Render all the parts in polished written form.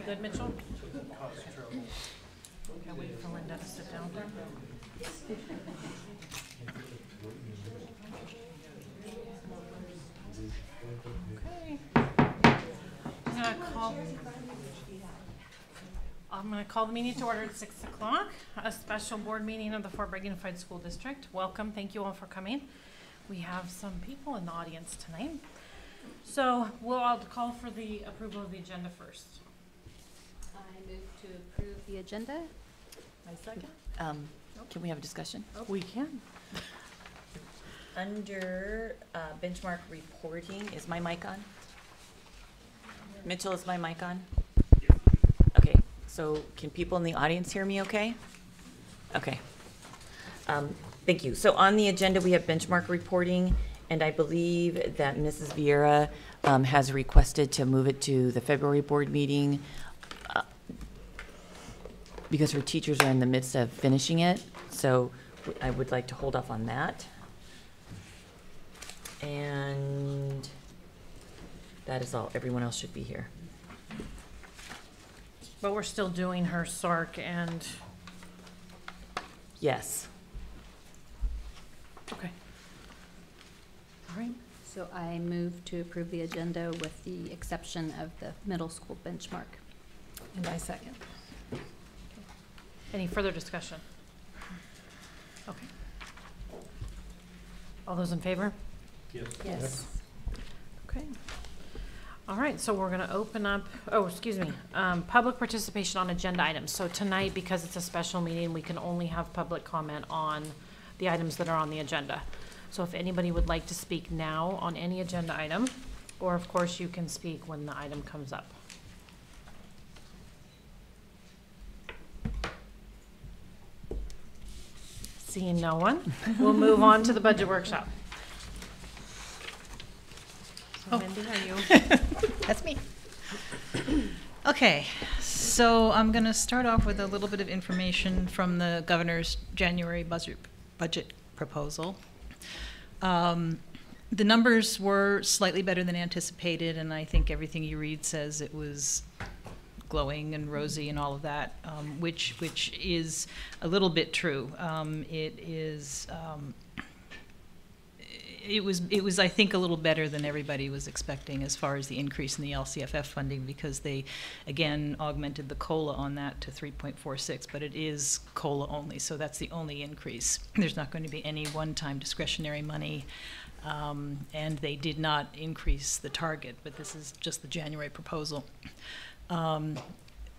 good, Mitchell? Can't wait for Linda to sit down. Okay. I'm going to call the meeting to order at 6 o'clock, a special board meeting of the Fort Bragg Unified School District. Welcome. Thank you all for coming. We have some people in the audience tonight. So I'll call for the approval of the agenda first. I move to approve the agenda. I second. Can we have a discussion? Oh, we can. Under benchmark reporting, is my mic on? Mitchell, is my mic on? Okay, so can people in the audience hear me okay? Okay. Thank you. So on the agenda, we have benchmark reporting, and I believe that Mrs. Vieira has requested to move it to the February board meeting because her teachers are in the midst of finishing it. So I would like to hold off on that. And that is all. Everyone else should be here. But we're still doing her SARC and... Yes. Okay. All right. So I move to approve the agenda with the exception of the middle school benchmark. And I second. Any further discussion? Okay. All those in favor? Yes. Yes. Okay. All right, so we're going to open up, public participation on agenda items. So tonight, because it's a special meeting, we can only have public comment on the items that are on the agenda. So if anybody would like to speak now on any agenda item, or of course you can speak when the item comes up. Seeing no one, we'll move on to the budget workshop. So Mindy, are you? That's me. Okay, so I'm going to start off with a little bit of information from the governor's January budget proposal. The numbers were slightly better than anticipated, and I think everything you read says it was glowing and rosy and all of that, which is a little bit true. It was I think a little better than everybody was expecting as far as the increase in the LCFF funding, because they again augmented the COLA on that to 3.46, but it is COLA only, so that's the only increase. There's not going to be any one-time discretionary money, and they did not increase the target, but this is just the January proposal.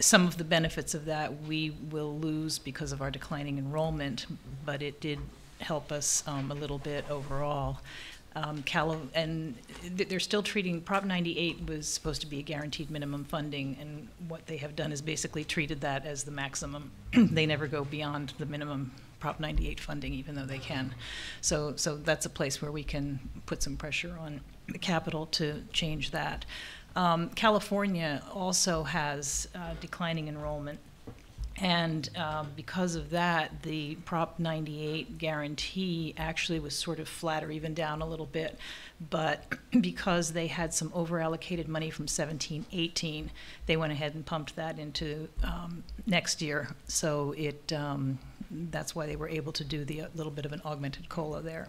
Some of the benefits of that we will lose because of our declining enrollment, but it did help us a little bit overall. And they're still treating, Prop 98 was supposed to be a guaranteed minimum funding, and what they have done is basically treated that as the maximum. They never go beyond the minimum Prop 98 funding, even though they can. So that's a place where we can put some pressure on the capital to change that. California also has declining enrollment, and because of that, the Prop 98 guarantee actually was sort of flat or even down a little bit, but because they had some over-allocated money from 17-18, they went ahead and pumped that into next year, so that's why they were able to do the little bit of an augmented COLA there.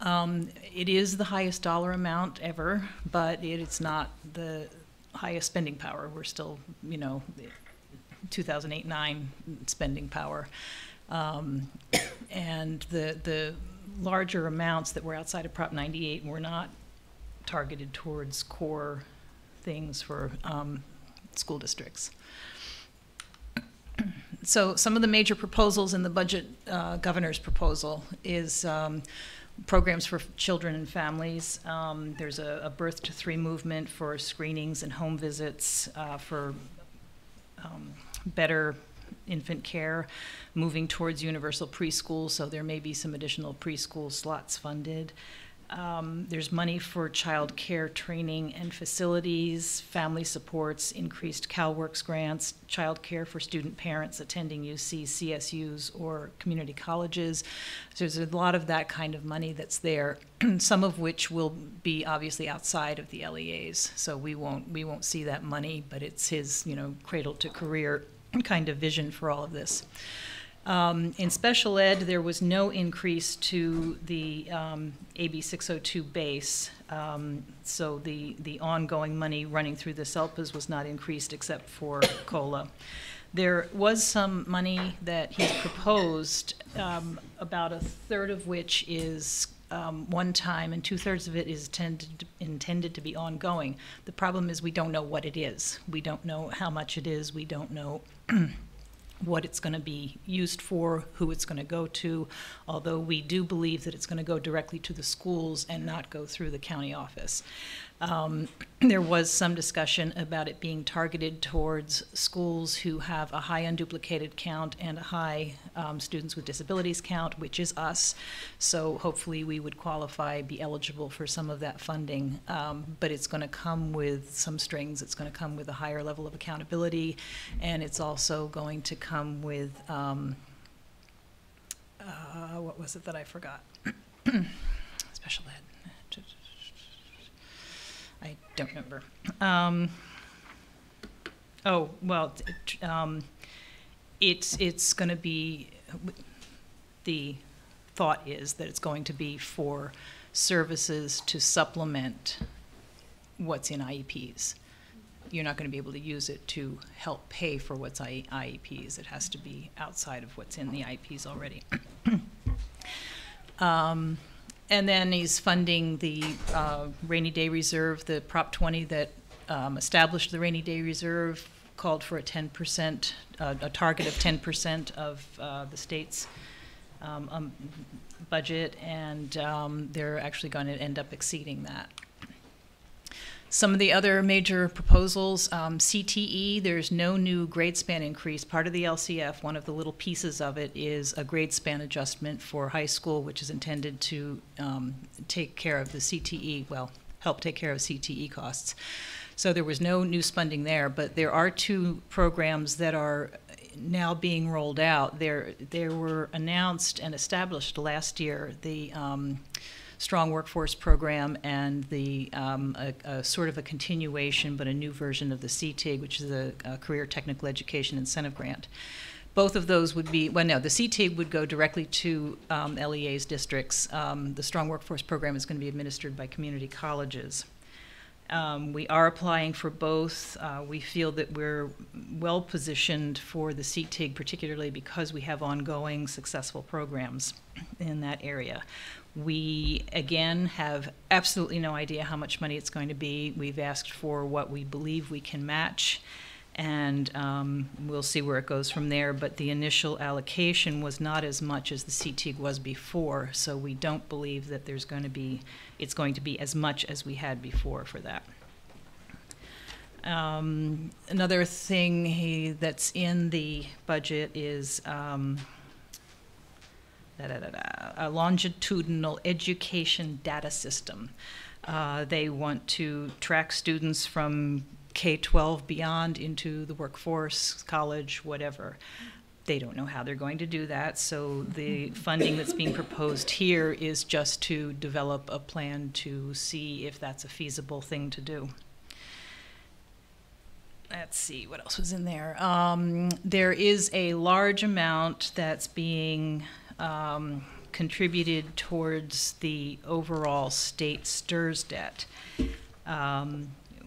It is the highest dollar amount ever, but it's not the highest spending power. We're still, 2008-9 spending power. And the larger amounts that were outside of Prop 98 were not targeted towards core things for school districts. So some of the major proposals in the budget governor's proposal is programs for children and families. There's a birth to 3 movement for screenings and home visits for better infant care, moving towards universal preschool, so there may be some additional preschool slots funded. There's money for child care training and facilities, family supports, increased CalWORKS grants, child care for student parents attending UC, CSUs, or community colleges. So there's a lot of that kind of money that's there, some of which will be obviously outside of the LEAs. So we won't see that money, but it's his, cradle to career kind of vision for all of this. In special ed, there was no increase to the AB 602 base, so the ongoing money running through the SELPAs was not increased except for COLA. There was some money that he's proposed, about a third of which is one time, and 2/3 of it is intended to be ongoing. The problem is we don't know what it is. We don't know how much it is. We don't know what it's going to be used for, who it's going to go to, although we do believe that it's going to go directly to the schools and not go through the county office. There was some discussion about it being targeted towards schools who have a high unduplicated count and a high students with disabilities count, which is us. So hopefully we would qualify, be eligible for some of that funding. But it's going to come with some strings. It's going to come with a higher level of accountability, and it's also going to come with, what was it that I forgot? Special ed. I don't remember. It's going to be, the thought is that it's going to be for services to supplement what's in IEPs. You're not going to be able to use it to help pay for what's IEPs. It has to be outside of what's in the IEPs already. And then he's funding the rainy day reserve. The Prop 20 that established the rainy day reserve called for a 10%, a target of 10% of the state's budget, and they're actually going to end up exceeding that. Some of the other major proposals, CTE, there's no new grade span increase. Part of the LCF, one of the little pieces of it, is a grade span adjustment for high school, which is intended to take care of the CTE, well, help take care of CTE costs. So there was no new funding there, but there are two programs that are now being rolled out. They were announced and established last year, the Strong Workforce Program and the a sort of a continuation, but a new version of the CTIG, which is a Career Technical Education Incentive Grant. Both of those would be, well, no, the CTIG would go directly to LEA's districts. The Strong Workforce Program is going to be administered by community colleges. We are applying for both. We feel that we're well positioned for the CTIG, particularly because we have ongoing successful programs in that area. We, again, have absolutely no idea how much money it's going to be. We've asked for what we believe we can match, and we'll see where it goes from there. But the initial allocation was not as much as the CTIG was before, so we don't believe that it's going to be as much as we had before for that. Another thing that's in the budget is a longitudinal education data system. They want to track students from K-12 beyond into the workforce, college, whatever. They don't know how they're going to do that, so the funding that's being proposed here is just to develop a plan to see if that's a feasible thing to do. Let's see, what else was in there? There is a large amount that's being contributed towards the overall state STRS debt,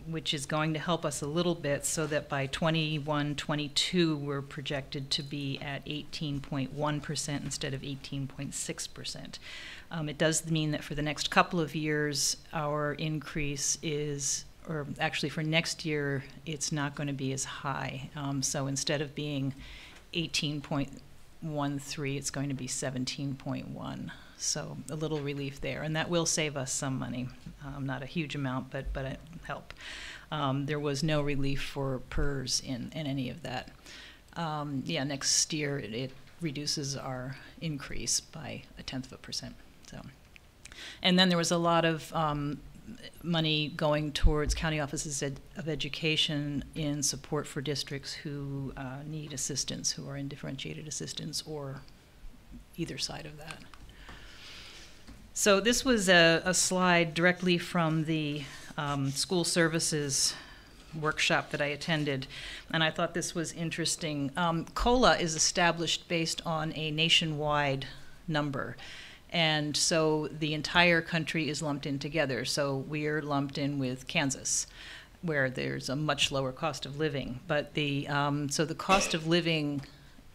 which is going to help us a little bit, so that by 21-22 we're projected to be at 18.1% instead of 18.6%. It does mean that for the next couple of years our increase is, or actually for next year, it's not going to be as high. So instead of being 18.13, it's going to be 17.1. So a little relief there, and that will save us some money. Not a huge amount, but it help. There was no relief for PERS in any of that. Yeah, next year it reduces our increase by 0.1%. So And then there was a lot of money going towards county offices of education in support for districts who need assistance, who are in differentiated assistance or either side of that. So this was a slide directly from the school services workshop that I attended, and I thought this was interesting. COLA is established based on a nationwide number. And so the entire country is lumped in together. So we're lumped in with Kansas, where there's a much lower cost of living. But the so the cost of living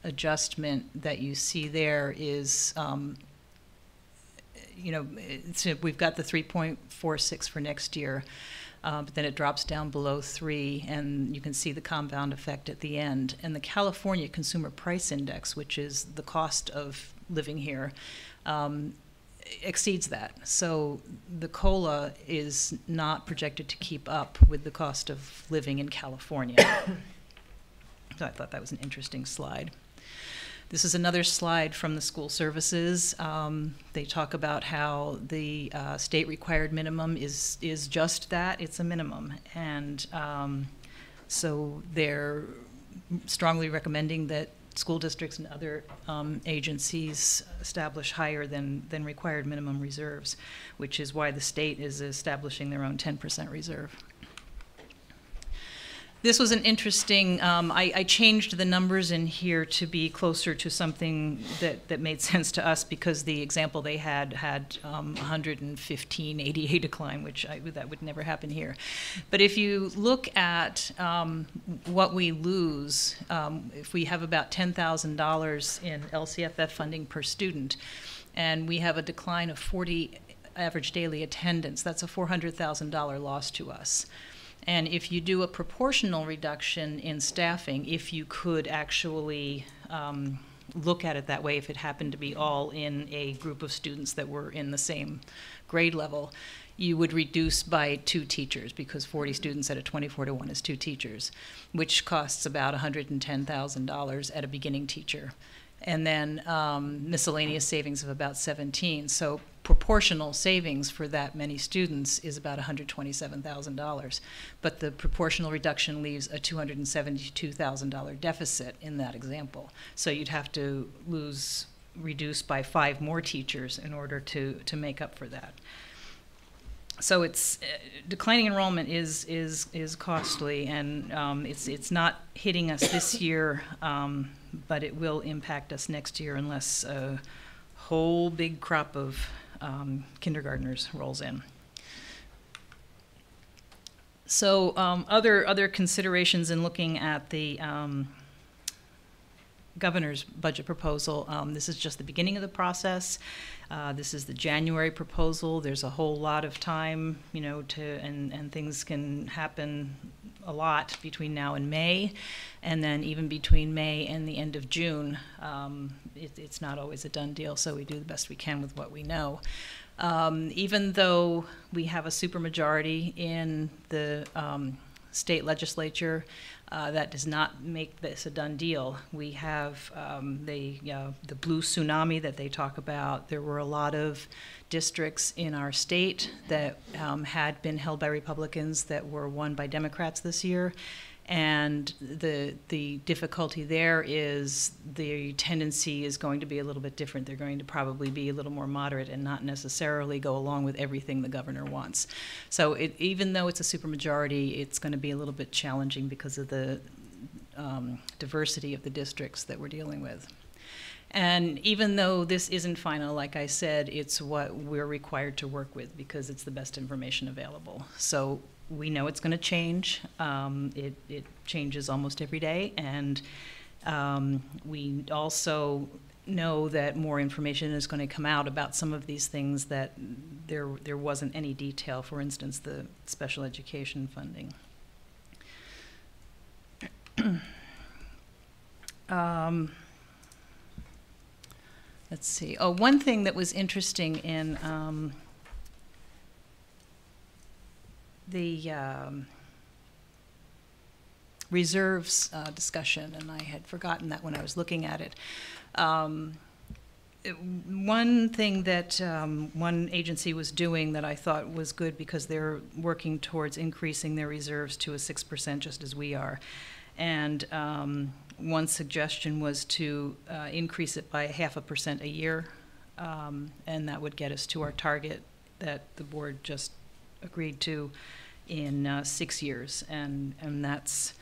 adjustment that you see there is, you know, we've got the 3.46 for next year, but then it drops down below 3, and you can see the compound effect at the end. And the California Consumer Price Index, which is the cost of living here, exceeds that. So the COLA is not projected to keep up with the cost of living in California. So I thought that was an interesting slide. This is another slide from the school services. They talk about how the state required minimum is just that, it's a minimum. And so they're strongly recommending that school districts and other agencies establish higher than required minimum reserves, which is why the state is establishing their own 10% reserve. This was an interesting, I changed the numbers in here to be closer to something that made sense to us, because the example they had 115 ADA decline, which that would never happen here. But if you look at what we lose, if we have about $10,000 in LCFF funding per student, and we have a decline of 40 average daily attendance, that's a $400,000 loss to us. And if you do a proportional reduction in staffing, if you could actually look at it that way, if it happened to be all in a group of students that were in the same grade level, you would reduce by 2 teachers, because 40 students at a 24-to-1 is 2 teachers, which costs about $110,000 at a beginning teacher. And then miscellaneous savings of about 17. So proportional savings for that many students is about $127,000. But the proportional reduction leaves a $272,000 deficit in that example. So you'd have to reduce by 5 more teachers in order to make up for that. So it's declining enrollment is costly, and it's not hitting us this year, but it will impact us next year unless a whole big crop of kindergartners rolls in. So other considerations in looking at the governor's budget proposal, this is just the beginning of the process. This is the January proposal. There's a whole lot of time, you know, and things can happen a lot between now and May, and then even between May and the end of June, it's not always a done deal, so we do the best we can with what we know. Even though we have a supermajority in the state legislature, that does not make this a done deal. We have the blue tsunami that they talk about. There were a lot of districts in our state that had been held by Republicans that were won by Democrats this year. And the difficulty there is the tendency is going to be a little bit different. They're going to probably be a little more moderate and not necessarily go along with everything the governor wants. So even though it's a supermajority, it's going to be a little bit challenging because of the diversity of the districts that we're dealing with. And even though this isn't final, like I said, it's what we're required to work with because it's the best information available. So we know it's going to change. It changes almost every day, and we also know that more information is going to come out about some of these things that there wasn't any detail. For instance, the special education funding. Let's see. Oh, one thing that was interesting in the reserves discussion, and I had forgotten that when I was looking at it. One thing that one agency was doing that I thought was good, because they're working towards increasing their reserves to a 6%, just as we are. And one suggestion was to increase it by 0.5% a year, and that would get us to our target that the board just agreed to in 6 years. And that's,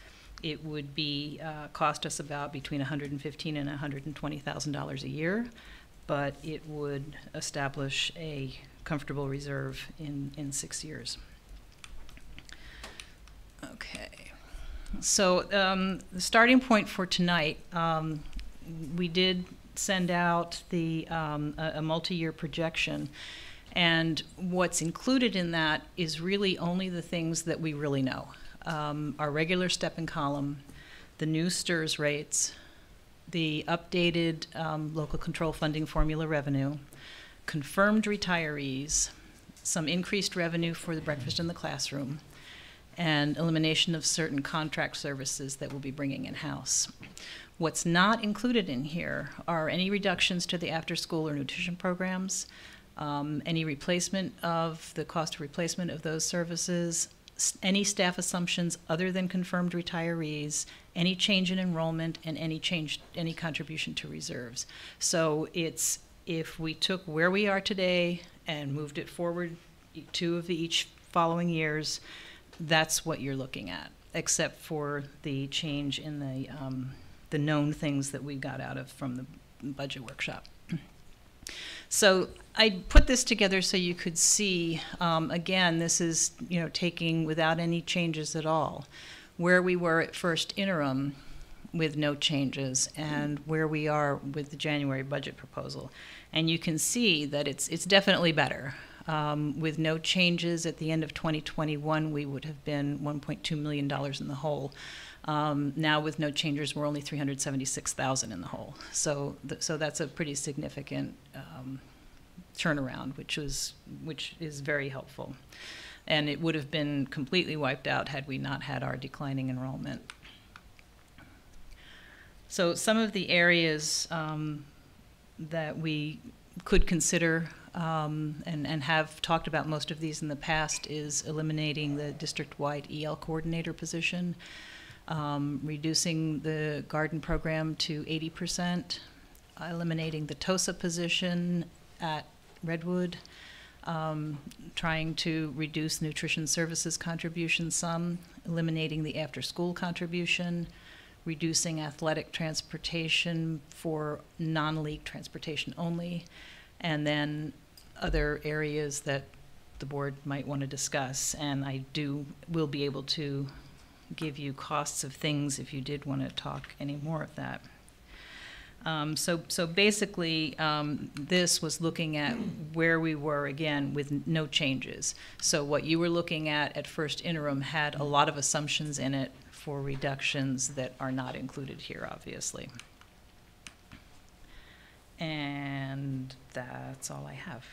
it would be cost us about between $115,000 and $120,000 a year, but it would establish a comfortable reserve in 6 years. Okay, so the starting point for tonight, we did send out a multi-year projection, and what's included in that is really only the things that we really know. Our regular step and column, the new STRS rates, the updated local control funding formula revenue, confirmed retirees, some increased revenue for the breakfast in the classroom, and elimination of certain contract services that we'll be bringing in-house. What's not included in here are any reductions to the after-school or nutrition programs, any replacement of the cost of replacement of those services, any staff assumptions other than confirmed retirees, any change in enrollment, and any contribution to reserves. So it's, if we took where we are today and moved it forward 2 of each following years, that's what you're looking at, except for the change in the known things that we got out of from the budget workshop. So I put this together so you could see, again, this is, taking without any changes at all, where we were at first interim with no changes and where we are with the January budget proposal. And you can see that it's definitely better. With no changes at the end of 2021, we would have been $1.2 million in the hole. Now with no changes, we're only $376,000 in the hole. So that's a pretty significant turnaround, which is very helpful. And it would have been completely wiped out had we not had our declining enrollment. So some of the areas that we could consider and have talked about most of these in the past is eliminating the district-wide EL coordinator position, reducing the garden program to 80%, eliminating the TOSA position at Redwood, trying to reduce nutrition services contribution some, eliminating the after-school contribution, reducing athletic transportation for non-league transportation only, and then other areas that the board might want to discuss. And I will be able to give you costs of things if you did want to talk any more of that. So basically, this was looking at where we were, again, with no changes. So what you were looking at first interim had a lot of assumptions in it for reductions that are not included here, obviously. And that's all I have.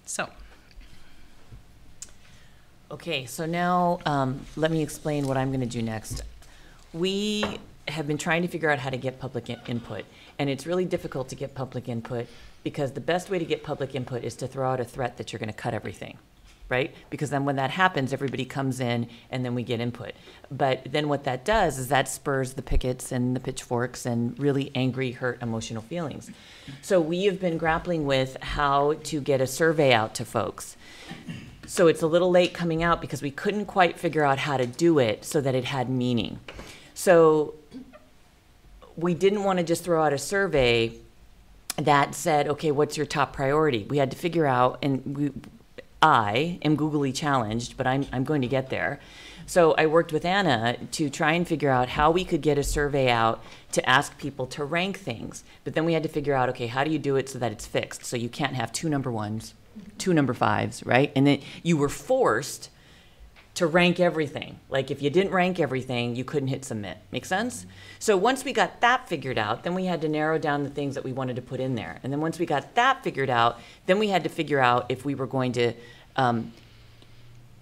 So. Okay, so now let me explain what I'm going to do next. We have been trying to figure out how to get public input, and it's really difficult to get public input because the best way to get public input is to throw out a threat that you're going to cut everything, right? Because then when that happens, everybody comes in and then we get input. But then what that does is that spurs the pickets and the pitchforks and really angry, hurt, emotional feelings. So we have been grappling with how to get a survey out to folks. So it's a little late coming out because we couldn't quite figure out how to do it so that it had meaning. So we didn't want to just throw out a survey that said, okay, what's your top priority? We had to figure out, and I am googly challenged, but I'm going to get there. So I worked with Anna to try and figure out how we could get a survey out to ask people to rank things. But then we had to figure out, okay, how do you do it so that it's fixed? So you can't have 2 number 1s, 2 number 5s, right? And then you were forced to rank everything. Like if you didn't rank everything, you couldn't hit submit. Make sense? So once we got that figured out, then we had to narrow down the things that we wanted to put in there. And then once we got that figured out, then we had to figure out if we were going to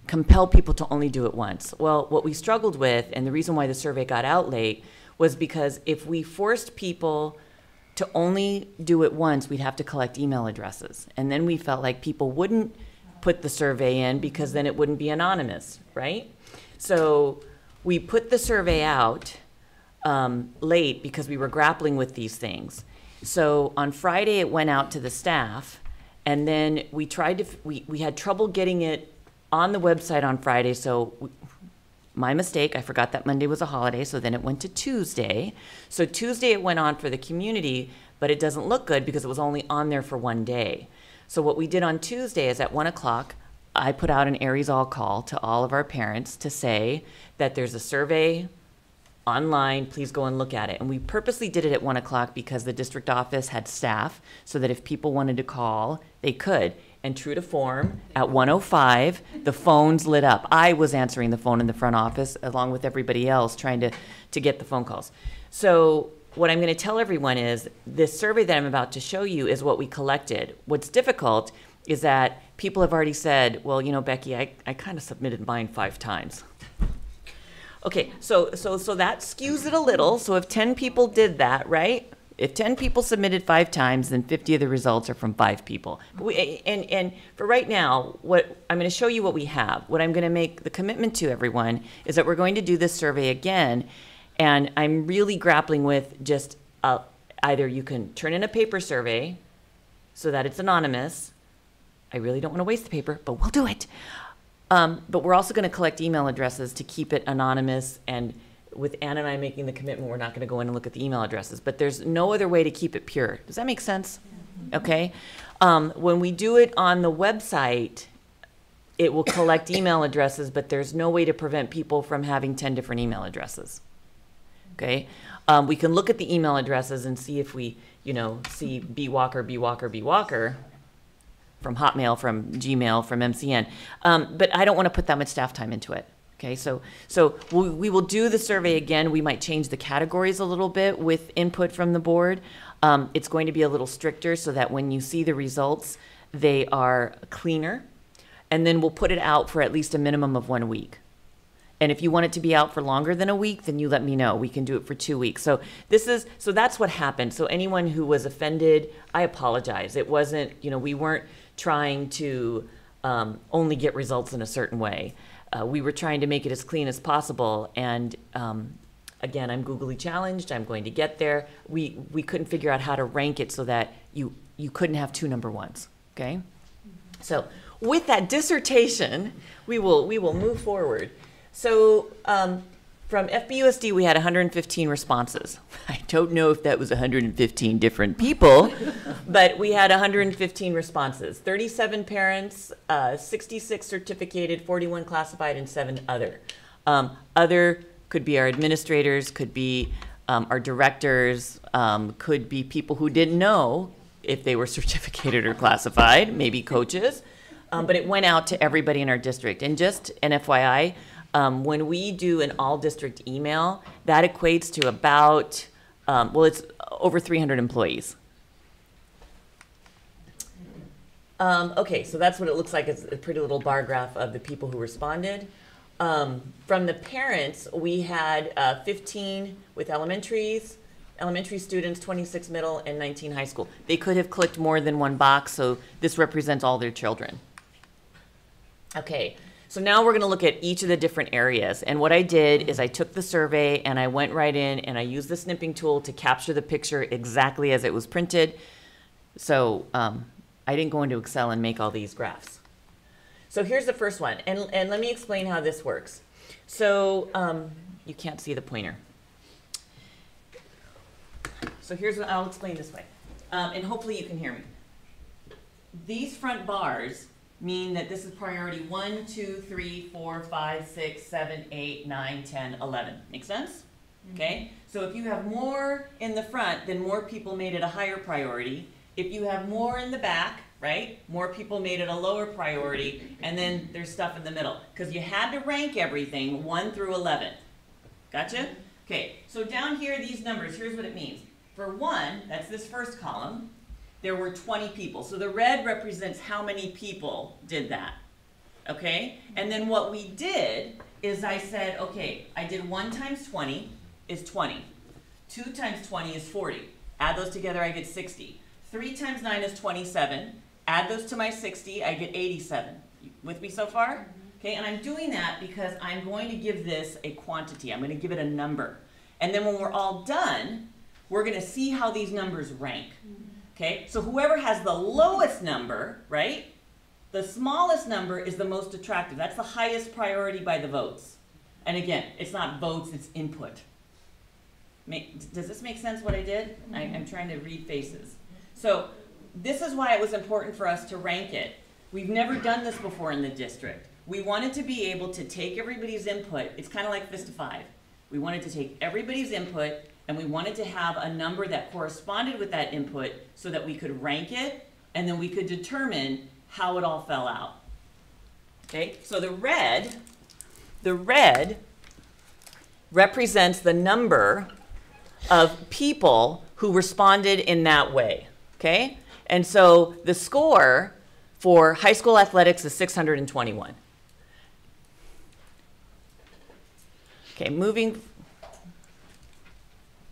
compel people to only do it once. Well, what we struggled with, and the reason why the survey got out late, was because if we forced people to only do it once, we'd have to collect email addresses. And then we felt like people wouldn't put the survey in because then it wouldn't be anonymous, right? So we put the survey out late because we were grappling with these things. So on Friday, it went out to the staff, and then we tried to, we had trouble getting it on the website on Friday, so my mistake, I forgot that Monday was a holiday, so then it went to Tuesday. So Tuesday it went on for the community, but it doesn't look good because it was only on there for one day. So what we did on Tuesday is at 1 o'clock, I put out an Aries All call to all of our parents to say that there's a survey online, please go and look at it. And we purposely did it at 1 o'clock because the district office had staff so that if people wanted to call, they could. And true to form, at 1:05, the phones lit up. I was answering the phone in the front office along with everybody else trying to get the phone calls. So what I'm going to tell everyone is this survey that I'm about to show you is what we collected. What's difficult is that people have already said, well, you know, Becky, I kind of submitted mine 5 times. Okay, so that skews it a little. So if 10 people did that, right? If 10 people submitted 5 times, then 50 of the results are from 5 people. And for right now, what I'm going to show you what we have. What I'm going to make the commitment to everyone is that we're going to do this survey again. And I'm really grappling with just either you can turn in a paper survey so that it's anonymous. I really don't want to waste the paper, but we'll do it. But we're also going to collect email addresses to keep it anonymous, and with Ann and I making the commitment, we're not going to go in and look at the email addresses, but there's no other way to keep it pure. Does that make sense? Okay. When we do it on the website, it will collect email addresses, but there's no way to prevent people from having 10 different email addresses. Okay. We can look at the email addresses and see if we, you know, see B Walker, B Walker, B Walker from Hotmail, from Gmail, from MCN. But I don't want to put that much staff time into it. Okay, so we will do the survey again. We might change the categories a little bit with input from the board. It's going to be a little stricter so that when you see the results, they are cleaner. And then we'll put it out for at least a minimum of 1 week. And if you want it to be out for longer than a week, then you let me know. We can do it for 2 weeks. So that's what happened. So anyone who was offended, I apologize. It wasn't, you know, we weren't trying to only get results in a certain way. We were trying to make it as clean as possible. And again, I'm googly challenged. I'm going to get there. We couldn't figure out how to rank it so that you couldn't have 2 number ones. Okay. So with that dissertation, we will move forward. So from FBUSD, we had 115 responses. I don't know if that was 115 different people, but we had 115 responses. 37 parents, 66 certificated, 41 classified, and 7 other. Other could be our administrators, could be our directors, could be people who didn't know if they were certificated or classified, maybe coaches. But it went out to everybody in our district. And just an FYI, when we do an all-district email, that equates to about, it's over 300 employees. Okay, so that's what it looks like. It's a pretty little bar graph of the people who responded. From the parents, we had 15 with elementary students, 26 middle, and 19 high school. They could have clicked more than one box, so this represents all their children. Okay. So now we're going to look at each of the different areas. And what I did is I took the survey and I went right in and I used the snipping tool to capture the picture exactly as it was printed. So I didn't go into Excel and make all these graphs. So here's the first one. And let me explain how this works. So you can't see the pointer. So here's what I'll explain this way. And hopefully you can hear me. These front bars mean that this is priority 1, 2, 3, 4, 5, 6, 7, 8, 9, 10, 11. Make sense? Okay? So if you have more in the front, then more people made it a higher priority. If you have more in the back, right, more people made it a lower priority, and then there's stuff in the middle. Because you had to rank everything 1 through 11. Gotcha? Okay, so down here, these numbers, here's what it means. For 1, that's this first column, there were 20 people. So the red represents how many people did that, okay? And then what we did is I said, okay, I did 1 times 20 is 20. 2 times 20 is 40. Add those together, I get 60. 3 times 9 is 27. Add those to my 60, I get 87. You with me so far? Okay, and I'm doing that because I'm going to give this a quantity. I'm going to give it a number. And then when we're all done, we're going to see how these numbers rank. Okay, so whoever has the lowest number, right? The smallest number is the most attractive. That's the highest priority by the votes. And again, it's not votes, it's input. Does this make sense what I did? I'm trying to read faces. So this is why it was important for us to rank it. We've never done this before in the district. We wanted to be able to take everybody's input. It's kind of like Vista 5. We wanted to take everybody's input and we wanted to have a number that corresponded with that input so that we could rank it and then we could determine how it all fell out. Okay, so the red represents the number of people who responded in that way, okay? And so the score for high school athletics is 621. Okay, moving,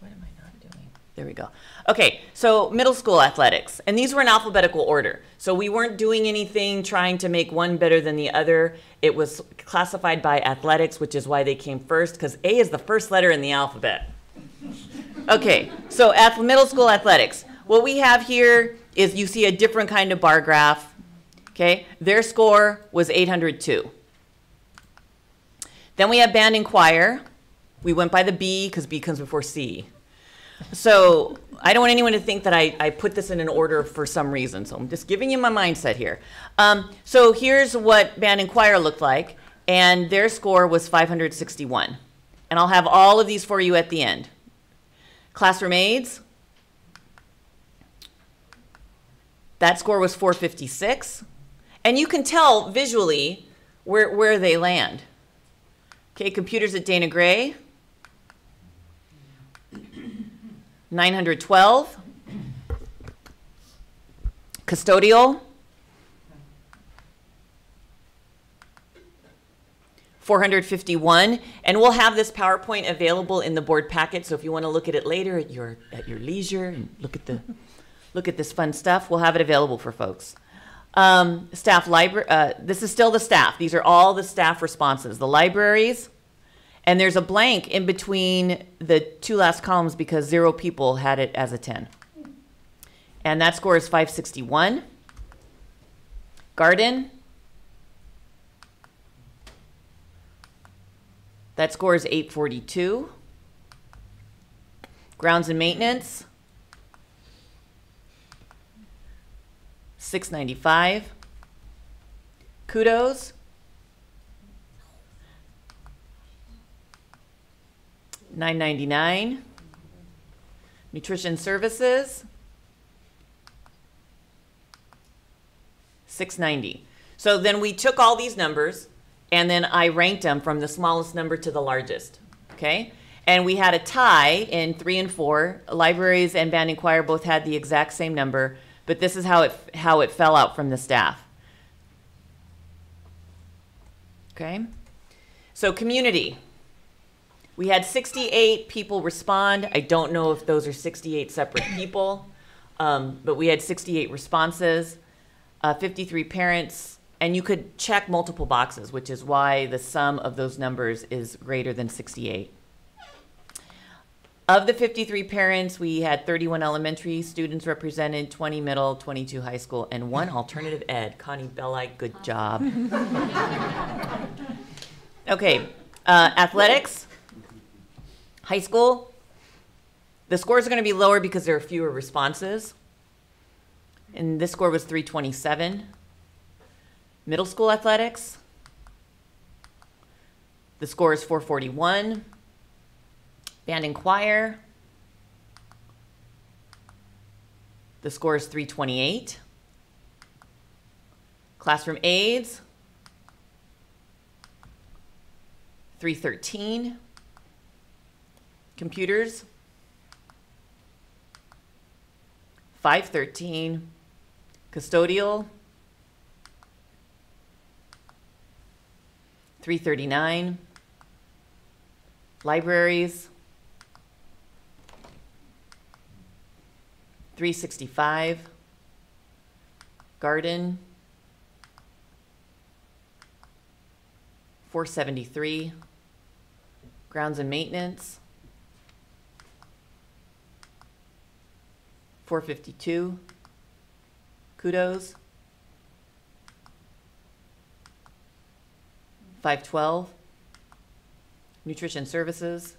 what am I not doing? There we go. Okay, so middle school athletics, and these were in alphabetical order. So we weren't doing anything trying to make one better than the other. It was classified by athletics, which is why they came first, because A is the first letter in the alphabet. Okay, so middle school athletics. What we have here is you see a different kind of bar graph. Okay, their score was 802. Then we have band and choir. We went by the B because B comes before C. So I don't want anyone to think that I put this in an order for some reason. So I'm just giving you my mindset here. So here's what band and choir looked like. And their score was 561. And I'll have all of these for you at the end. Classroom aides. That score was 456. And you can tell visually where they land. Okay, computers at Dana Gray. 912. Custodial. 451. And we'll have this PowerPoint available in the board packet. So if you want to look at it later at your leisure and look at this fun stuff, we'll have it available for folks. Staff library. This is still the staff. These are all the staff responses. The libraries. And there's a blank in between the two last columns because 0 people had it as a 10. And that score is 561. Garden. That score is 842. Grounds and maintenance. 695. Kudos. 999. Nutrition services. 690. So then we took all these numbers and then I ranked them from the smallest number to the largest. Okay? And we had a tie in 3 and 4. Libraries and band and choir both had the exact same number, but this is how it fell out from the staff. Okay? So community. We had 68 people respond. I don't know if those are 68 separate people, but we had 68 responses, 53 parents, and you could check multiple boxes, which is why the sum of those numbers is greater than 68. Of the 53 parents, we had 31 elementary students represented, 20 middle, 22 high school, and 1 alternative ed. Connie Bellite, good job. Okay, athletics. High school, the scores are going to be lower because there are fewer responses. And this score was 327. Middle school athletics, the score is 441. Band and choir, the score is 328. Classroom aides, 313. Computers, 513. Custodial, 339. Libraries, 365, garden, 473, grounds and maintenance, 452, kudos, 512, nutrition services,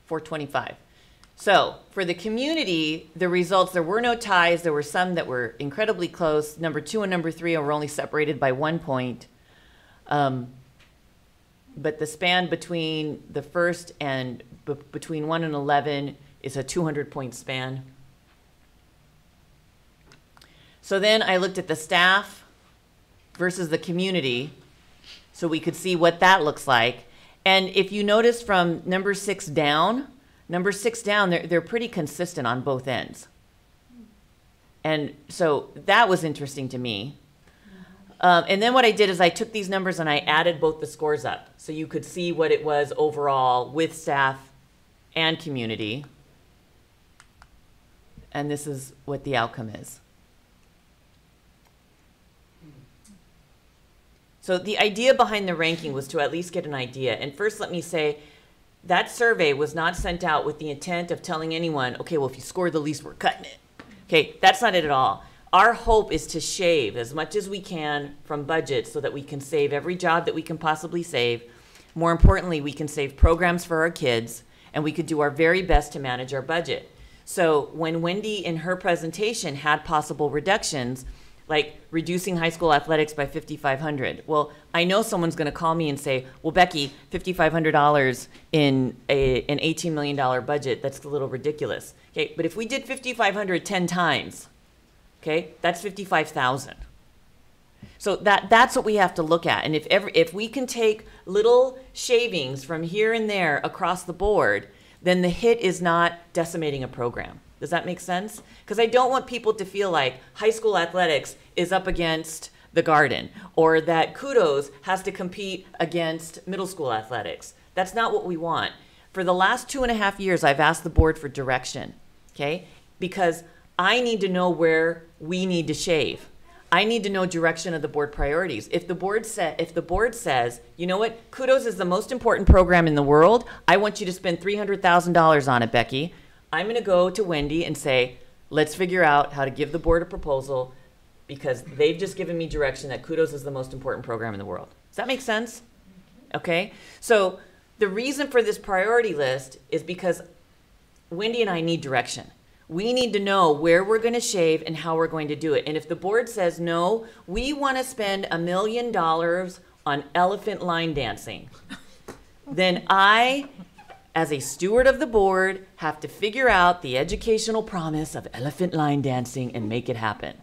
425. So for the community, the results, there were no ties. There were some that were incredibly close. Number 2 and number 3 were only separated by 1 point. But the span between the first and between 1 and 11 is a 200-point span. So then I looked at the staff versus the community so we could see what that looks like. And if you notice from number 6 down, they're pretty consistent on both ends. And so that was interesting to me. And then what I did is I took these numbers and I added both the scores up so you could see what it was overall with staff and community. And this is what the outcome is. So the idea behind the ranking was to at least get an idea. And first, let me say, that survey was not sent out with the intent of telling anyone, okay, well, if you score the least, we're cutting it. Okay, that's not it at all. Our hope is to shave as much as we can from budget so that we can save every job that we can possibly save. More importantly, we can save programs for our kids, and we could do our very best to manage our budget. So when Wendy in her presentation had possible reductions, like reducing high school athletics by $5,500. Well, I know someone's going to call me and say, well, Becky, $5,500 in an $18 million budget, that's a little ridiculous. Okay, but if we did $5,500 10 times, okay, that's $55,000. So that's what we have to look at. And if we can take little shavings from here and there across the board, then the hit is not decimating a program. Does that make sense? Because I don't want people to feel like high school athletics is up against the garden or that Kudos has to compete against middle school athletics. That's not what we want. For the last 2.5 years, I've asked the board for direction, okay? Because I need to know where we need to shave. I need to know direction of the board priorities. If the board says, you know what, Kudos is the most important program in the world, I want you to spend $300,000 on it, Becky. I'm going to go to Wendy and say, let's figure out how to give the board a proposal because they've just given me direction that Kudos is the most important program in the world. Does that make sense? Okay. So the reason for this priority list is because Wendy and I need direction. We need to know where we're going to shave and how we're going to do it. And if the board says, no, we want to spend $1 million on elephant line dancing, then I, as a steward of the board, have to figure out the educational promise of elephant line dancing and make it happen.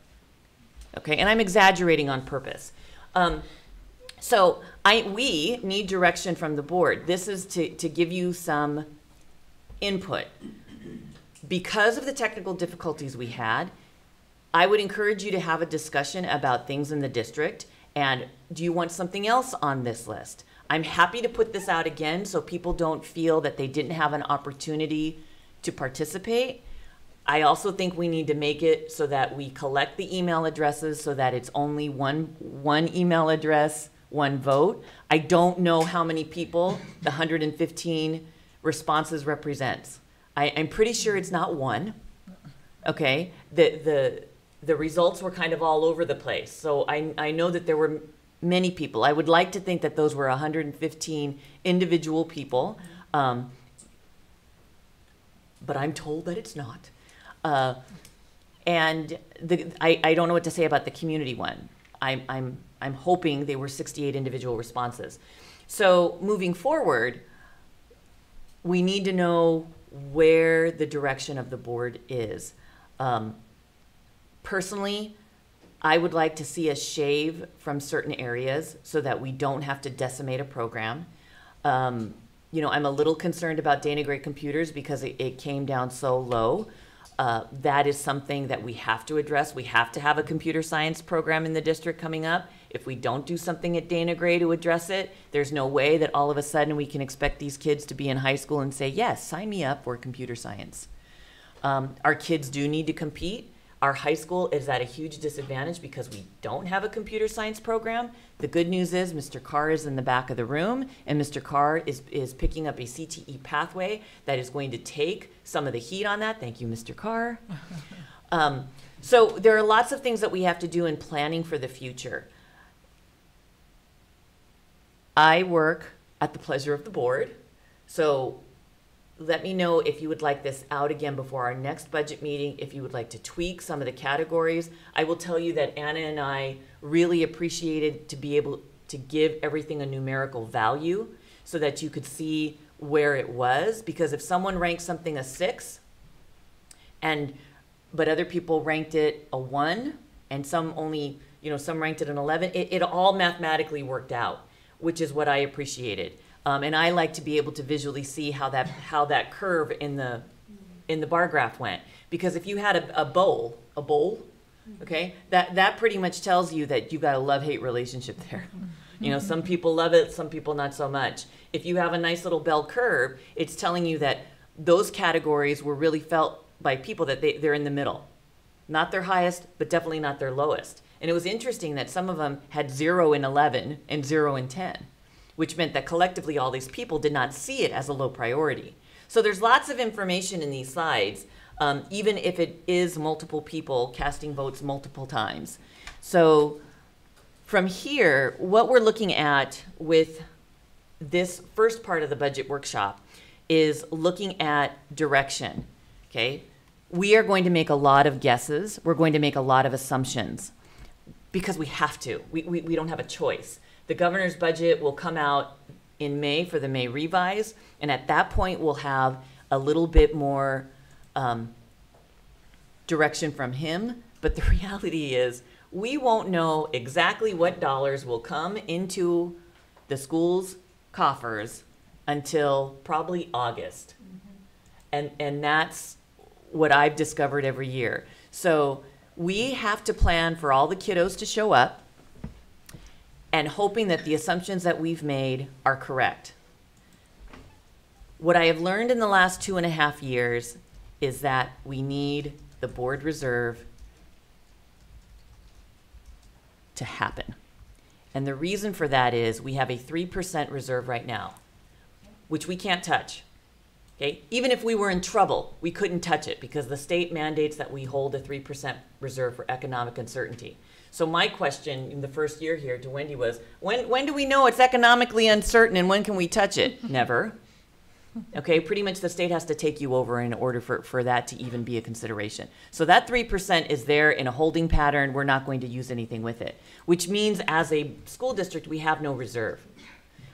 Okay, and I'm exaggerating on purpose. So we need direction from the board. This is to give you some input. Because of the technical difficulties we had, I would encourage you to have a discussion about things in the district. And do you want something else on this list? I'm happy to put this out again so people don't feel that they didn't have an opportunity to participate. I also think we need to make it so that we collect the email addresses so that it's only one email address, one vote. I don't know how many people the 115 responses represents. I'm pretty sure it's not one. Okay, the results were kind of all over the place. So I know that there were many people. I would like to think that those were 115 individual people, but I'm told that it's not. And I don't know what to say about the community one. I'm hoping they were 68 individual responses. So moving forward, we need to know where the direction of the board is. Personally, I would like to see us shave from certain areas so that we don't have to decimate a program. You know, I'm a little concerned about Dana Gray Computers because it came down so low. That is something that we have to address. We have to have a computer science program in the district coming up, If we don't do something at Dana Gray to address it, there's no way that all of a sudden we can expect these kids to be in high school and say, yes, sign me up for computer science. Our kids do need to compete. Our high school is at a huge disadvantage because we don't have a computer science program. The good news is Mr. Carr is in the back of the room, and Mr. Carr is picking up a CTE pathway that is going to take some of the heat on that. Thank you, Mr. Carr. So there are lots of things that we have to do in planning for the future. I work at the pleasure of the board, so let me know if you would like this out again before our next budget meeting, if you would like to tweak some of the categories. I will tell you that Anna and I really appreciated to be able to give everything a numerical value so that you could see where it was, because if someone ranks something a 6 but other people ranked it a 1 and some only, some ranked it an 11, it all mathematically worked out, which is what I appreciated. And I like to be able to visually see how that curve in the bar graph went. Because if you had a bowl, okay, that pretty much tells you that you got a love-hate relationship there. Some people love it, some people not so much. If you have a nice little bell curve, it's telling you that those categories were really felt by people that they're in the middle. Not their highest, but definitely not their lowest. And it was interesting that some of them had 0 in 11 and 0 in 10. Which meant that collectively all these people did not see it as a low priority. So there's lots of information in these slides, even if it is multiple people casting votes multiple times. So from here, what we're looking at with this first part of the budget workshop is looking at direction, okay? We are going to make a lot of guesses. We're going to make a lot of assumptions because we have to. We don't have a choice. The governor's budget will come out in May for the May revise, and at that point we'll have a little bit more direction from him. But the reality is we won't know exactly what dollars will come into the school's coffers until probably August. And that's what I've discovered every year. So we have to plan for all the kiddos to show up, and hoping that the assumptions that we've made are correct. What I have learned in the last 2.5 years is that we need the board reserve to happen. And the reason for that is we have a 3% reserve right now, which we can't touch. Okay? Even if we were in trouble, we couldn't touch it because the state mandates that we hold a 3% reserve for economic uncertainty. So my question in the first year here to Wendy was, when do we know it's economically uncertain and when can we touch it? Never. Okay, pretty much the state has to take you over in order for that to even be a consideration. So that 3% is there in a holding pattern. We're not going to use anything with it, which means as a school district, we have no reserve.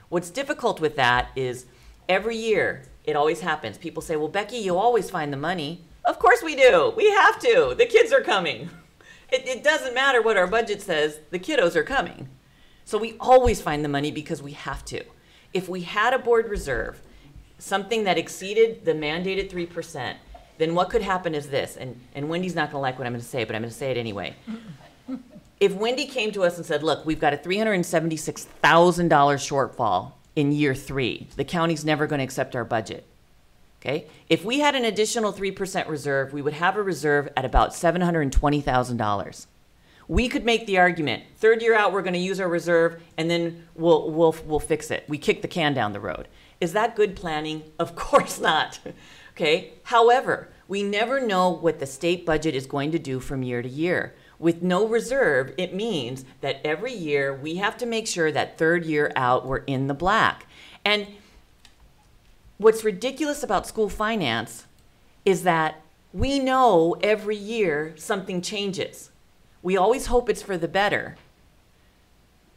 What's difficult with that is every year, it always happens. People say, well, Becky, you always find the money. Of course we do. We have to. The kids are coming. It doesn't matter what our budget says, the kiddos are coming. So we always find the money because we have to. If we had a board reserve, something that exceeded the mandated 3%, then what could happen is this, and Wendy's not gonna like what I'm gonna say, but I'm gonna say it anyway. If Wendy came to us and said, look, we've got a $376,000 shortfall in year 3, the county's never gonna accept our budget. Okay? If we had an additional 3% reserve, we would have a reserve at about $720,000. We could make the argument, third year out, we're going to use our reserve, and then we'll fix it. We kick the can down the road. Is that good planning? Of course not. Okay? However, we never know what the state budget is going to do from year to year. With no reserve, it means that every year we have to make sure that third year out we're in the black. And what's ridiculous about school finance is that we know every year something changes. We always hope it's for the better.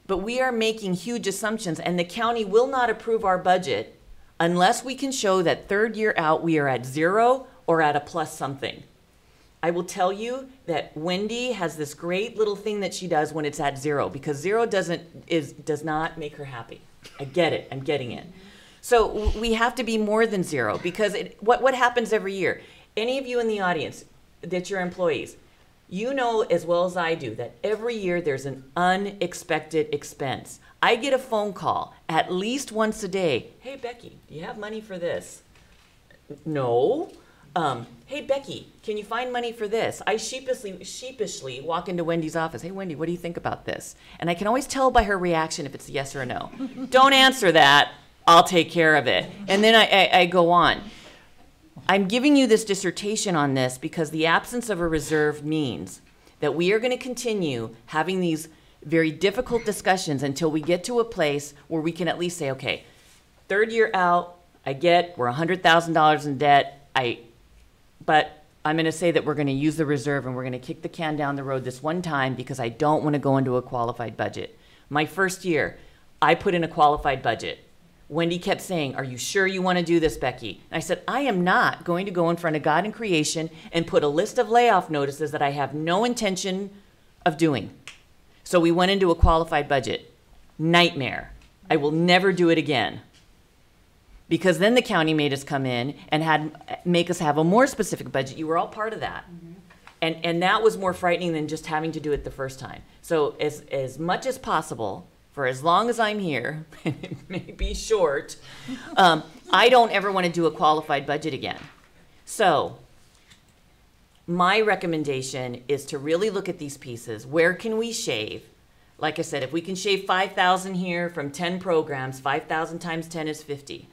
But we are making huge assumptions, and the county will not approve our budget unless we can show that third year out we are at 0 or at a plus something. I will tell you that Wendy has this great little thing that she does when it's at 0, because 0 does not make her happy. I get it. I'm getting it. So we have to be more than 0, because what happens every year? Any of you in the audience that's your employees, You know as well as I do that every year there's an unexpected expense. I get a phone call at least once a day. Hey, Becky, do you have money for this? No. Hey, Becky, can you find money for this? I sheepishly walk into Wendy's office. Hey, Wendy, what do you think about this? And I can always tell by her reaction if it's a yes or a no. Don't answer that. I'll take care of it. And then I go on. I'm giving you this dissertation on this because the absence of a reserve means that we are going to continue having these very difficult discussions until we get to a place where we can at least say, okay, third year out, I get we're $100,000 in debt. But I'm going to say that we're going to use the reserve and we're going to kick the can down the road this one time because I don't want to go into a qualified budget. My first year, I put in a qualified budget. Wendy kept saying, are you sure you want to do this, Becky? And I said, I am not going to go in front of God and creation and put a list of layoff notices that I have no intention of doing. So we went into a qualified budget. Nightmare. I will never do it again. Because then the county made us come in and make us have a more specific budget. You were all part of that. Mm-hmm. And that was more frightening than just having to do it the first time. So as much as possible, for as long as I'm here, and it may be short, I don't ever want to do a qualified budget again. So my recommendation is to really look at these pieces. Where can we shave? Like I said, if we can shave 5,000 here from 10 programs, 5,000 times 10 is 50.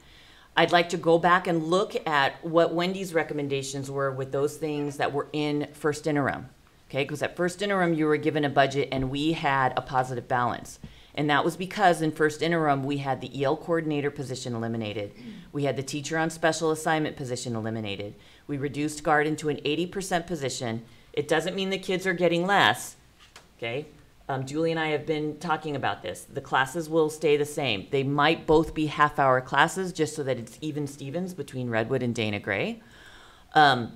I'd like to go back and look at what Wendy's recommendations were with those things that were in first interim. Okay, because at first interim you were given a budget and we had a positive balance. And that was because in first interim we had the EL coordinator position eliminated. We had the teacher on special assignment position eliminated. We reduced Garden to an 80% position. It doesn't mean the kids are getting less, okay? Julie and I have been talking about this. The classes will stay the same. They might both be half-hour classes just so that it's even Stevens between Redwood and Dana Gray. But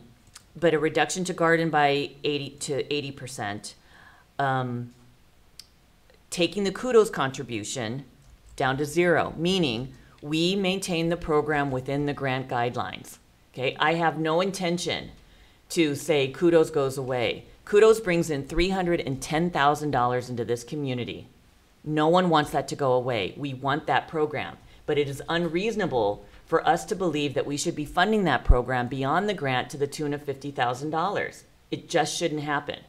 a reduction to Garden by 80%. Taking the Kudos contribution down to 0, meaning we maintain the program within the grant guidelines. Okay, I have no intention to say Kudos goes away. Kudos brings in $310,000 into this community. No one wants that to go away. We want that program. But it is unreasonable for us to believe that we should be funding that program beyond the grant to the tune of $50,000. It just shouldn't happen.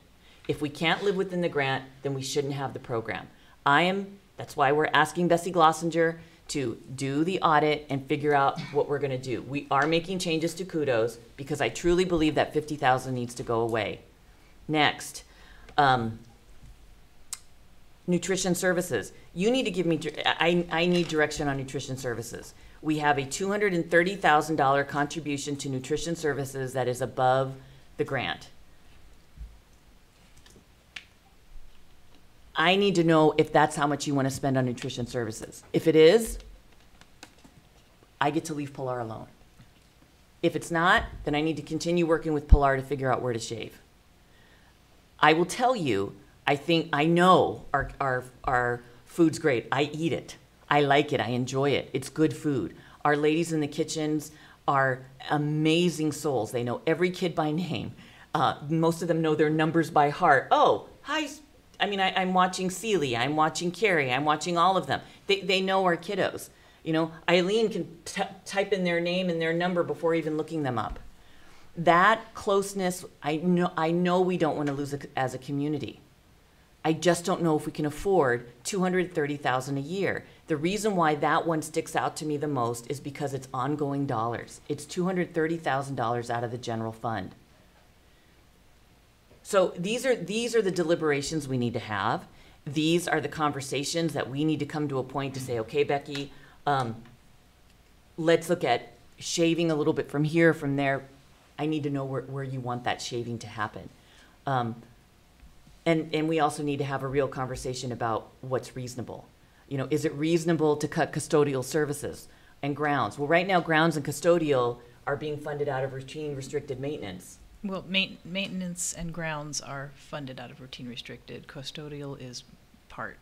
If we can't live within the grant, then we shouldn't have the program. That's why we're asking Bessie Glossinger to do the audit and figure out what we're going to do. We are making changes to Kudos because I truly believe that $50,000 needs to go away. Next, nutrition services. You need to give me, I need direction on nutrition services. We have a $230,000 contribution to nutrition services that is above the grant. I need to know if that's how much you want to spend on nutrition services. If it is, I get to leave Pilar alone. If it's not, then I need to continue working with Pilar to figure out where to shave. I will tell you, I know our food's great. I eat it. I like it. I enjoy it. It's good food. Our ladies in the kitchens are amazing souls. They know every kid by name. Most of them know their numbers by heart. Oh, hi. I'm watching Celie. I'm watching Carrie. I'm watching all of them. They know our kiddos. You know, Eileen can type in their name and their number before even looking them up. That closeness, I know we don't want to lose it as a community. I just don't know if we can afford $230,000 a year. The reason why that one sticks out to me the most is because it's ongoing dollars. It's $230,000 out of the general fund. So these are the deliberations we need to have. These are the conversations that we need to come to a point to say, okay, Becky, let's look at shaving a little bit from here, from there. I need to know where you want that shaving to happen. And we also need to have a real conversation about what's reasonable. You know, is it reasonable to cut custodial services and grounds? Well, right now, grounds and custodial are being funded out of routine restricted maintenance. Well, maintenance and grounds are funded out of routine restricted. Custodial is part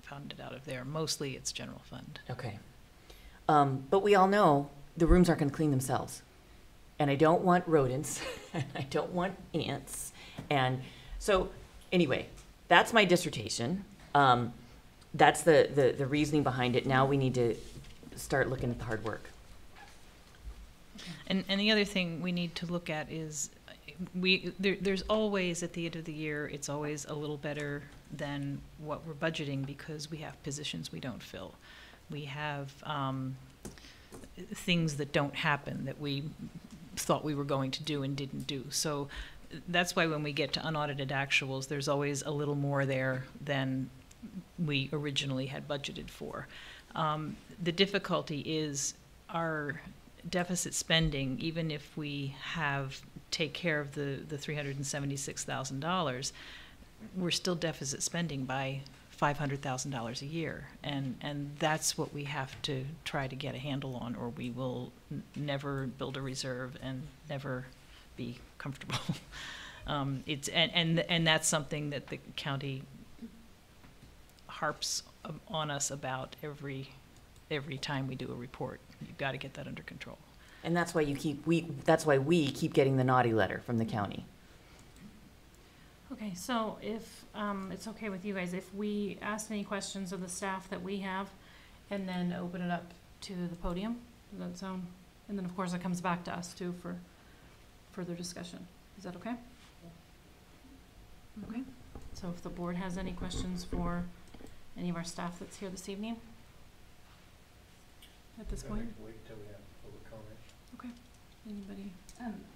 funded out of there. Mostly it's general fund. Okay. But we all know the rooms aren't going to clean themselves. And I don't want rodents. I don't want ants. And So anyway, that's my dissertation. That's the reasoning behind it. Now we need to start looking at the hard work. And the other thing we need to look at is there's always, at the end of the year, it's always a little better than what we're budgeting because we have positions we don't fill. We have things that don't happen that we thought we were going to do and didn't do. So that's why when we get to unaudited actuals, there's always a little more there than we originally had budgeted for. The difficulty is our deficit spending, even if we take care of the $376,000, we're still deficit spending by $500,000 a year, and that's what we have to try to get a handle on, or we will never build a reserve and never be comfortable. And that's something that the county harps on us about every time we do a report. You've got to get that under control. And that's why that's why we keep getting the naughty letter from the county. Okay, so if it's okay with you guys, if we ask any questions of the staff that we have and then open it up to the podium, does that sound? And then, of course, it comes back to us too for further discussion. Is that okay? Okay. So if the board has any questions for any of our staff that's here this evening at this point? Wait until we have public comment. Okay. Anybody?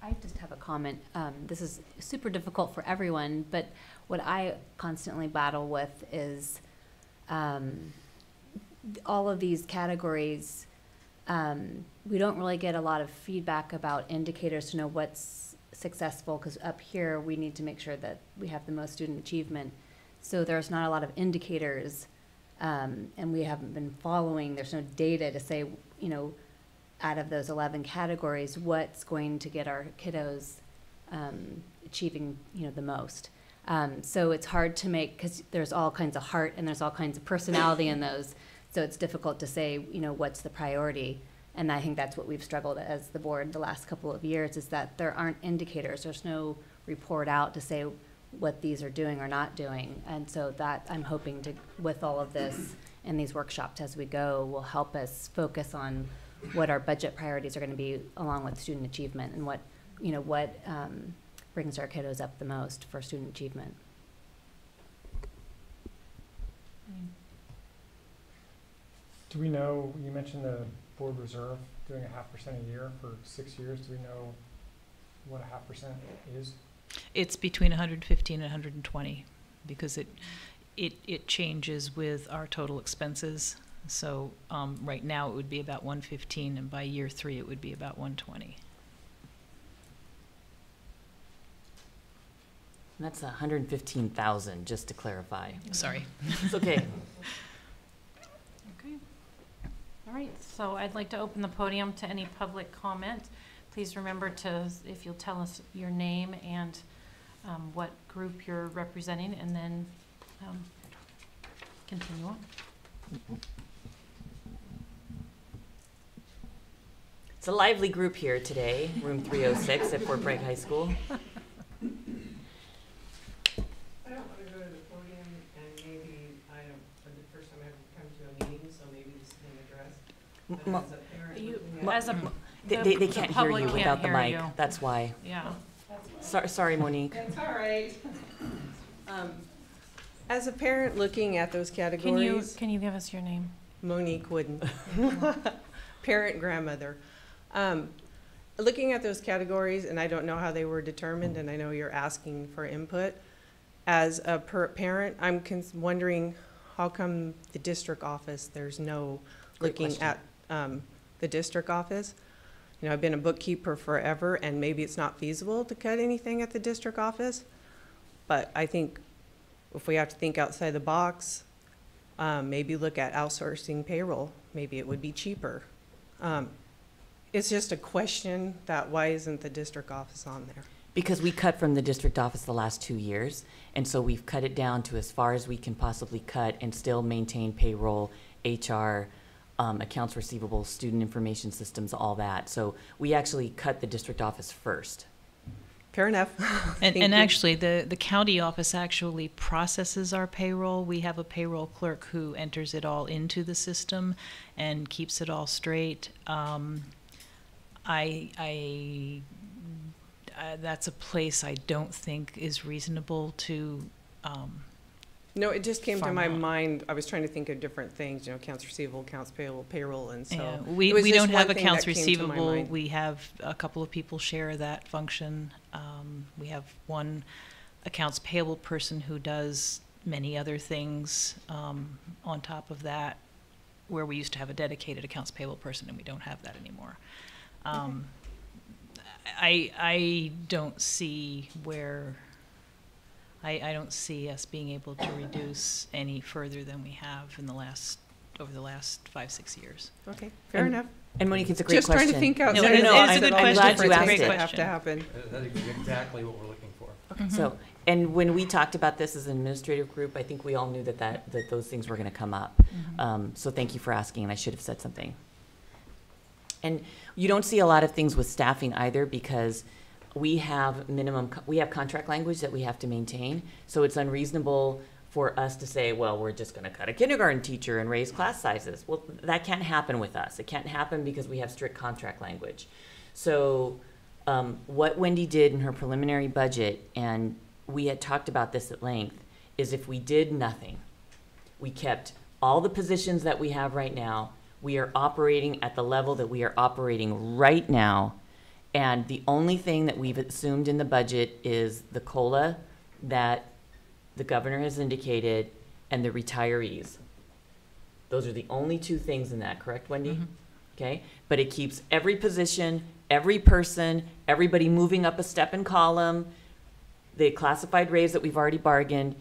I just have a comment. This is super difficult for everyone, but what I constantly battle with is all of these categories. We don't really get a lot of feedback about indicators to know what's successful, because up here we need to make sure that we have the most student achievement. So there's not a lot of indicators, and we haven't been following. There's no data to say, you know, out of those 11 categories, what's going to get our kiddos achieving, you know, the most. So it's hard to make, because there's all kinds of heart and there's all kinds of personality in those. So it's difficult to say, you know, what's the priority. And I think that's what we've struggled as the board the last couple of years, is that there aren't indicators. There's no report out to say what these are doing or not doing. And so that I'm hoping to, with all of this and these workshops as we go, will help us focus on what our budget priorities are going to be along with student achievement, and what, you know, what brings our kiddos up the most for student achievement. Do we know, you mentioned the board reserve doing 0.5% a year for 6 years. Do we know what 0.5% is? It's between 115 and 120 because it changes with our total expenses. So right now it would be about 115, and by year 3 it would be about 120. And that's 115,000, just to clarify. Sorry. It's okay. Okay. All right, so I'd like to open the podium to any public comment. Please remember to, if you'll tell us your name and what group you're representing, and then continue on. It's a lively group here today, room 306 at Fort Bragg High School. I don't want to go to the podium, and maybe for the first time I've come to a meeting, so maybe this is an address. But as a parent, They can't hear public you can't without the hear mic. you. That's why. Yeah. Sorry, Monique. That's all right. As a parent looking at those categories, Can you give us your name? Monique Wooden, parent grandmother. Looking at those categories, and I don't know how they were determined, and I know you're asking for input. As a parent, I'm wondering how come the district office, there's no Great looking question. at the district office. You know, I've been a bookkeeper forever, and maybe it's not feasible to cut anything at the district office. But I think if we have to think outside the box, maybe look at outsourcing payroll. Maybe it would be cheaper. It's just a question that why isn't the district office on there? Because we cut from the district office the last 2 years, and so we've cut it down to as far as we can possibly cut and still maintain payroll, HR, accounts receivable, student information systems, all that. So we actually cut the district office first. Fair enough. And, Thank and you. actually, the county office actually processes our payroll. We have a payroll clerk who enters it all into the system and keeps it all straight. That's a place I don't think is reasonable to, No, it just came to farm my out. mind. I was trying to think of different things, you know, accounts receivable, accounts payable, payroll, and so. yeah, it we was just don't have one thing accounts that came to my receivable. mind. We have a couple of people share that function. We have one accounts payable person who does many other things on top of that, where we used to have a dedicated accounts payable person, and we don't have that anymore. I don't see where, I don't see us being able to reduce any further than we have in over the last 5-6 years. Okay, fair And- enough. And Monique, it's a great Just question. trying to think No, outside it the is- box it is a of good all the question. I'm glad you different asked things it. that have to happen. That is exactly what we're looking for. So, and when we talked about this as an administrative group, I think we all knew that those things were going to come up. So thank you for asking, and I should have said something. And you don't see a lot of things with staffing either, because we have we have contract language that we have to maintain. So it's unreasonable for us to say, well, we're just going to cut a kindergarten teacher and raise class sizes. Well, that can't happen with us. It can't happen because we have strict contract language. So what Wendy did in her preliminary budget, and we had talked about this at length, is if we did nothing, we kept all the positions that we have right now, we are operating at the level that we are operating right now, and the only thing that we've assumed in the budget is the COLA that the governor has indicated and the retirees. Those are the only two things in that, correct, Wendy? Okay, but it keeps every position, every person, everybody moving up a step and column, the classified raise that we've already bargained.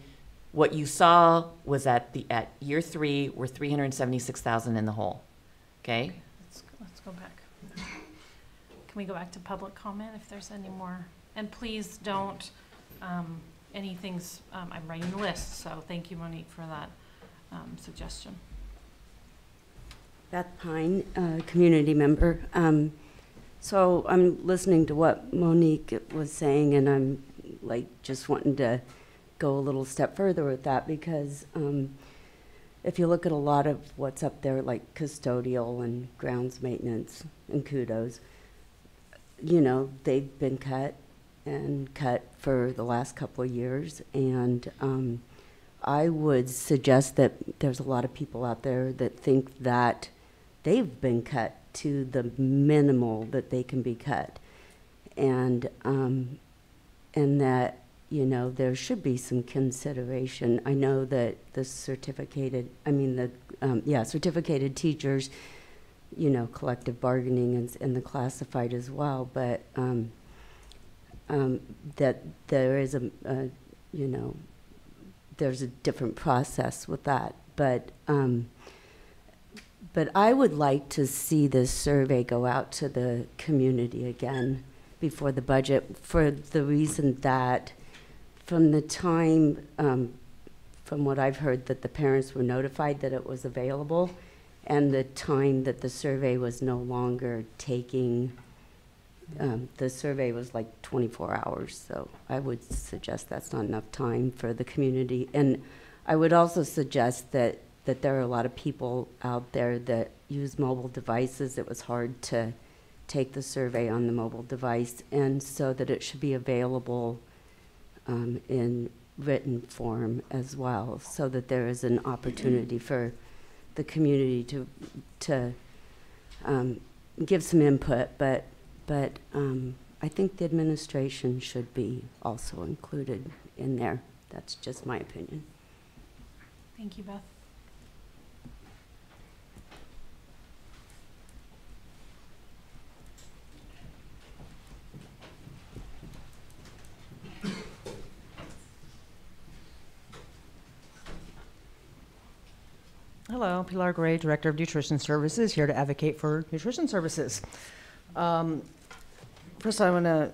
What you saw was at year 3, we're 376,000 in the hole. Okay? Let's go back. Can we go back to public comment if there's any more? And please don't, anything's, I'm writing the list, so thank you, Monique, for that suggestion. Beth Pine, community member. So I'm listening to what Monique was saying, and I'm like just wanting to go a little step further with that, because if you look at a lot of what's up there, like custodial and grounds maintenance and Kudos, you know, they've been cut and cut for the last couple of years, and I would suggest that there's a lot of people out there that think that they've been cut to the minimal that they can be cut, and that, you know, there should be some consideration. I know that the certificated teachers, you know, collective bargaining and the classified as well, but that there is you know, there's a different process with that, but I would like to see this survey go out to the community again before the budget, for the reason that from the time, from what I've heard, that the parents were notified that it was available, and the time that the survey was no longer taking, the survey was like 24 hours, so I would suggest that's not enough time for the community. And I would also suggest that there are a lot of people out there that use mobile devices. It was hard to take the survey on the mobile device, and so that it should be available in written form as well, so that there is an opportunity for the community to give some input, but I think the administration should be also included in there. That's just my opinion. Thank you, Beth. Hello, Pilar Gray, Director of Nutrition Services, here to advocate for nutrition services. First, I want to,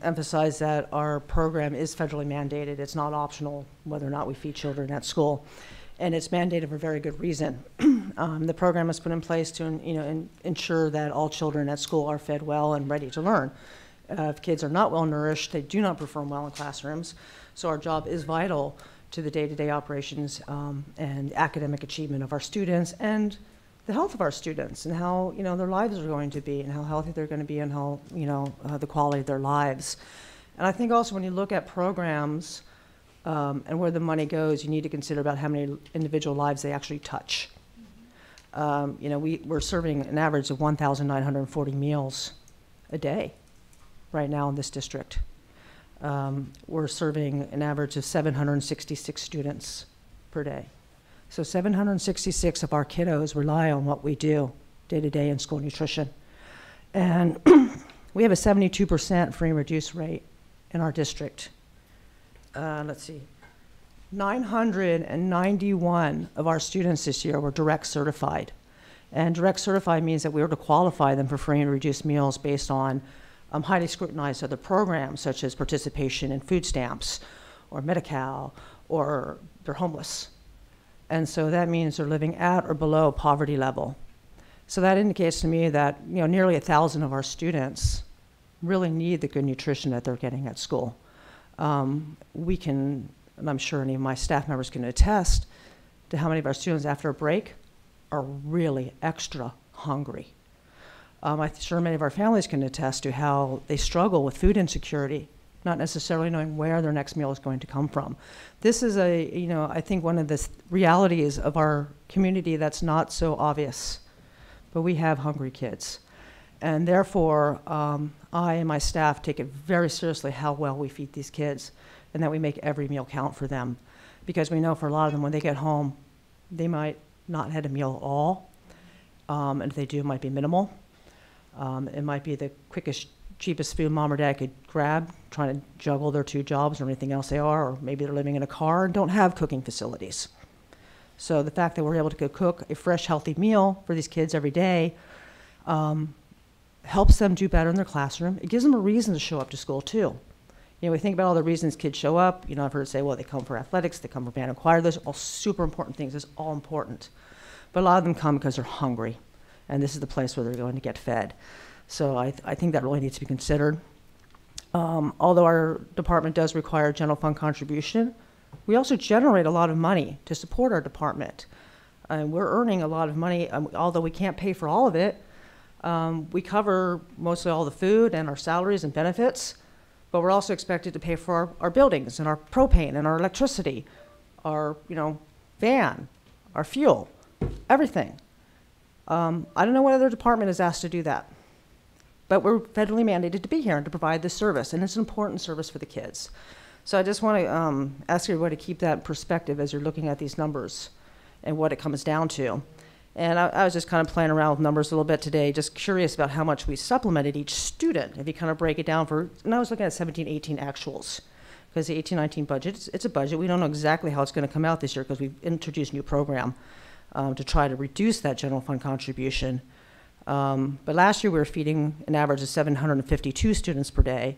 emphasize that our program is federally mandated. It's not optional whether or not we feed children at school, and it's mandated for a very good reason. The program was put in place to, ensure that all children at school are fed well and ready to learn. If kids are not well nourished, they do not perform well in classrooms. So our job is vital to the day-to-day operations and academic achievement of our students and the health of our students and how, you know, their lives are going to be and how healthy they're going to be and how, you know, the quality of their lives. And I think also when you look at programs and where the money goes, you need to consider about how many individual lives they actually touch. You know, we're serving an average of 1,940 meals a day right now in this district. We're serving an average of 766 students per day. So 766 of our kiddos rely on what we do day to day in school nutrition. And we have a 72% free and reduced rate in our district. Let's see, 991 of our students this year were direct certified. And direct certified means that we were to qualify them for free and reduced meals based on highly scrutinized other programs, such as participation in food stamps or Medi-Cal, or they're homeless. And so that means they're living at or below poverty level. So that indicates to me that, you know, nearly 1,000 of our students really need the good nutrition that they're getting at school. We can, and I'm sure any of my staff members can attest to how many of our students after a break are really extra hungry. I'm sure many of our families can attest to how they struggle with food insecurity, not necessarily knowing where their next meal is going to come from. This is you know, I think one of the realities of our community that's not so obvious, but we have hungry kids. And therefore, I and my staff take it very seriously how well we feed these kids and that we make every meal count for them. Because we know for a lot of them, when they get home, they might not have had a meal at all. And if they do, it might be minimal. It might be the quickest, cheapest food mom or dad could grab, trying to juggle their 2 jobs or anything else they are, or maybe they're living in a car and don't have cooking facilities. So the fact that we're able to go cook a fresh, healthy meal for these kids every day helps them do better in their classroom. It gives them a reason to show up to school too. You know, we think about all the reasons kids show up. You know, I've heard it say, well, they come for athletics, they come for band and choir. Those are all super important things. It's all important. But a lot of them come because they're hungry, and this is the place where they're going to get fed. So I think that really needs to be considered. Although our department does require a general fund contribution, we also generate a lot of money to support our department. And we're earning a lot of money, although we can't pay for all of it. We cover mostly all the food and our salaries and benefits, but we're also expected to pay for our buildings and our propane and our electricity, our, you know, van, our fuel, everything. I don't know what other department is asked to do that, but we're federally mandated to be here and to provide this service, and it's an important service for the kids. So I just want to ask everybody to keep that in perspective as you're looking at these numbers and what it comes down to. And I was just kind of playing around with numbers a little bit today, just curious about how much we supplemented each student. If you kind of break it down and I was looking at 17-18 actuals, because the 18-19 budget, it's a budget. We don't know exactly how it's going to come out this year because we've introduced a new program to try to reduce that general fund contribution. But last year we were feeding an average of 752 students per day,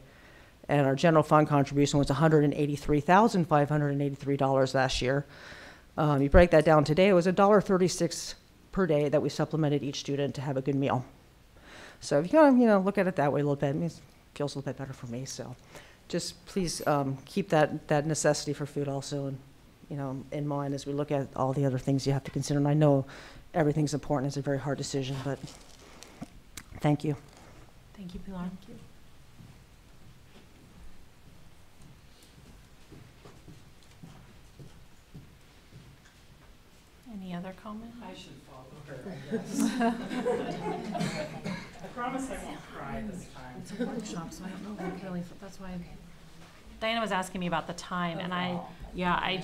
and our general fund contribution was $183,583 last year. You break that down today, it was $1.36 per day that we supplemented each student to have a good meal. So if you kind of, you know, look at it that way a little bit, it feels a little bit better for me. So just please keep that necessity for food also, and, you know, in mind as we look at all the other things you have to consider. And I know everything's important. It's a very hard decision, but thank you. Thank you, Pilar. Thank you. Any other comments? I should follow her, I guess. I promise I won't cry this time. It's a workshop, so I don't know what really, that's why Diana was asking me about the time, and I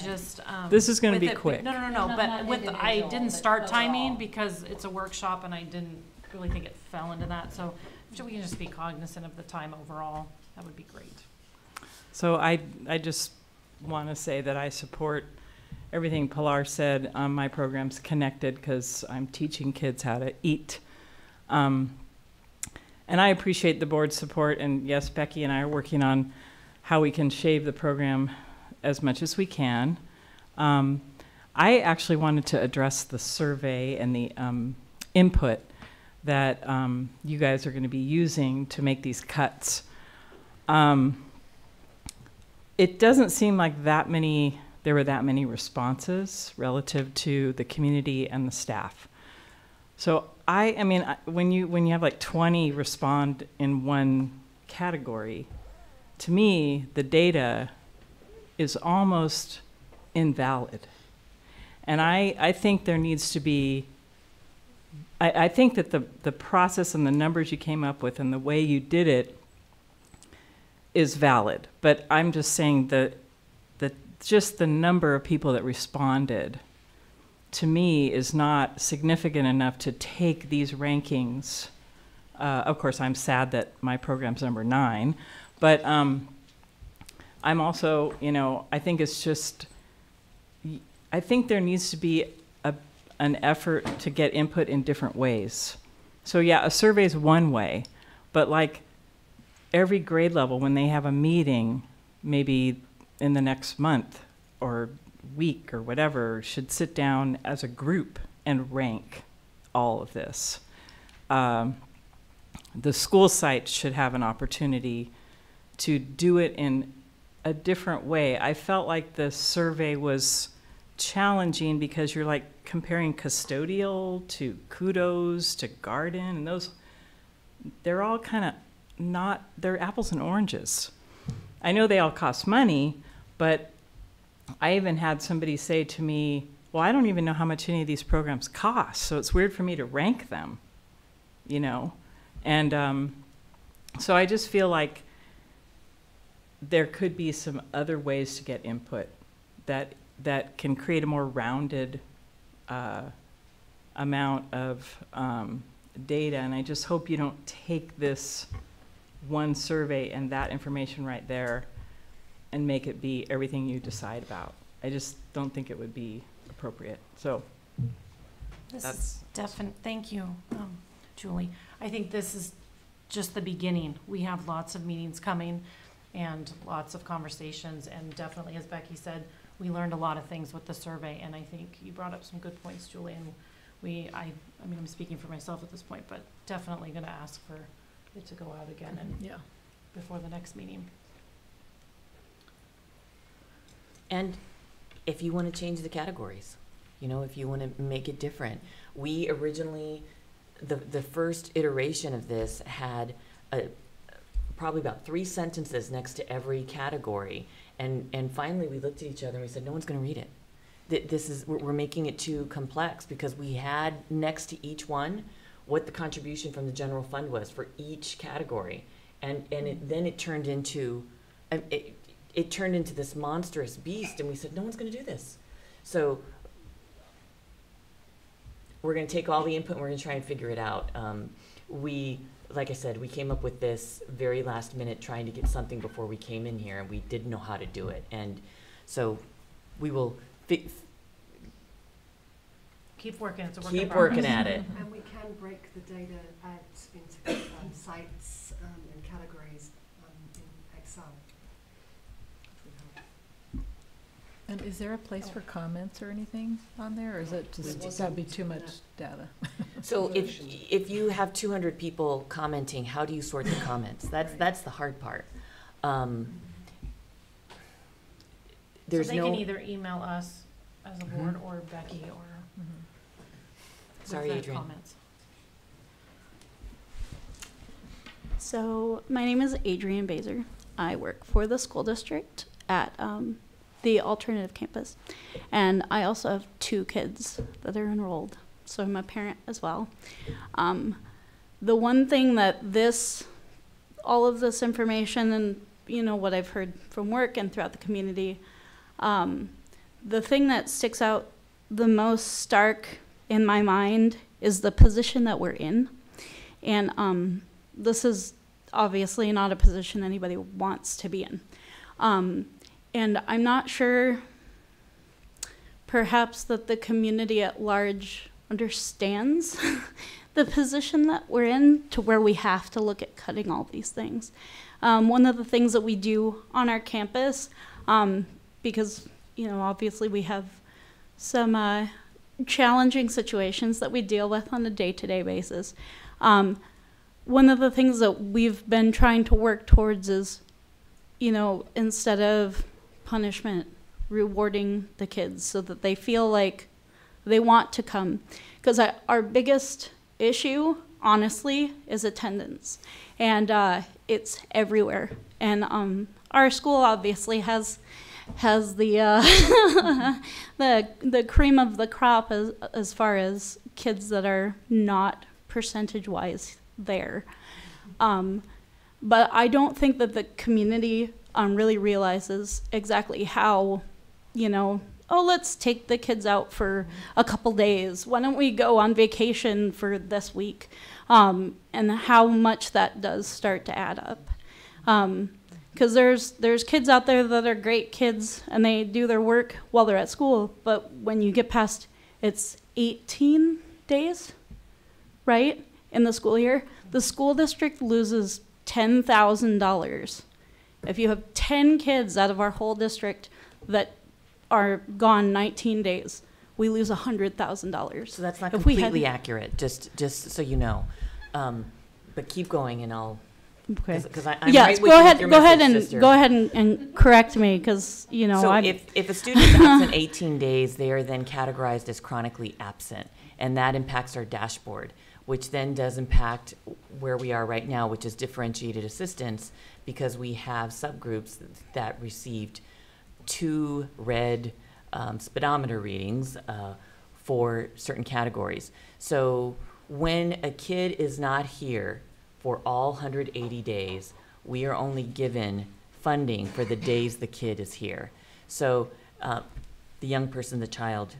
just. This is gonna be quick. No, but I didn't start timing because it's a workshop and I didn't really think it fell into that, so if we can just be cognizant of the time overall, that would be great. So I just want to say that I support everything Pilar said. My program's connected because I'm teaching kids how to eat. And I appreciate the board's support, and yes, Becky and I are working on how we can shave the program as much as we can. I actually wanted to address the survey and the input that you guys are going to be using to make these cuts. It doesn't seem like there were that many responses relative to the community and the staff. So I mean, when you have like 20 respond in one category, to me, the data is almost invalid. And I think there needs to be, I think that the process and the numbers you came up with and the way you did it is valid. But I'm just saying that just the number of people that responded, to me, is not significant enough to take these rankings. Of course, I'm sad that my program's number 9, but I'm also, I think it's just, I think there needs to be an effort to get input in different ways. So yeah, a survey is one way, but like every grade level, when they have a meeting, maybe in the next month or week or whatever, should sit down as a group and rank all of this. The school site should have an opportunity to do it in a different way. I felt like the survey was challenging because you're like comparing custodial to Kudos to garden, and those, they're all kind of not, they're apples and oranges. I know they all cost money, but I even had somebody say to me, well, I don't even know how much any of these programs cost, so it's weird for me to rank them, And so I just feel like there could be some other ways to get input that can create a more rounded amount of data. And I just hope you don't take this one survey and that information right there and make it be everything you decide about. I just don't think it would be appropriate. So This is definite. Thank you, Julie. I think this is just the beginning. We have lots of meetings coming and lots of conversations, and definitely, as Becky said, we learned a lot of things with the survey, and I think you brought up some good points, Julie, and I mean, I'm speaking for myself at this point, but definitely gonna ask for it to go out again and before the next meeting. And if you want to change the categories, if you want to make it different. We originally, the first iteration of this had probably about 3 sentences next to every category. And finally we looked at each other and we said, no one's going to read it. We're making it too complex, because we had next to each one what the contribution from the general fund was for each category. And then it turned into, it turned into this monstrous beast, and we said, no one's going to do this. So we're going to take all the input and we're going to try and figure it out. Like I said, we came up with this very last minute, trying to get something before we came in here, and we didn't know how to do it. And so we will keep working. It's a work keep working at it. And we can break the data out into sites and categories in Excel. And is there a place for comments or anything on there, or is it just, that'd be too much data? So if you have 200 people commenting, how do you sort the comments? That's the hard part. There's so they can either email us as a board or Becky or sorry, Adrian. Comments. So my name is Adrian Baser. I work for the school district at the alternative campus, and I also have 2 kids that are enrolled, so I'm a parent as well. The one thing that all of this information and what I've heard from work and throughout the community, the thing that sticks out the most stark in my mind is the position that we're in. And this is obviously not a position anybody wants to be in. And I'm not sure perhaps that the community at large understands the position that we're in, to where we have to look at cutting all these things. One of the things that we do on our campus, because obviously we have some challenging situations that we deal with on a day-to-day basis. One of the things that we've been trying to work towards is you know, instead of punishment, rewarding the kids so that they feel like they want to come. Because our biggest issue, honestly, is attendance. And it's everywhere. And our school obviously has the the cream of the crop as far as kids that are not percentage-wise there. But I don't think that the community really realizes exactly how, you know, oh, let's take the kids out for a couple days. Why don't we go on vacation for this week? And how much that does start to add up. Because there's kids out there that are great kids and they do their work while they're at school, but when you get past, it's 18 days, right, in the school year, the school district loses $10,000. If you have 10 kids out of our whole district that are gone 19 days, we lose $100,000. So that's not If we completely had- accurate, just so you know. But keep going and I'll, Okay. because I'm Yes, right with go you ahead. with your Go ahead message, and sister. go ahead and correct me, because you know So I'm. if a student is absent 18 days, they are then categorized as chronically absent, and that impacts our dashboard, which then does impact where we are right now, which is differentiated assistance, because we have subgroups that received 2 red speedometer readings for certain categories. So when a kid is not here for all 180 days, we are only given funding for the days the kid is here. So the young person, the child.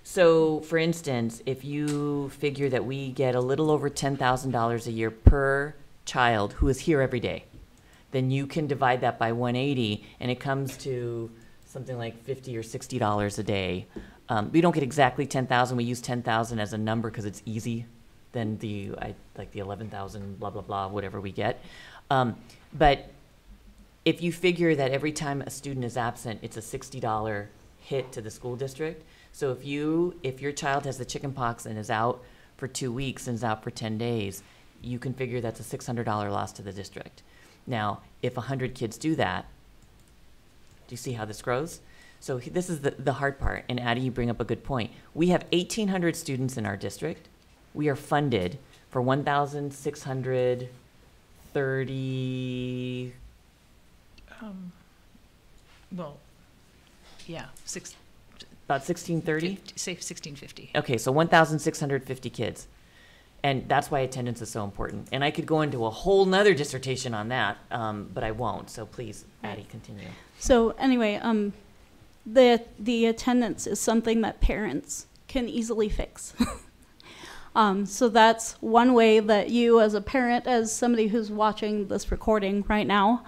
So for instance, if you figure that we get a little over $10,000 a year per child who is here every day, then you can divide that by 180 and it comes to something like $50 or $60 a day. We don't get exactly 10,000. We use 10,000 as a number because it's easy than like the 11,000 blah, blah, blah, whatever we get. But if you figure that every time a student is absent, it's a $60 hit to the school district. So if your child has the chicken pox and is out for 2 weeks and is out for 10 days, you can figure that's a $600 loss to the district. Now, if 100 kids do that, do you see how this grows? So this is the hard part, and Addie, you bring up a good point. We have 1,800 students in our district. We are funded for 1,630. Well, yeah, About 1,630? say 1650. Okay, so 1,650 kids. And that's why attendance is so important. And I could go into a whole nother dissertation on that, but I won't. So please, Addie, continue. So anyway, the attendance is something that parents can easily fix. So that's one way that you as a parent, as somebody who's watching this recording right now,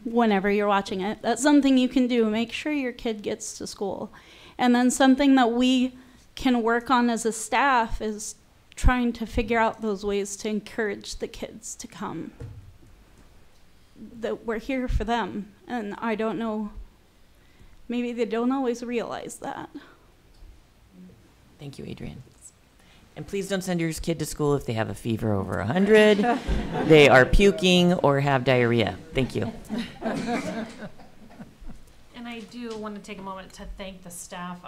whenever you're watching it, that's something you can do. Make sure your kid gets to school. And then something that we can work on as a staff is trying to figure out those ways to encourage the kids to come. That we're here for them. And I don't know, maybe they don't always realize that. Thank you, Adrian. And please don't send your kid to school if they have a fever over 100, they are puking, or have diarrhea. Thank you. And I do want to take a moment to thank the staff.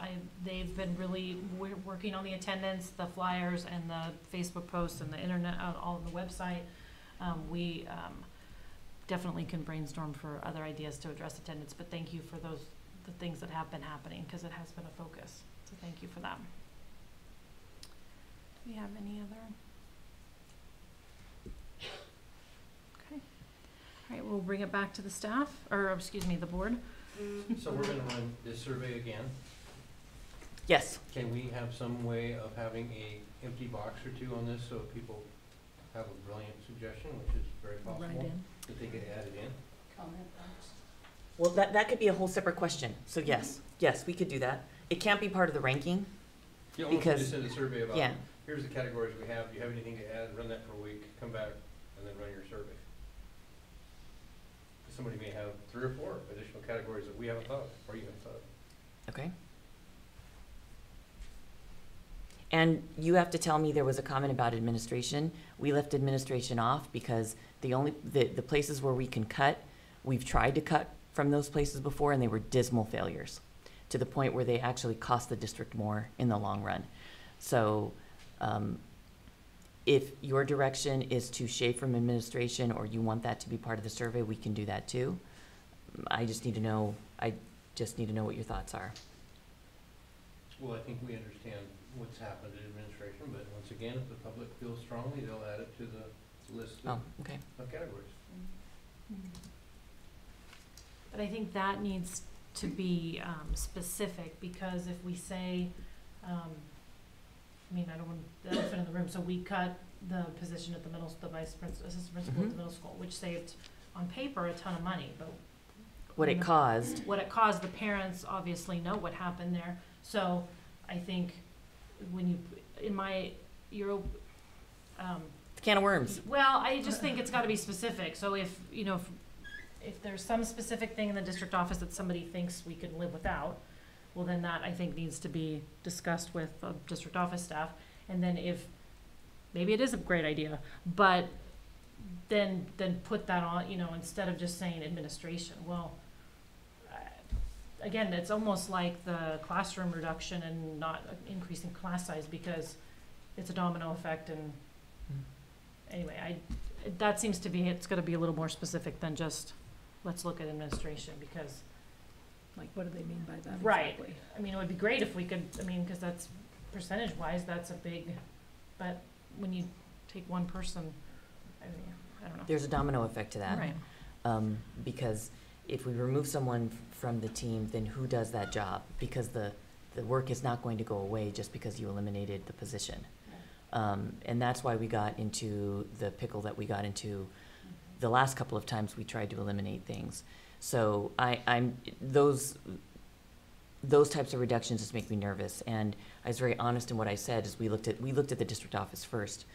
They've been really working on the attendance, the flyers, and the Facebook posts, and the internet, all on the website. We definitely can brainstorm for other ideas to address attendance, but thank you for the things that have been happening, because it has been a focus. So thank you for that. Do we have any other? Okay. All right, we'll bring it back to the staff, or excuse me, the board. So we're gonna run this survey again. Yes. Can we have some way of having a empty box or two on this so if people have a brilliant suggestion, which is very possible, that they could add it in? Well, that could be a whole separate question. So yes, we could do that. It can't be part of the ranking. You almost Because- just send a survey about, yeah. here's the categories we have, do you have anything to add, run that for a week, come back, and then run your survey. Somebody may have 3 or 4 additional categories that we haven't thought of, or you haven't thought of. Okay. And you have to tell me, there was a comment about administration. We left administration off because the places where we can cut We've tried to cut from those places before, and they were dismal failures, to the point where they actually cost the district more in the long run. So if your direction is to shave from administration, or you want that to be part of the survey, we can do that too. I just need to know what your thoughts are. Well, I think we understand what's happened in administration, but once again, if the public feels strongly, they'll add it to the list Oh, okay. of categories. But I think that needs to be specific, because if we say, I mean, I don't want the elephant in the room, so we cut the position at the assistant principal at the middle school, which saved on paper a ton of money, but What it caused. the parents obviously know what happened there. So I think when you, Can of worms. well, I just think it's gotta be specific. So if, if there's some specific thing in the district office that somebody thinks we can live without, well, then that, I think, needs to be discussed with district office staff. And then if, maybe it is a great idea, but then put that on, instead of just saying administration. Well, again, it's almost like the classroom reduction and not increasing class size, because it's a domino effect. And anyway, that seems to be, it's gonna be a little more specific than just, let's look at administration, because. Like, what do they mean by that Right. exactly? I mean, it would be great if we could, because that's, percentage-wise, that's a big, but when you take one person, I don't know. There's a domino effect to that. Right. Because if we remove someone from the team, then who does that job? Because the work is not going to go away just because you eliminated the position. And that's why we got into the pickle that we got into the last couple of times we tried to eliminate things. So those types of reductions just make me nervous. And I was very honest in what I said, is we looked at the district office first.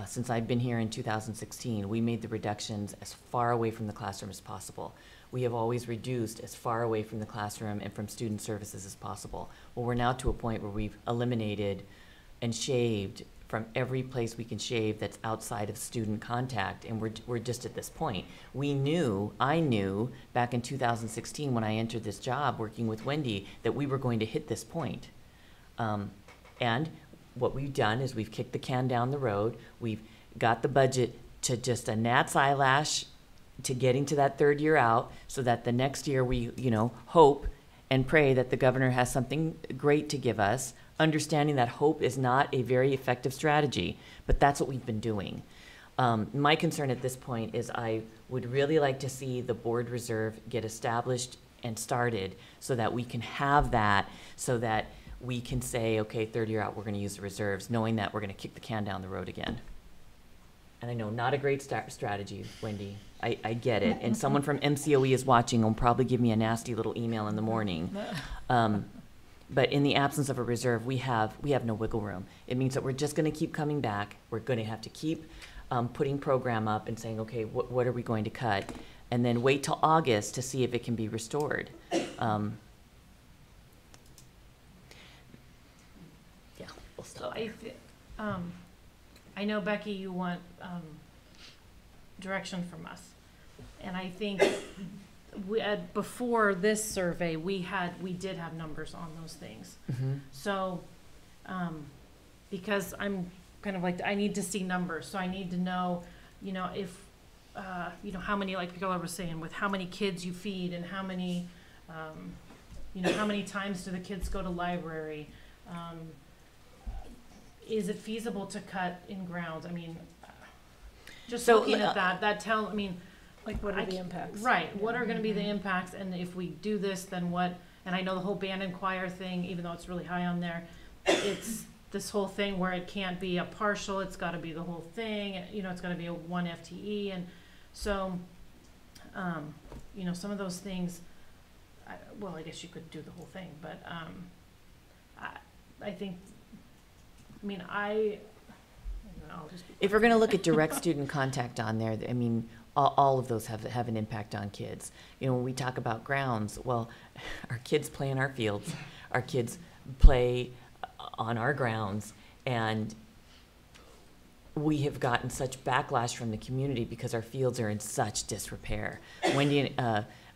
Since I've been here in 2016, we made the reductions as far away from the classroom as possible. We have always reduced as far away from the classroom and from student services as possible. Well, we're now to a point where we've eliminated and shaved from every place we can shave that's outside of student contact, and we're just at this point. I knew back in 2016 when I entered this job working with Wendy that we were going to hit this point. And what we've done is we've kicked the can down the road. We've got the budget to just a gnat's eyelash to getting to that third year out, so that the next year we, hope and pray that the governor has something great to give us, understanding that hope is not a very effective strategy, but that's what we've been doing. My concern at this point is I would really like to see the board reserve get established and started, so that we can have that, so that we can say, okay, third year out, we're gonna use the reserves, knowing that we're gonna kick the can down the road again. And I know, not a great strategy, Wendy. I get it. And someone from MCOE is watching and will probably give me a nasty little email in the morning. But in the absence of a reserve, we have no wiggle room. It means that we're just gonna keep coming back. We're gonna have to keep putting program up and saying, okay, what are we going to cut? And then wait till August to see if it can be restored. Yeah, we'll So stop. I know, Becky, you want direction from us. And I think before this survey, we did have numbers on those things. Mm-hmm. So, because I'm kind of like, I need to see numbers, so I need to know, if, how many, like Picola was saying, with how many kids you feed, and how many, how many times do the kids go to library? Is it feasible to cut in grounds? I mean, just So, looking at that, Like, what are the impacts? right, what are gonna be the impacts, and if we do this, then what? And I know the whole band and choir thing, even though it's really high on there, it's this whole thing where it can't be a partial, it's gotta be the whole thing, it's gotta be a 1 FTE, and so, some of those things, I guess you could do the whole thing, but, I think, I'll just. If we're gonna look at direct student contact on there, all of those have an impact on kids. When we talk about grounds, well, our kids play in our fields, our kids play on our grounds, and we have gotten such backlash from the community because our fields are in such disrepair.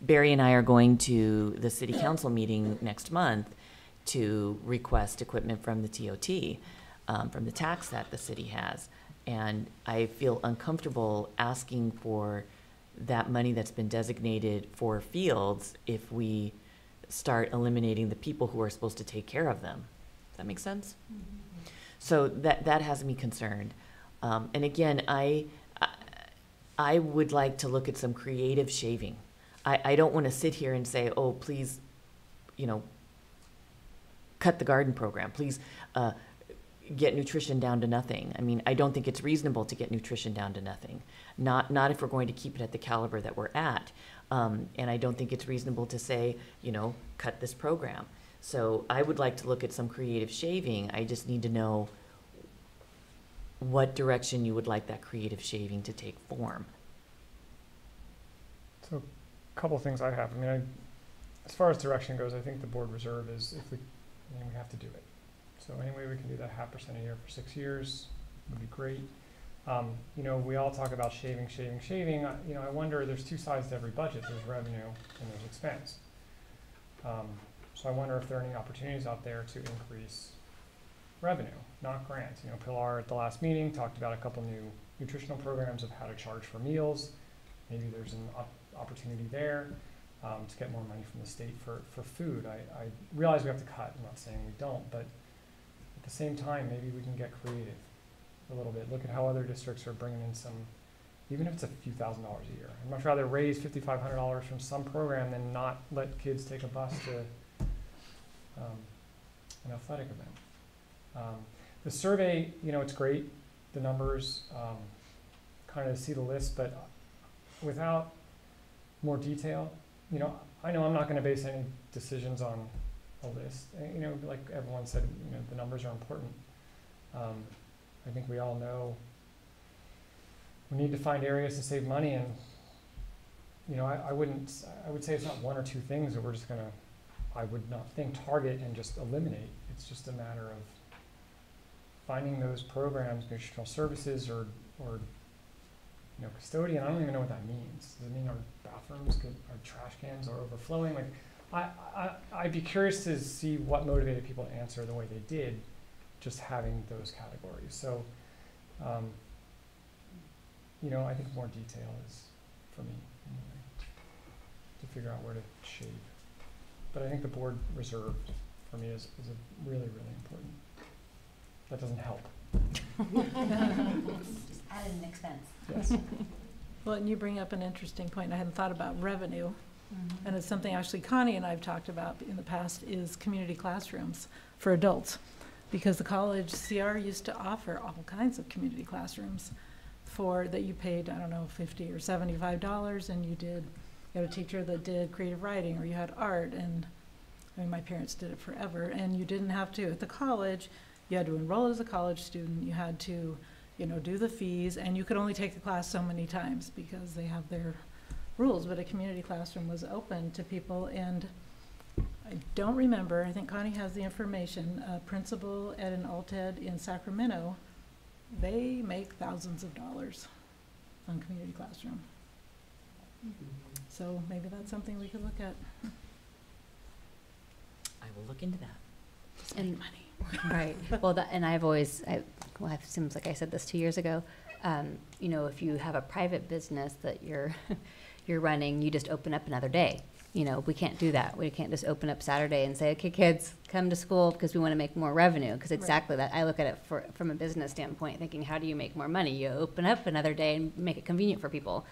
Barry and I are going to the city council meeting next month to request equipment from the TOT, from the tax that the city has. And I feel uncomfortable asking for that money that's been designated for fields if we start eliminating the people who are supposed to take care of them. Does that make sense? Mm-hmm. So that has me concerned. And again, I would like to look at some creative shaving. I don't want to sit here and say, oh, please, cut the garden program. Please get nutrition down to nothing. I mean, I don't think it's reasonable to get nutrition down to nothing. Not if we're going to keep it at the caliber that we're at. And I don't think it's reasonable to say, cut this program. So I would like to look at some creative shaving. I just need to know what direction you would like that creative shaving to take form. So a couple of things I have. I mean, as far as direction goes, I think the board reserve is, we have to do it. So any way we can do that 0.5% a year for 6 years would be great. We all talk about shaving. I wonder, there's two sides to every budget. There's revenue and there's expense. So I wonder if there are any opportunities out there to increase revenue, not grants. Pilar at the last meeting talked about a couple new nutritional programs of how to charge for meals. Maybe there's an opportunity there to get more money from the state for food. I realize we have to cut. I'm not saying we don't, but at the same time, maybe we can get creative a little bit. Look at how other districts are bringing in some, even if it's a few $1,000s a year. I'd much rather raise $5,500 from some program than not let kids take a bus to an athletic event. The survey, it's great, the numbers, kind of see the list, but without more detail, I know I'm not going to base any decisions on a list. Like everyone said, the numbers are important. I think we all know we need to find areas to save money, and I would say it's not one or two things that we're just gonna, I would not think target and just eliminate. It's just a matter of finding those programs, nutritional services or custodian. I don't even know what that means. Does it mean our bathrooms, our trash cans are overflowing? Like, I'd be curious to see what motivated people to answer the way they did, just having those categories. So, I think more detail is, for me, anyway, to figure out where to shave. But I think the board reserve, for me, is a really, really important. That doesn't help. Just added an expense. Yes. Well, and you bring up an interesting point. I hadn't thought about revenue. And it's something actually Connie and I have talked about in the past, is community classrooms for adults. Because the college CR used to offer all kinds of community classrooms that you paid, I don't know, $50 or $75, and you had a teacher that did creative writing, or you had art, and my parents did it forever, and you didn't have to. At the college, you had to enroll as a college student, you had to, do the fees, and you could only take the class so many times because they have their rules, but a community classroom was open to people. And I don't remember, I think Connie has the information, a principal at an alt-ed in Sacramento, they make thousands of dollars on community classroom. So maybe that's something we could look at. I will look into that. Just And make money. Right. Well, and it seems like I said this 2 years ago. If you have a private business that you're running, you just open up another day. We can't do that. We can't just open up Saturday and say, okay, kids, come to school because we want to make more revenue. Because exactly that. I look at it from a business standpoint, thinking, how do you make more money? You open up another day and make it convenient for people.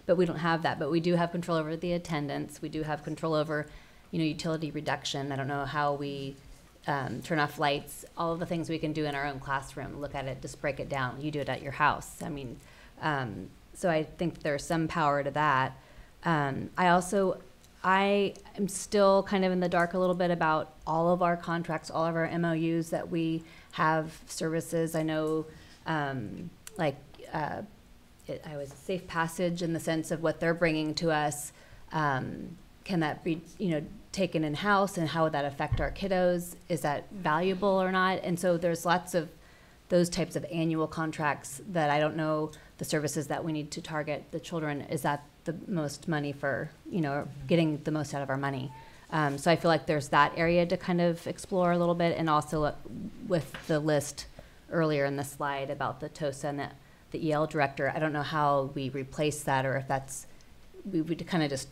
But we don't have that. But we do have control over the attendance. We do have control over, utility reduction. I don't know how we turn off lights, all of the things we can do in our own classroom. Look at it, just break it down. You do it at your house. So I think there's some power to that. I am still kind of in the dark a little bit about all of our contracts, all of our MOUs that we have services. I know, I was Safe Passage in the sense of what they're bringing to us. Can that be, taken in-house, and how would that affect our kiddos? Is that valuable or not? And so there's lots of those types of annual contracts that I don't know the services that we need to target the children, is that the most money for, getting the most out of our money. So I feel like there's that area to kind of explore a little bit, and also with the list earlier in the slide about the TOSA and the EL director, I don't know how we replace that, or if that's, we would kind of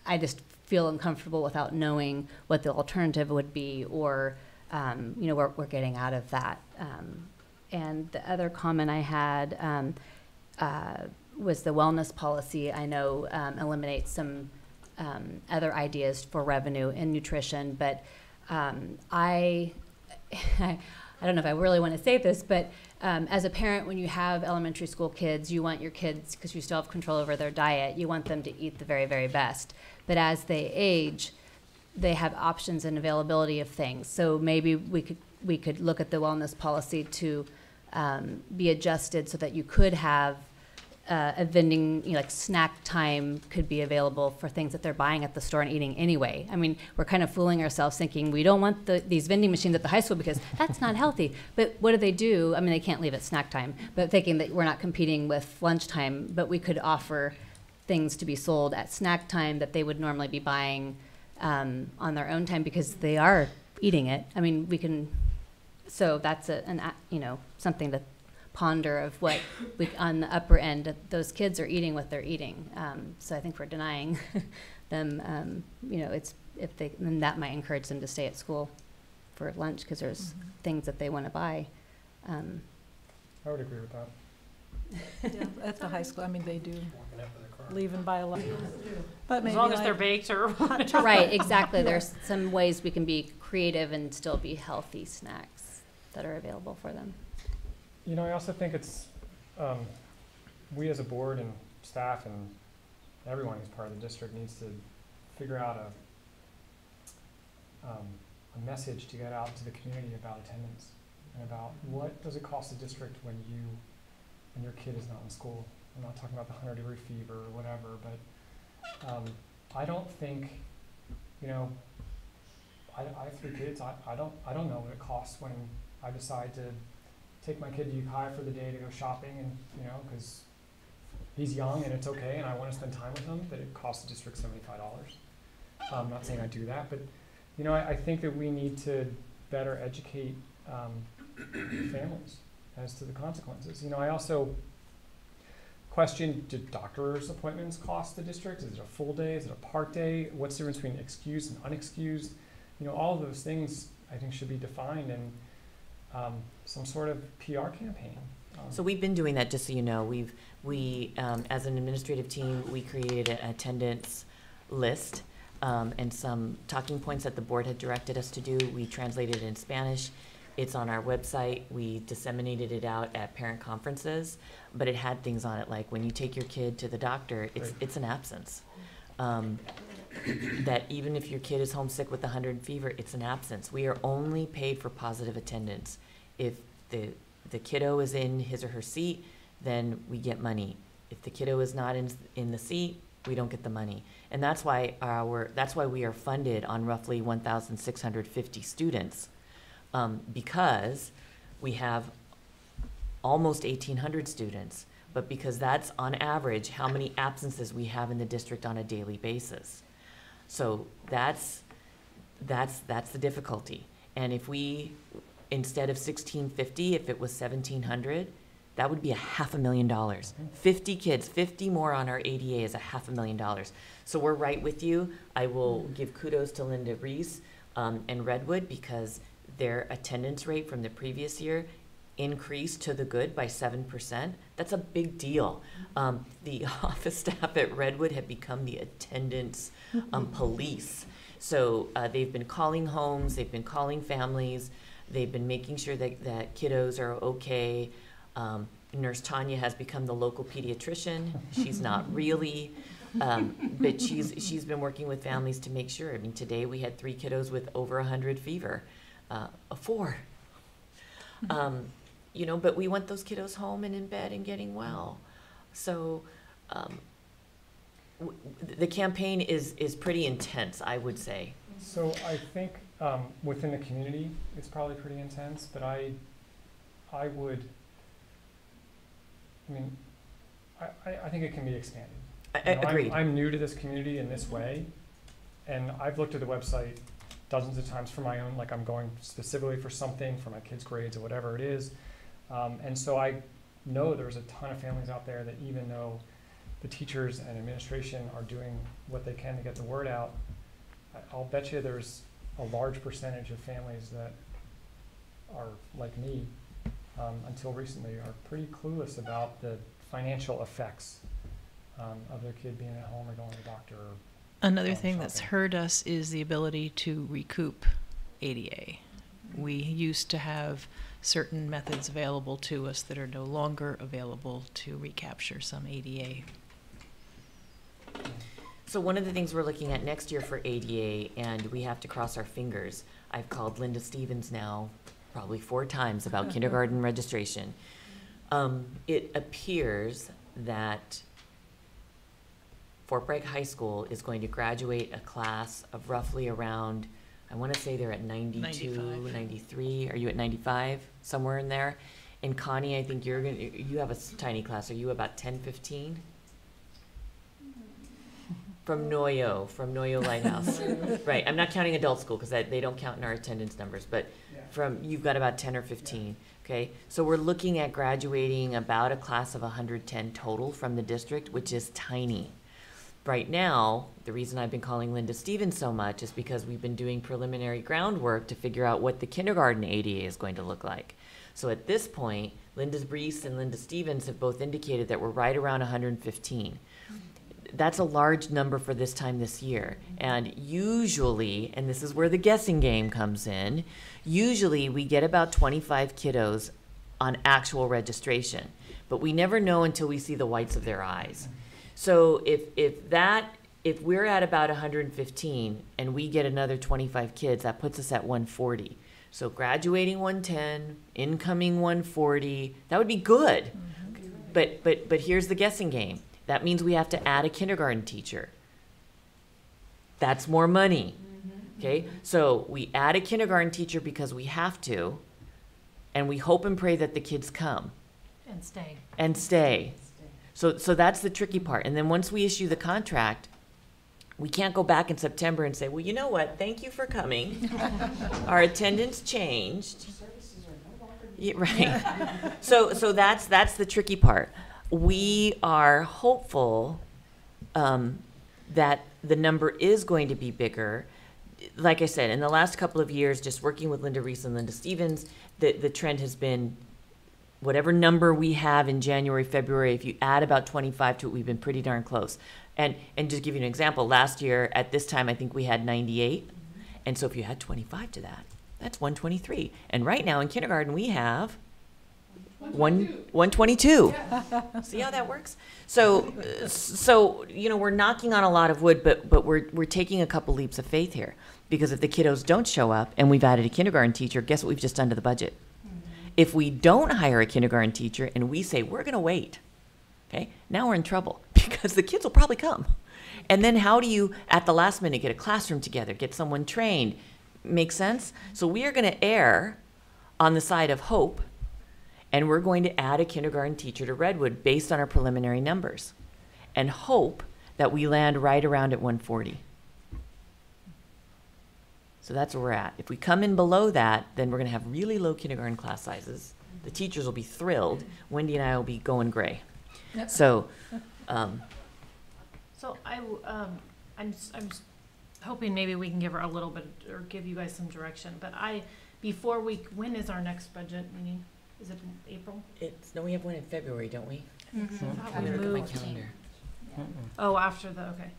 I just feel uncomfortable without knowing what the alternative would be, or, what we're getting out of that. And the other comment I had was the wellness policy. I know eliminates some other ideas for revenue in nutrition, but I don't know if I really want to say this, but as a parent, when you have elementary school kids, you want your kids, because you still have control over their diet, you want them to eat the very, very best. But as they age, they have options and availability of things. So maybe we could look at the wellness policy to be adjusted so that you could have a vending, like snack time could be available for things that they're buying at the store and eating anyway. I mean, we're kind of fooling ourselves thinking we don't want these vending machines at the high school because that's not healthy. But what do? I mean, they can't leave at snack time, but thinking that we're not competing with lunchtime, but we could offer things to be sold at snack time that they would normally be buying on their own time because they are eating it. I mean, so that's something to ponder of what on the upper end, those kids are eating what they're eating. So I think we're denying them, then that might encourage them to stay at school for lunch because there's things that they want to buy. I would agree with that. Yeah, at the high school, I mean, they do leave and buy a lot. But maybe as long as they're baked or right, exactly. There's some ways we can be creative and still be healthy snacks that are available for them. I also think it's, we as a board and staff and everyone who's part of the district needs to figure out a message to get out to the community about attendance and about what does it cost the district when your kid is not in school. I'm not talking about the 100-degree fever or whatever, but I don't think, I have 3 kids. I don't know what it costs when I decide to take my kid to Ukiah for the day to go shopping, and because he's young and it's okay and I want to spend time with him, that it costs the district $75. I'm not saying I do that, but I think that we need to better educate families as to the consequences. I also question, do doctor's appointments cost the district? Is it a full day? Is it a part day? What's the difference between excused and unexcused? All of those things I think should be defined in some sort of PR campaign. So we've been doing that, just so you know. We as an administrative team, we created an attendance list and some talking points that the board had directed us to do. We translated it in Spanish. It's on our website. We disseminated it out at parent conferences, but it had things on it like when you take your kid to the doctor, it's an absence. That even if your kid is homesick with 100 fever, it's an absence. We are only paid for positive attendance. If the kiddo is in his or her seat, then we get money. If the kiddo is not in the seat, we don't get the money. And that's why we are funded on roughly 1,650 students, because we have almost 1,800 students, but because that's on average how many absences we have in the district on a daily basis. So that's the difficulty. And if we, instead of 1,650, if it was 1,700, that would be $500,000. 50 kids, 50 more on our ADA is $500,000. So we're right with you. I will give kudos to Linda Reese and Redwood, because their attendance rate from the previous year increased to the good by 7%. That's a big deal. The office staff at Redwood have become the attendance police. So they've been calling homes, they've been calling families, they've been making sure that kiddos are okay. Nurse Tanya has become the local pediatrician. She's not really, but she's been working with families to make sure. I mean, today we had 3 kiddos with over 100 fever, 4. But we want those kiddos home and in bed and getting well. So the campaign is pretty intense, I would say. So I think within the community, it's probably pretty intense, but I I would, I mean, I think it can be expanded. You know, Agreed. I'm new to this community in this way, and I've looked at the website dozens of times for my own, like I'm going specifically for something, for my kids' grades or whatever it is. And so I know there's a ton of families out there that even though the teachers and administration are doing what they can to get the word out, I'll bet you there's a large percentage of families that are like me, until recently, are pretty clueless about the financial effects of their kid being at home or going to the doctor. Or, Another thing that's shopping. hurt us is the ability to recoup ADA. We used to have certain methods available to us that are no longer available to recapture some ADA. So one of the things we're looking at next year for ADA, and we have to cross our fingers, I've called Linda Stevens now probably 4 times about kindergarten registration. It appears that Fort Bragg High School is going to graduate a class of roughly around, I want to say they're at 92, 95. 93. Are you at 95? Somewhere in there. And Connie, I think you have a tiny class. Are you about 10, 15? From Noyo Lighthouse. Right, I'm not counting adult school because they don't count in our attendance numbers, but you've got about 10 or 15, okay? So we're looking at graduating about a class of 110 total from the district, which is tiny. Right now, the reason I've been calling Linda Stevens so much is because we've been doing preliminary groundwork to figure out what the kindergarten ADA is going to look like. So at this point, Linda Brees and Linda Stevens have both indicated that we're right around 115. That's a large number for this time this year. And usually, and this is where the guessing game comes in, usually we get about 25 kiddos on actual registration. But we never know until we see the whites of their eyes. So if we're at about 115 and we get another 25 kids, that puts us at 140. So graduating 110, incoming 140, that would be good. But here's the guessing game. That means we have to add a kindergarten teacher. That's more money. Okay? So we add a kindergarten teacher because we have to, and we hope and pray that the kids come. And stay. So that's the tricky part. And then once we issue the contract, we can't go back in September and say, well, you know what? Thank you for coming. Our attendance changed. Yeah, right. So that's the tricky part. We are hopeful that the number is going to be bigger. Like I said, in the last couple of years, just working with Linda Reese and Linda Stevens, the trend has been whatever number we have in January, February, if you add about 25 to it, we've been pretty darn close. And just give you an example, last year at this time, I think we had 98. And so if you add 25 to that, that's 123. And right now in kindergarten, we have 122. See how that works? So we're knocking on a lot of wood, but we're taking a couple leaps of faith here. Because if the kiddos don't show up and we've added a kindergarten teacher, guess what we've just done to the budget? If we don't hire a kindergarten teacher and we say, we're going to wait, okay, now we're in trouble because the kids will probably come. And then how do you, at the last minute, get a classroom together, get someone trained? Make sense? So we are going to err on the side of hope, and we're going to add a kindergarten teacher to Redwood based on our preliminary numbers and hope that we land right around at 140. So that's where we're at. If we come in below that, then we're going to have really low kindergarten class sizes. The teachers will be thrilled. Wendy and I will be going gray. So, I'm hoping maybe we can give her a little bit, or give you guys some direction. But when is our next budget meeting? Is it April? We have one in February, don't we? I thought we Look at my moved. calendar. Oh, after okay.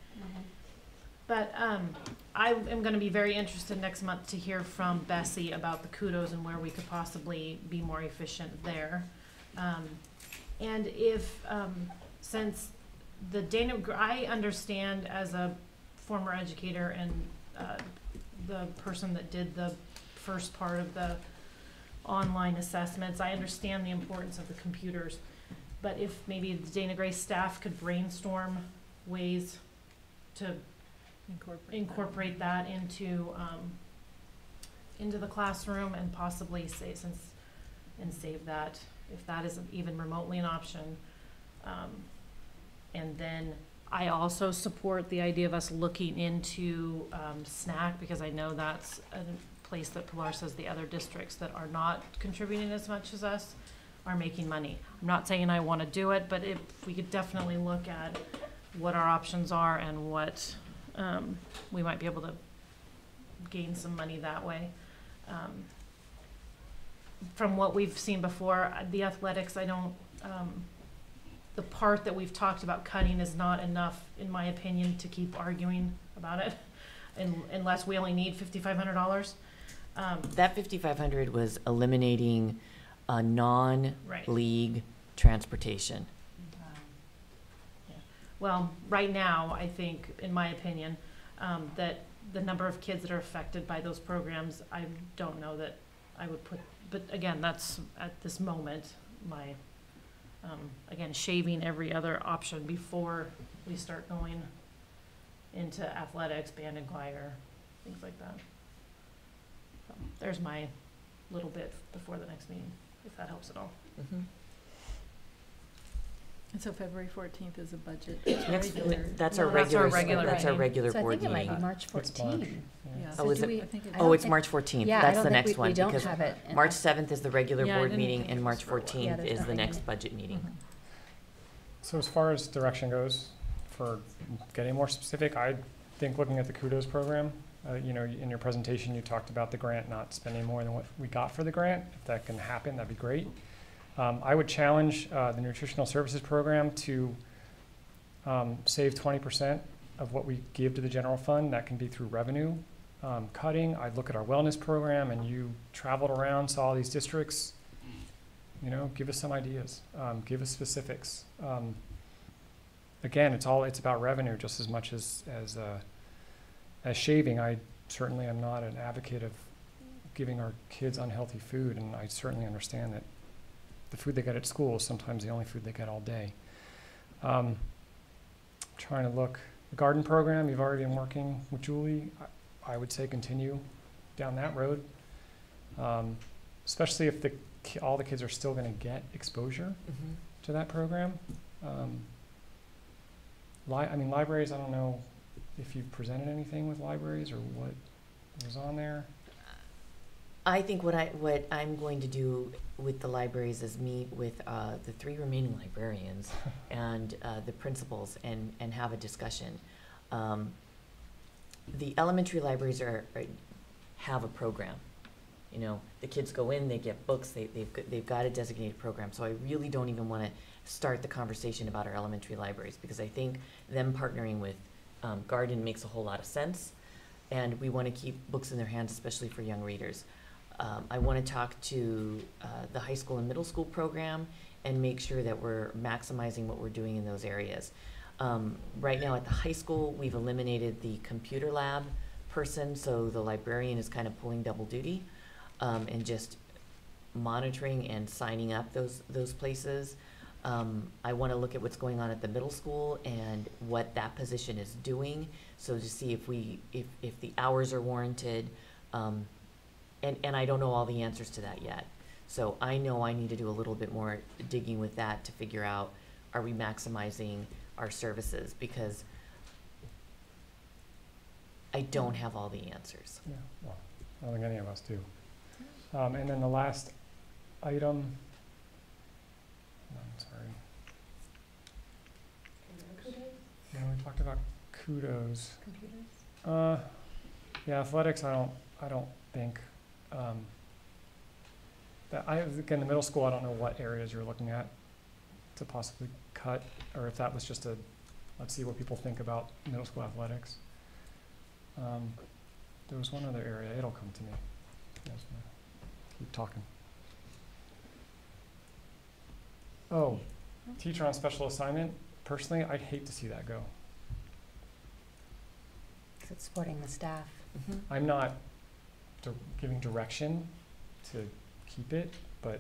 But I am going to be very interested next month to hear from Bessie about the Kudos and where we could possibly be more efficient there. And if, since I understand as a former educator and the person that did the first part of the online assessments, I understand the importance of the computers. But if maybe the Dana Gray staff could brainstorm ways to incorporate that into the classroom, and possibly say, since and save that, if that isn't even remotely an option. And then I also support the idea of us looking into snack, because I know that's a place that Pilar says the other districts that are not contributing as much as us are making money. I'm not saying I want to do it, but if we could definitely look at what our options are and what we might be able to gain some money that way. From what we've seen before, the athletics, I don't, the part that we've talked about cutting is not enough, in my opinion, to keep arguing about it, unless we only need $5,500. That 5,500 was eliminating a non-league transportation. Yeah. Well, right now, I think, in my opinion, that the number of kids that are affected by those programs, I don't know that I would put, but again, that's at this moment, my, again, shaving every other option before we start going into athletics, band and choir, things like that. So there's my little bit before the next meeting, if that helps at all. Mm-hmm. And so February 14th is a budget. That's our regular So board I think it might meeting. be March 14th. Yeah. Oh, is do it? we- Oh, it's March 14th. Yeah, I That's don't the think next we one, don't because have it in March our- 7th is the regular Yeah, I board didn't meeting, think and it March was for a while. 14th Yeah, there's is the nothing in next it. budget meeting. So as far as direction goes, for getting more specific, I think looking at the Kudos program, you know, in your presentation, you talked about the grant not spending more than what we got for the grant. If that can happen, that'd be great. I would challenge the nutritional services program to save 20% of what we give to the general fund. That can be through revenue cutting. I'd look at our wellness program, and you traveled around, saw all these districts. You know, give us some ideas. Give us specifics. Again, it's about revenue just as much as shaving. I certainly am not an advocate of giving our kids unhealthy food, and I certainly understand that the food they get at school is sometimes the only food they get all day. Trying to look, the garden program, you've already been working with Julie. I would say continue down that road, especially if all the kids are still going to get exposure Mm-hmm. to that program. I mean, libraries, I don't know if you presented anything with libraries or what was on there. I think what I'm going to do with the libraries is meet with the 3 remaining librarians and the principals and have a discussion. The elementary libraries have a program. You know, the kids go in, they get books, they've got a designated program. So I really don't even want to start the conversation about our elementary libraries, because I think them partnering with Garden makes a whole lot of sense, and we want to keep books in their hands, especially for young readers. I want to talk to the high school and middle school program and make sure that we're maximizing what we're doing in those areas. Right now at the high school, we've eliminated the computer lab person, so the librarian is kind of pulling double duty and just monitoring and signing up those places. I want to look at what's going on at the middle school and what that position is doing, so to see if the hours are warranted. And I don't know all the answers to that yet. So I know I need to do a little bit more digging with that to figure out, are we maximizing our services? Because I don't have all the answers. Yeah, well, I don't think any of us do. And then the last item, I'm sorry. Yeah, we talked about Kudos. Computers? Yeah, athletics, I don't think, again, the middle school, I don't know what areas you're looking at to possibly cut, or if that was just let's see what people think about middle school athletics. There was one other area, it'll come to me. Keep talking. Oh, teacher on special assignment. Personally, I'd hate to see that go. Because it's supporting the staff. Mm-hmm. I'm not giving direction to keep it, but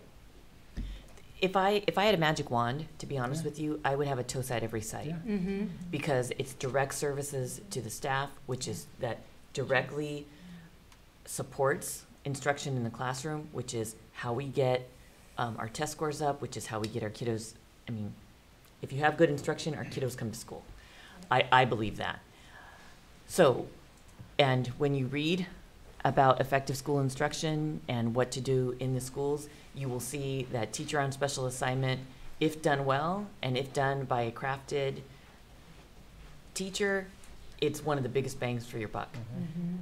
If I had a magic wand, to be honest Yeah. with you, I would have a TOSA at every site. yeah. Mm-hmm. Because it's direct services to the staff, which is that directly supports instruction in the classroom, which is how we get our test scores up, which is how we get our kiddos, I mean, if you have good instruction, our kiddos come to school. I believe that. So, and when you read about effective school instruction and what to do in the schools, you will see that teacher on special assignment, if done well, and if done by a crafted teacher, it's one of the biggest bangs for your buck.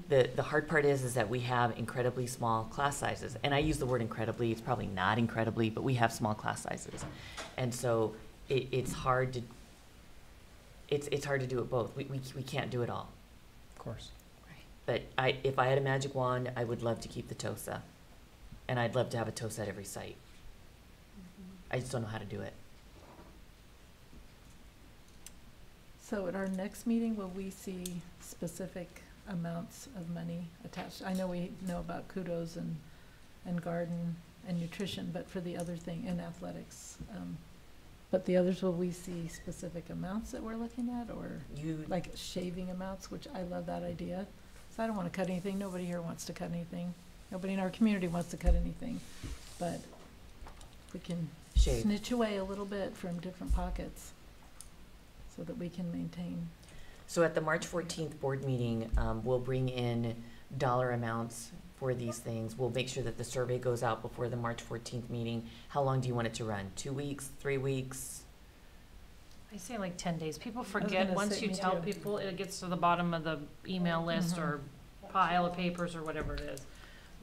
The hard part is that we have incredibly small class sizes. And I use the word incredibly, it's probably not incredibly, but we have small class sizes. And so it's hard to do it both. We can't do it all. Of course. But if I had a magic wand, I would love to keep the TOSA. And I'd love to have a TOSA at every site. I just don't know how to do it. So at our next meeting, will we see specific amounts of money attached? I know we know about Kudos and garden and nutrition, but for the other thing, in athletics, but the others, will we see specific amounts that we're looking at, or like shaving amounts, which I love that idea. So I don't want to cut anything. Nobody here wants to cut anything. Nobody in our community wants to cut anything, but we can snitch away a little bit from different pockets so that we can maintain. So at the March 14th board meeting, we'll bring in dollar amounts for these things. We'll make sure that the survey goes out before the March 14th meeting. How long do you want it to run? 2 weeks, 3 weeks? I say like 10 days. People forget, once you tell people, it gets to the bottom of the email list or pile of papers or whatever it is.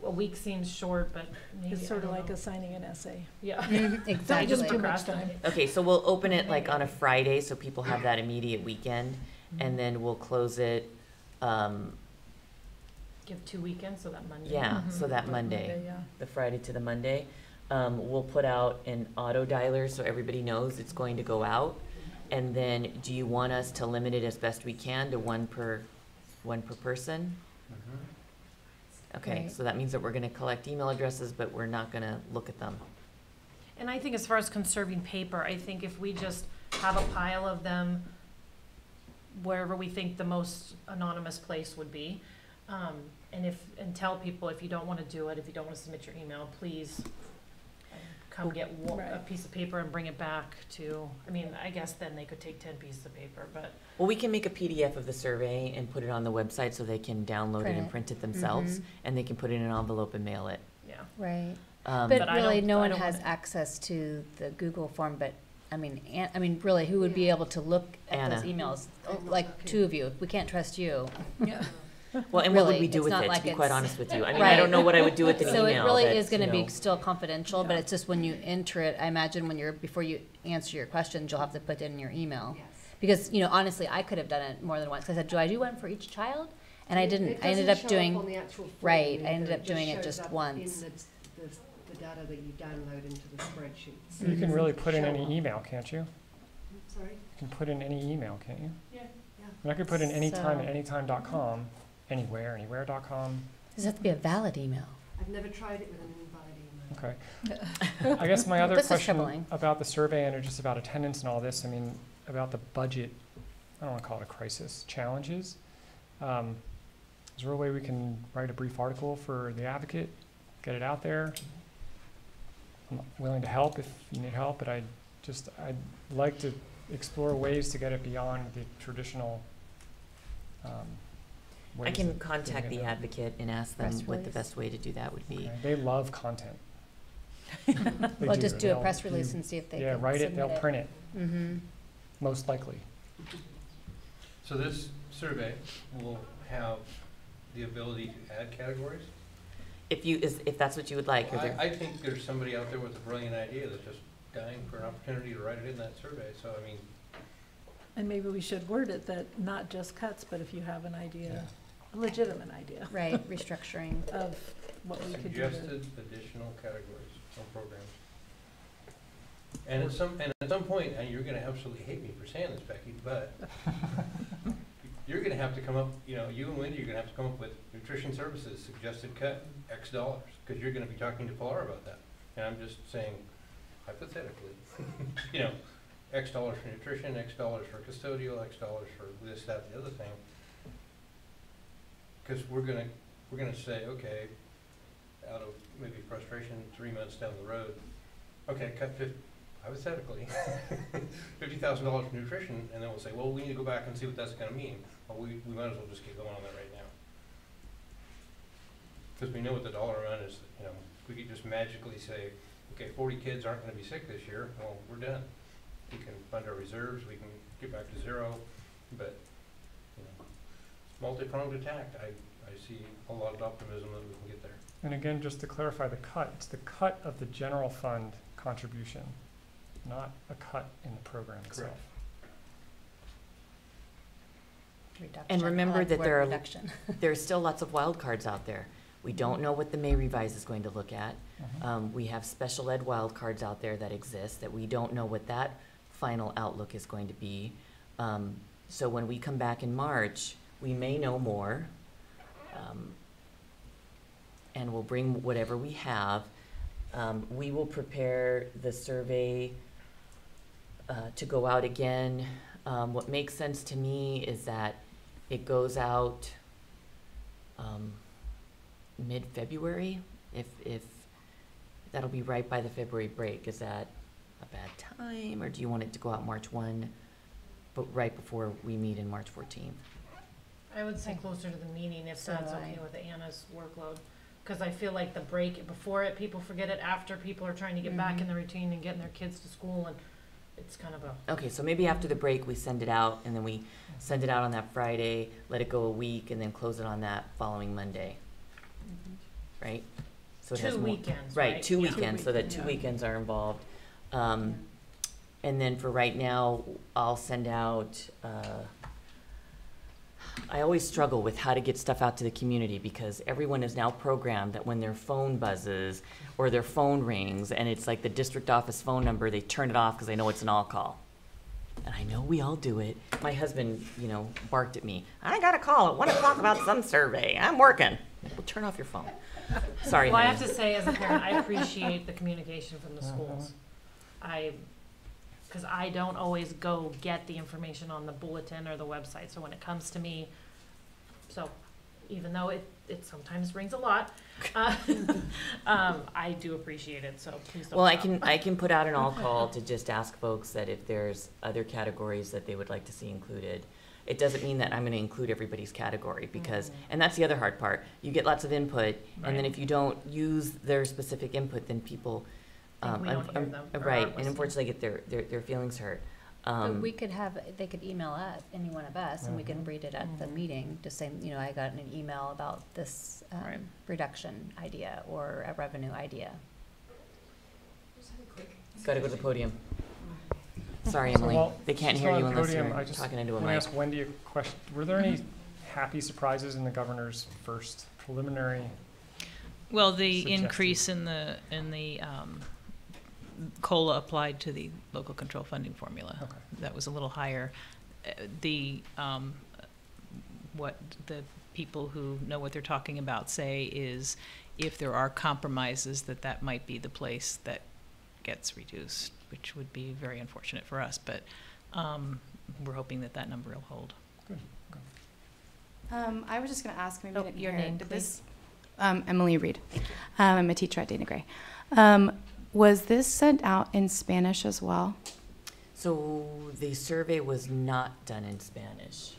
A week seems short, but maybe, It's sort of like assigning an essay. Yeah. Exactly. Just too much time. Okay, so we'll open it like on a Friday, so people have that immediate weekend, and then we'll close it, Give 2 weekends, so that Monday. yeah, so that Monday, the Friday to the Monday. We'll put out an auto dialer so everybody knows it's going to go out. And then, do you want us to limit it as best we can to one per person? Okay, Right. so that means that we're gonna collect email addresses, but we're not gonna look at them. And I think as far as conserving paper, I think if we just have a pile of them wherever we think the most anonymous place would be, and tell people, if you don't want to do it, if you don't want to submit your email, please come get a piece of paper and bring it back to, I mean, I guess then they could take 10 pieces of paper, but. Well, we can make a PDF of the survey and put it on the website so they can download it and print it themselves, and they can put it in an envelope and mail it. Yeah. Right. But But I really, don't- no I one don't has want- access to the Google form, but, I mean, really, who would be able to look at those Anna. emails? Oh, like, two of you. We can't trust you. Yeah. Well, and what would Really, we do it's with not it, like to be it's- quite honest with you? I mean, Right. I don't know what I would do with an So email. it really that's, is gonna you be know, still confidential, but it's just when you enter it, I imagine before you answer your questions, you'll have to put in your email. Yes. Because, honestly, I could have done it more than once. I said, do I do one for each child? And I didn't. It I ended doesn't up show doing, on the actual form right, I either. ended up doing it shows just up once. in the data that you download into the spreadsheets. You can really Doesn't put in show any up. email, can't you? Sorry? You can put in any email, can't you? Yeah. And I could put in anytime at So- anytime.com, anywhere.com. Does it have to be a valid email? I've never tried it with an invalid email. Okay. I guess my other This is question troubling. about the survey and just about attendance and all this, I mean, about the budget, I don't want to call it a crisis, challenges. Is there a way we can write a brief article for the Advocate, get it out there? I'm willing to help if you need help, but I'd like to explore ways to get it beyond the traditional ways. I can that contact we the get it. Advocate and ask them Press what the release. best way to do that would be. Okay, they love content. They Well, just do a They'll press release and see if they Yeah, can write it, submit they'll print it, Mm-hmm. most likely. So this survey will have the ability to add categories? If that's what you would like. Or there- I think there's somebody out there with a brilliant idea that's just dying for an opportunity to write it in that survey, so I mean, And maybe we should word it that not just cuts, but if you have an idea, a legitimate idea Right, restructuring. of what we could do to. suggested additional categories or programs. And at some point, and you're gonna absolutely hate me for saying this, Becky, but you're gonna have to come up, you and Wendy are gonna have to come up with nutrition services, suggested cut X dollars, because you're gonna be talking to Pilar about that. And I'm just saying hypothetically, X dollars for nutrition, X dollars for custodial, X dollars for this, that, and the other thing. Because we're gonna say, okay, out of maybe frustration, 3 months down the road, okay, hypothetically, $50,000 for nutrition, and then we'll say, well, we need to go back and see what that's gonna mean. Well, we might as well just get going on that right now. Because we know what the dollar amount is, you know, we could just magically say, okay, 40 kids aren't gonna be sick this year, well, we're done. We can fund our reserves, we can get back to zero, but, you know, multi-pronged attack, I see a lot of optimism that we can get there. And again, just to clarify the cut, it's the cut of the general fund contribution, not a cut in the program itself. Correct. Reduction. And I remember like the that word there are, reduction. there's still lots of wild cards out there. We don't know what the May revise is going to look at. We have special ed wild cards out there that exist that we don't know what that final outlook is going to be. So when we come back in March, we may know more. And we'll bring whatever we have. We will prepare the survey to go out again. What makes sense to me is that it goes out mid-February, if that'll be right by the February break. Is that a bad time, or do you want it to go out March 1, but right before we meet in March 14th? I would say closer to the meeting if So that's do okay I. with Anna's workload. Because I feel like the break, before it, people forget it, after people are trying to get back in the routine and getting their kids to school, and it's kind of a. Okay, so maybe after the break, we send it out, and then we send it out on that Friday, let it go a week, and then close it on that following Monday, right? So it has 2 more- weekends, Right, right? 2 Yeah. weekends, so that 2 weekends are involved. And then for right now, I'll send out, I always struggle with how to get stuff out to the community because everyone is now programmed that when their phone buzzes or their phone rings and it's like the district office phone number, they turn it off because they know it's an all call. And I know we all do it. My husband, you know, barked at me. I got a call at 1 o'clock about some survey. I'm working. Well, turn off your phone. Sorry, Well, I honey. have to say, as a parent, I appreciate the communication from the schools. Because I don't always go get the information on the bulletin or the website, so when it comes to me, so even though it sometimes rings a lot, I do appreciate it, so please don't Well, stop. I can put out an all call to just ask folks that if there's other categories that they would like to see included. It doesn't mean that I'm gonna include everybody's category because, and that's the other hard part, you get lots of input, and then Right. if you don't use their specific input, then people, Think we don't hear them or right, aren't and listening. unfortunately get their feelings hurt. But we could have, they could email us, any one of us, and we can read it at the meeting, just saying, you know, I got an email about this Right. reduction idea or a revenue idea. Gotta go to the podium. Sorry, So Emily, while they can't she's hear on you the unless podium, you're I just talking into a want to mic. ask Wendy a question. Were there any happy surprises in the governor's first preliminary? Well, the Suggested. increase in the COLA applied to the local control funding formula. Okay. That was a little higher. What the people who know what they're talking about say is if there are compromises, that might be the place that gets reduced, which would be very unfortunate for us, but we're hoping that number will hold. Good. I was just going to ask, maybe Oh, I didn't your hear it. name, Did please. this, Emily Reed. I'm a teacher at Dana Gray. Was this sent out in Spanish as well? So the survey was not done in Spanish.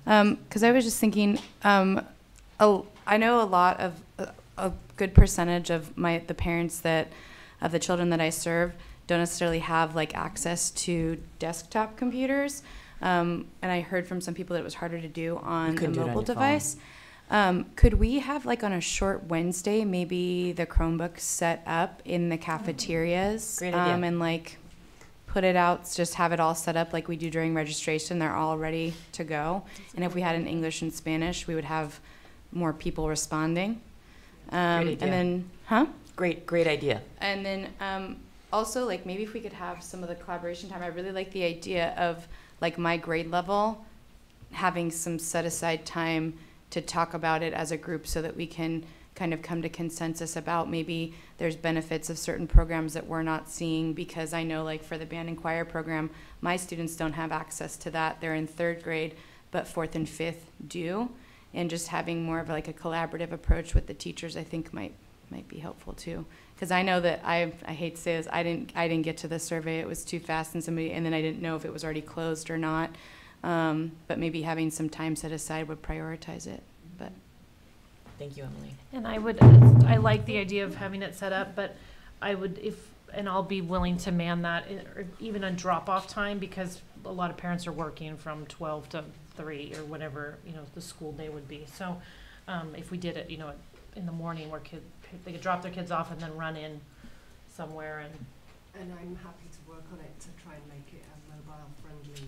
Because I was just thinking, I know a lot of a good percentage of the parents of the children that I serve don't necessarily have like access to desktop computers. And I heard from some people that it was harder to do on a couldn't do it on mobile your phone. device. Could we have like on a short Wednesday, maybe the Chromebooks set up in the cafeterias? Great idea. And like put it out, just have it all set up like we do during registration. They're all ready to go. And if we had an English and Spanish, we would have more people responding. idea. And then, huh? Great idea. And then also, like, maybe if we could have some of the collaboration time. I really like the idea of, like, my grade level having some set-aside time to talk about it as a group so that we can kind of come to consensus about maybe there's benefits of certain programs that we're not seeing, because I know, like, for the band and choir program, my students don't have access to that. They're in 3rd grade, but 4th and 5th do. And just having more of, like, a collaborative approach with the teachers, I think might might be helpful too. Because I know that I hate to say this, I didn't get to the survey. It was too fast, and then I didn't know if it was already closed or not. But maybe having some time set aside would prioritize it. But Thank you, Emily. And I like the idea of having it set up, but I would, and I'll be willing to man that, or even a drop-off time, because a lot of parents are working from 12 to 3 or whatever, the school day would be. So if we did it, in the morning where they could drop their kids off and then run in somewhere. And I'm happy to work on it to try and make it a mobile-friendly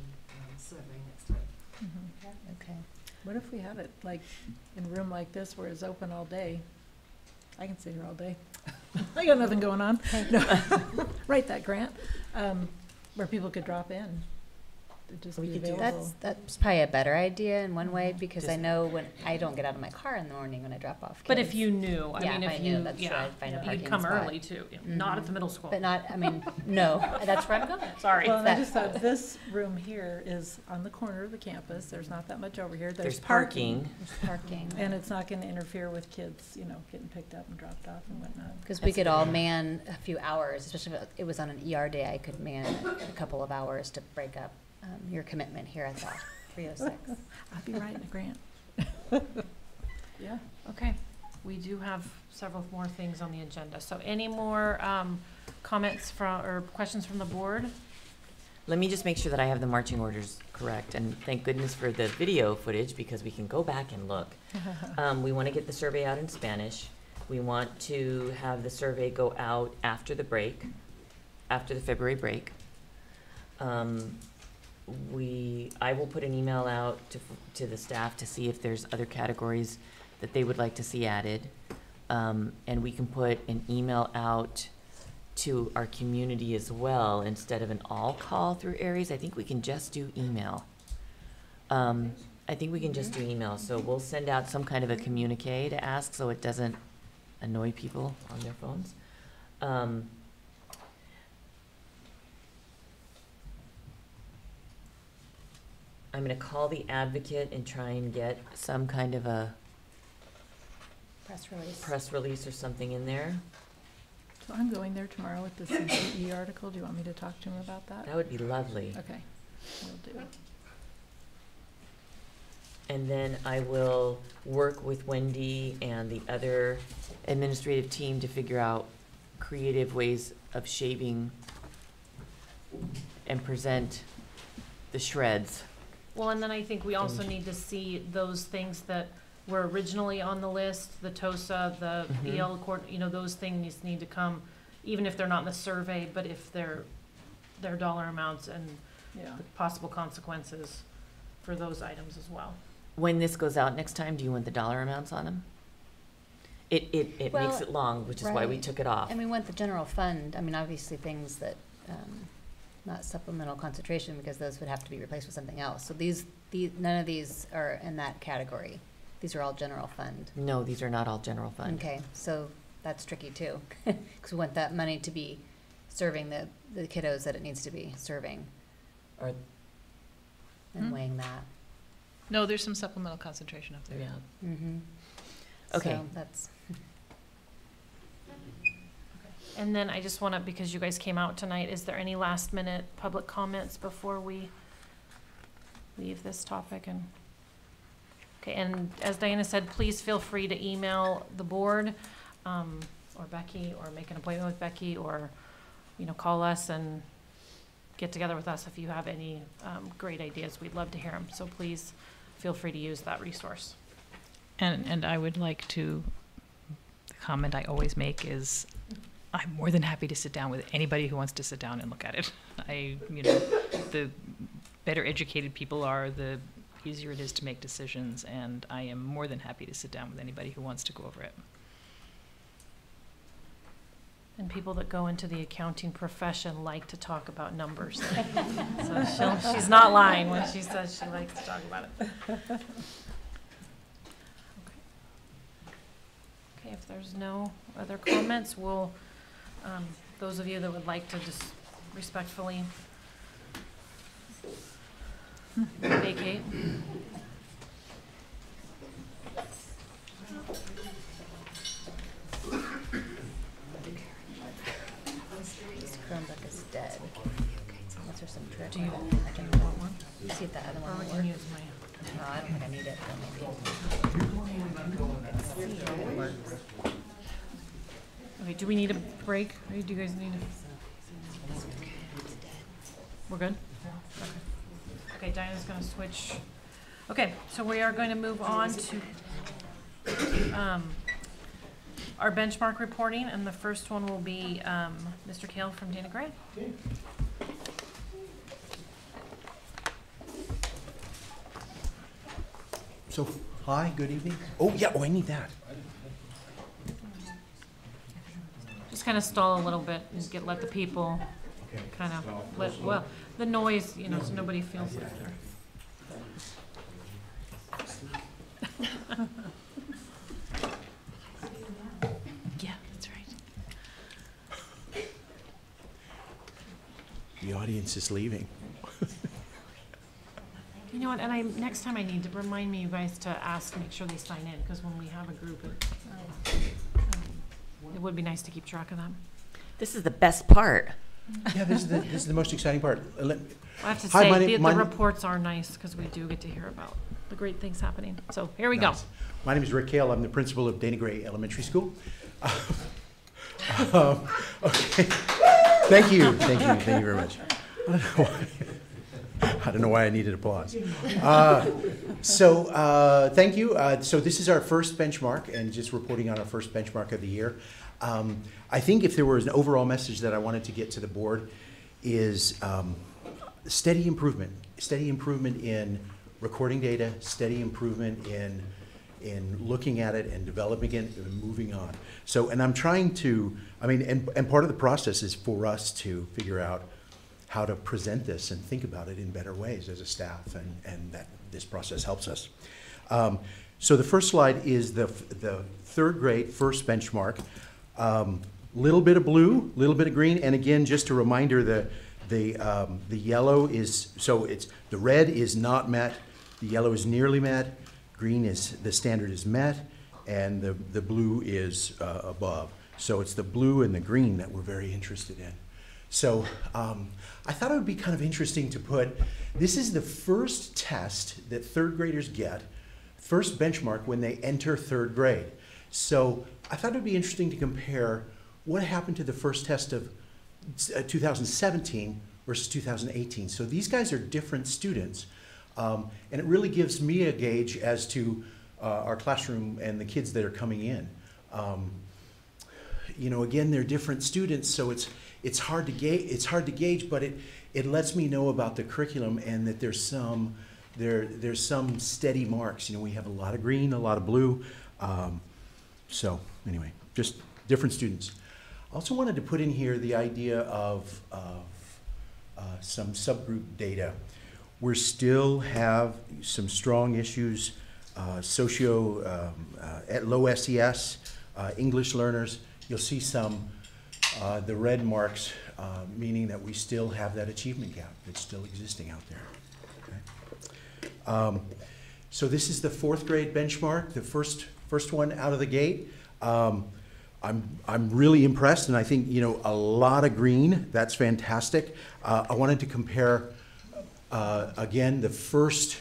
survey next time. Mm-hmm. Okay. What if we had it like in a room like this where it's open all day? I can sit here all day. I got nothing going on. No. Write that grant, where people could drop in. It'd just be available. That's probably a better idea in one way, because I know when I don't get out of my car in the morning when I drop off kids. But if you knew, if you, that's true, I'd find a parking you'd come spot. early too, not at the middle school. But not, no, that's where I'm going. Sorry. Well, and I just thought this room here is on the corner of the campus. There's not that much over here. There's parking. There's parking. And it's not going to interfere with kids, getting picked up and dropped off and whatnot. Because we could all man a few hours, especially if it was on an ER day, I could man a couple of hours to break up your commitment here at the 306. I'll be writing a grant. Yeah, okay. We do have several more things on the agenda. So any more comments or questions from the board? Let me just make sure that I have the marching orders correct, and thank goodness for the video footage, because we can go back and look. We want to get the survey out in Spanish. We want to have the survey go out after the break, after the February break. I will put an email out to the staff to see if there's other categories that they would like to see added. And we can put an email out to our community as well, instead of an all call through Aries. I think we can just do email. So we'll send out some kind of a communique to ask, so it doesn't annoy people on their phones. I'm going to call the advocate and try and get some kind of a press release or something in there. So I'm going there tomorrow with the CCE article. Do you want me to talk to him about that? That would be lovely. Okay, will do. And then I will work with Wendy and the other administrative team to figure out creative ways of shaving and present the shreds. Well, and then I think we also need to see those things that were originally on the list, the TOSA, the EL Accord, those things need to come, even if they're not in the survey, but if they're dollar amounts and the possible consequences for those items as well. When this goes out next time, do you want the dollar amounts on them? It makes it long, which is why we took it off. And we want the general fund, obviously things that, not supplemental concentration, because those would have to be replaced with something else. So none of these are in that category. These are all general fund. No, these are not all general fund. Okay, so that's tricky too, because we want that money to be serving the kiddos that it needs to be serving. And weighing that. No, there's some supplemental concentration up there. Yeah. Mm-hmm. Okay. So that's. And then I just want to, because you guys came out tonight, is there any last minute public comments before we leave this topic? Okay, and as Diana said, please feel free to email the board or Becky, or make an appointment with Becky, or call us and get together with us if you have any great ideas. We'd love to hear them. So please feel free to use that resource. And I would like to, the comment I always make is, I'm more than happy to sit down with anybody who wants to sit down and look at it. The better educated people are, the easier it is to make decisions, and I am more than happy to sit down with anybody who wants to go over it. And people that go into the accounting profession like to talk about numbers. So she's not lying when she says she likes to talk about it. Okay, if there's no other comments, we'll, those of you that would like to just respectfully vacate. Do you want one? See if the other Or one we will can work. use mine. No, I don't think I need it, but maybe. See if it works. Okay, do we need a break? Or do you guys need a? We're good? Okay. Okay, Diana's gonna switch. Okay, so we are going to move on to our benchmark reporting, and the first one will be Mr. Kale from Dana Gray. So, hi, good evening. Oh, yeah, I need that. Just kind of stall a little bit and let the people kind of the noise, so nobody feels like they're. Yeah, that's right. The audience is leaving. You know what, and next time I need to remind me, you guys, to make sure they sign in, because when we have a group, it would be nice to keep track of them. This is the best part. Yeah, this is the most exciting part. I have to Hi, say, my the reports are nice, because we do get to hear about the great things happening. So here we go. My name is Rick Kale. I'm the principal of Dana Gray Elementary School. Okay. Thank you very much. I don't know why I needed applause. Thank you. So this is our first benchmark, and just reporting on our first benchmark of the year. I think if there was an overall message that I wanted to get to the board is steady improvement in recording data, steady improvement in looking at it and developing it and moving on. So, and I'm trying to, and part of the process is for us to figure out how to present this and think about it in better ways as a staff, and that this process helps us. So the first slide is the third grade first benchmark. Little bit of blue, little bit of green, and again, just a reminder, the yellow is, the red is not met, the yellow is nearly met, green is, the standard is met, and the blue is above. So it's the blue and the green that we're very interested in. So I thought it would be kind of interesting to put, this is the first test that third graders get, first benchmark when they enter third grade. So I thought it would be interesting to compare what happened to the first test of 2017 versus 2018. So these guys are different students, and it really gives me a gauge as to our classroom and the kids that are coming in. Again, they're different students, so it's hard to gauge, but it lets me know about the curriculum and that there's some steady marks. We have a lot of green, a lot of blue. So anyway, just different students. I also wanted to put in here the idea of some subgroup data. We still have some strong issues, at low SES, English learners. You'll see some, the red marks, meaning that we still have that achievement gap that's still existing out there. Okay. So this is the fourth grade benchmark, the first one out of the gate. I'm really impressed, and I think a lot of green. That's fantastic. I wanted to compare again the first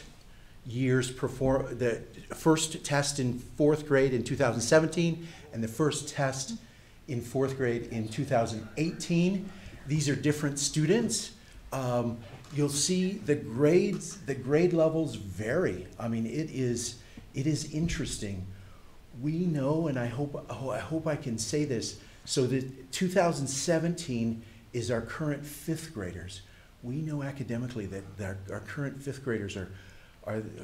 the first test in fourth grade in 2017 and the first test in fourth grade in 2018. These are different students. You'll see the grade levels vary. It is interesting. We know, and I hope I can say this, so that 2017 is our current fifth graders. We know academically that our current fifth graders are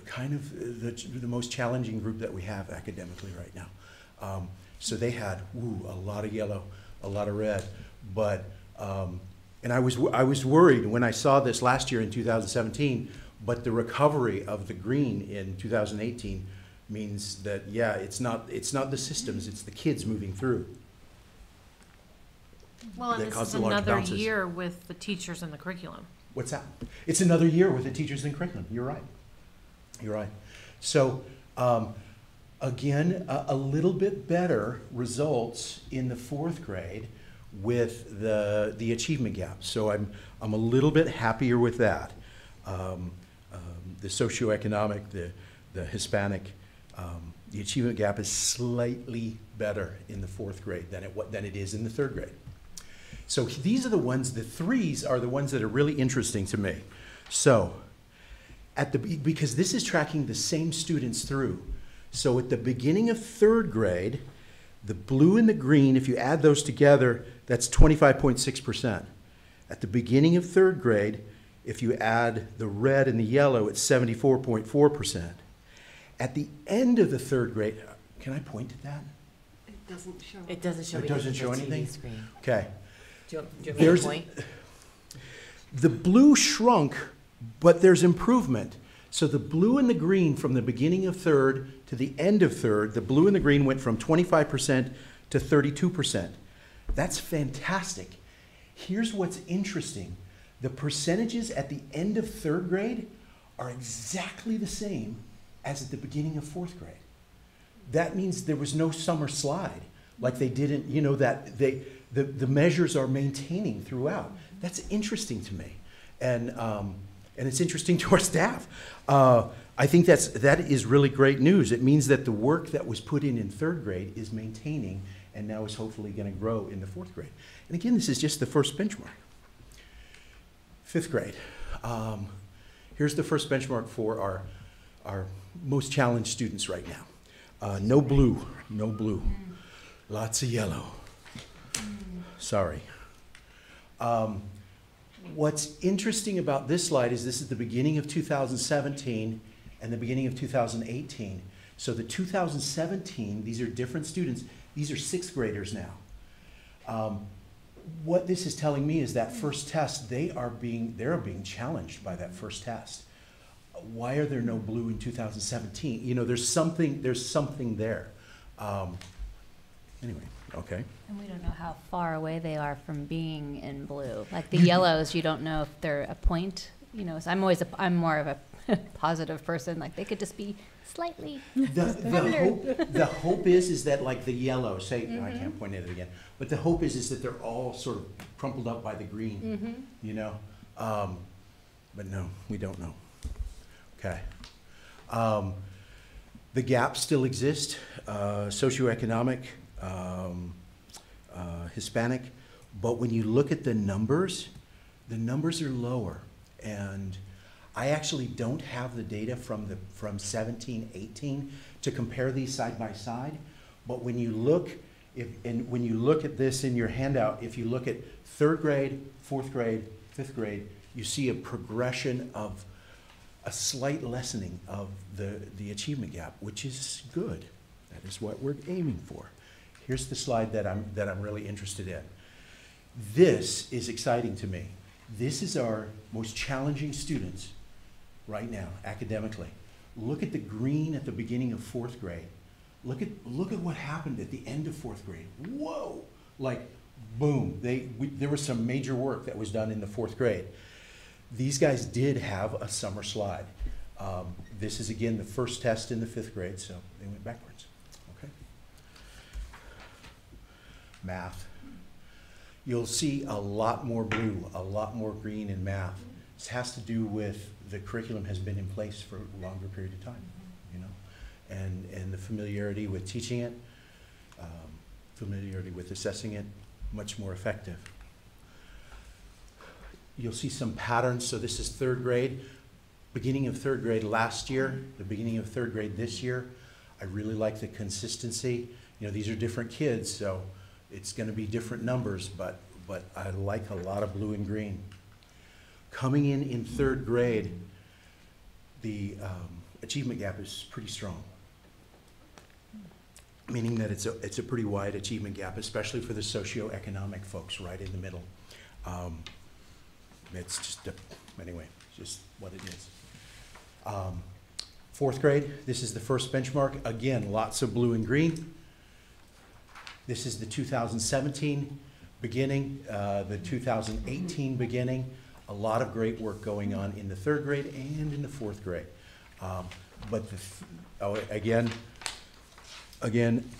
kind of the most challenging group that we have academically right now. So they had a lot of yellow, a lot of red, but and I was worried when I saw this last year in 2017, but the recovery of the green in 2018 means that, yeah, it's not the systems, it's the kids moving through. Well, and this is another year with the teachers and the curriculum. What's that? It's another year with the teachers and curriculum. You're right. You're right. So, again, a little bit better results in the fourth grade with the achievement gap. So I'm a little bit happier with that. The socioeconomic, the Hispanic, the achievement gap is slightly better in the 4th grade than it is in the 3rd grade. So these are the ones, the 3s are the ones that are really interesting to me. So because this is tracking the same students through. So at the beginning of 3rd grade, the blue and the green, if you add those together, that's 25.6%. At the beginning of 3rd grade, if you add the red and the yellow, it's 74.4%. At the end of the 3rd grade, can I point at that? It doesn't show. It doesn't show. It doesn't show TV anything? screen. Okay. Do you have a point? The blue shrunk, but there's improvement. So the blue and the green from the beginning of 3rd to the end of 3rd, the blue and the green went from 25% to 32%. That's fantastic. Here's what's interesting. The percentages at the end of 3rd grade are exactly the same as at the beginning of 4th grade. That means there was no summer slide, like they didn't, you know, that the measures are maintaining throughout. That's interesting to me. And it's interesting to our staff. I think that is really great news. It means that the work that was put in 3rd grade is maintaining and now is hopefully going to grow in the 4th grade. And again, this is just the first benchmark. 5th grade. Here's the first benchmark for our most challenged students right now. No blue, no blue. Lots of yellow. Sorry. What's interesting about this slide is this is the beginning of 2017 and the beginning of 2018. So the 2017, these are different students. These are 6th graders now. What this is telling me is that first test, they're being challenged by that first test. Why are there no blue in 2017? You know, there's something there. Anyway, okay. And we don't know how far away they are from being in blue. Like the yellows, you don't know if they're a point. You know, so I'm more of a positive person. Like they could just be slightly. The hope is that like the yellow, say, I can't point at it again, but the hope is that they're all sort of crumpled up by the green, you know? But no, we don't know. Okay. The gaps still exist, socioeconomic, Hispanic, but when you look at the numbers are lower. And I actually don't have the data from 17, 18 to compare these side by side. But when you look, when you look at this in your handout, if you look at 3rd grade, 4th grade, 5th grade, you see a progression of a slight lessening of the achievement gap, which is good. That is what we're aiming for. Here's the slide that I'm really interested in. This is exciting to me. This is our most challenging students right now, academically. Look at the green at the beginning of 4th grade. Look at what happened at the end of 4th grade. Whoa! Like, boom. There was some major work that was done in the 4th grade. These guys did have a summer slide. This is, again, the first test in the 5th grade, so they went backwards. Okay. Math. You'll see a lot more blue, a lot more green in math. This has to do with the curriculum has been in place for a longer period of time, you know, and the familiarity with teaching it, familiarity with assessing it, much more effective. You'll see some patterns. So this is 3rd grade, beginning of 3rd grade last year, the beginning of 3rd grade this year. I really like the consistency. You know, these are different kids, so it's going to be different numbers, but I like a lot of blue and green. Coming in 3rd grade, the achievement gap is pretty strong, meaning that it's a pretty wide achievement gap, especially for the socioeconomic folks right in the middle. It's just, anyway, just what it is. 4th grade, this is the first benchmark. Again, lots of blue and green. This is the 2017 beginning, the 2018 beginning. A lot of great work going on in the 3rd grade and in the 4th grade. But again,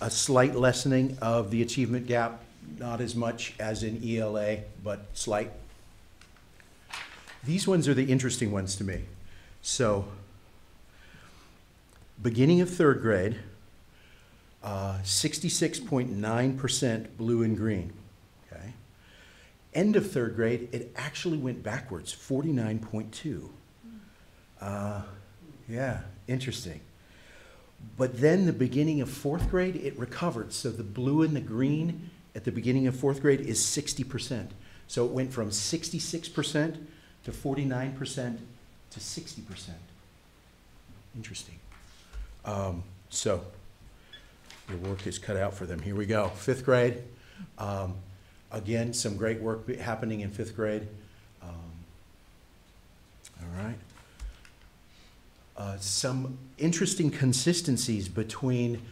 a slight lessening of the achievement gap not as much as in ELA, but slight. These ones are the interesting ones to me. So, beginning of third grade, 66.9% blue and green, okay? End of third grade, it actually went backwards, 49.2. Yeah, interesting. But then the beginning of fourth grade, it recovered. So the blue and the green at the beginning of fourth grade is 60%. So it went from 66% to 49% to 60%. Interesting. So your work is cut out for them. Here we go. Fifth grade. Again, some great work happening in fifth grade. All right. Some interesting consistencies between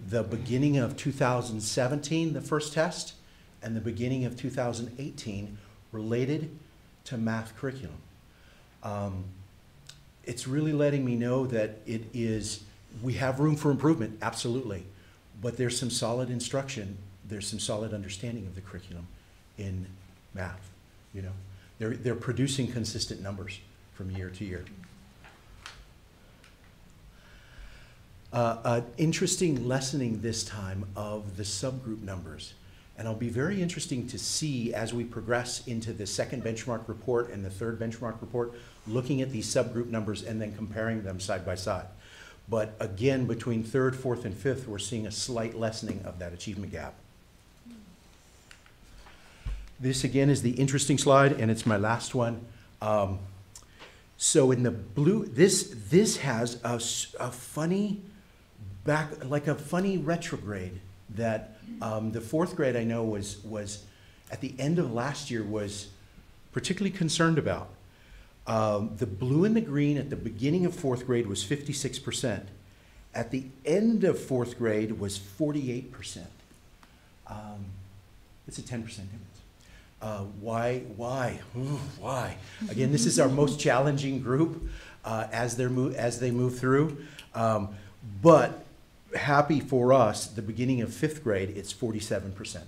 the beginning of 2017, the first test, and the beginning of 2018 related to math curriculum. It's really letting me know that we have room for improvement, absolutely, but there's some solid instruction, there's some solid understanding of the curriculum in math, you know. They're producing consistent numbers from year to year. Interesting lessening this time of the subgroup numbers. And it'll be very interesting to see as we progress into the second benchmark report and the third benchmark report, looking at these subgroup numbers and then comparing them side by side. But again, between third, fourth, and fifth, we're seeing a slight lessening of that achievement gap. This again is the interesting slide, and it's my last one. So in the blue, this has a funny like a funny retrograde that the fourth grade I know was at the end of last year was particularly concerned about. The blue and the green at the beginning of fourth grade was 56%. At the end of fourth grade was 48%. It's a 10% difference. Why? Ooh, why? Again, this is our most challenging group as they move through. But happy for us, the beginning of fifth grade, it's 47%.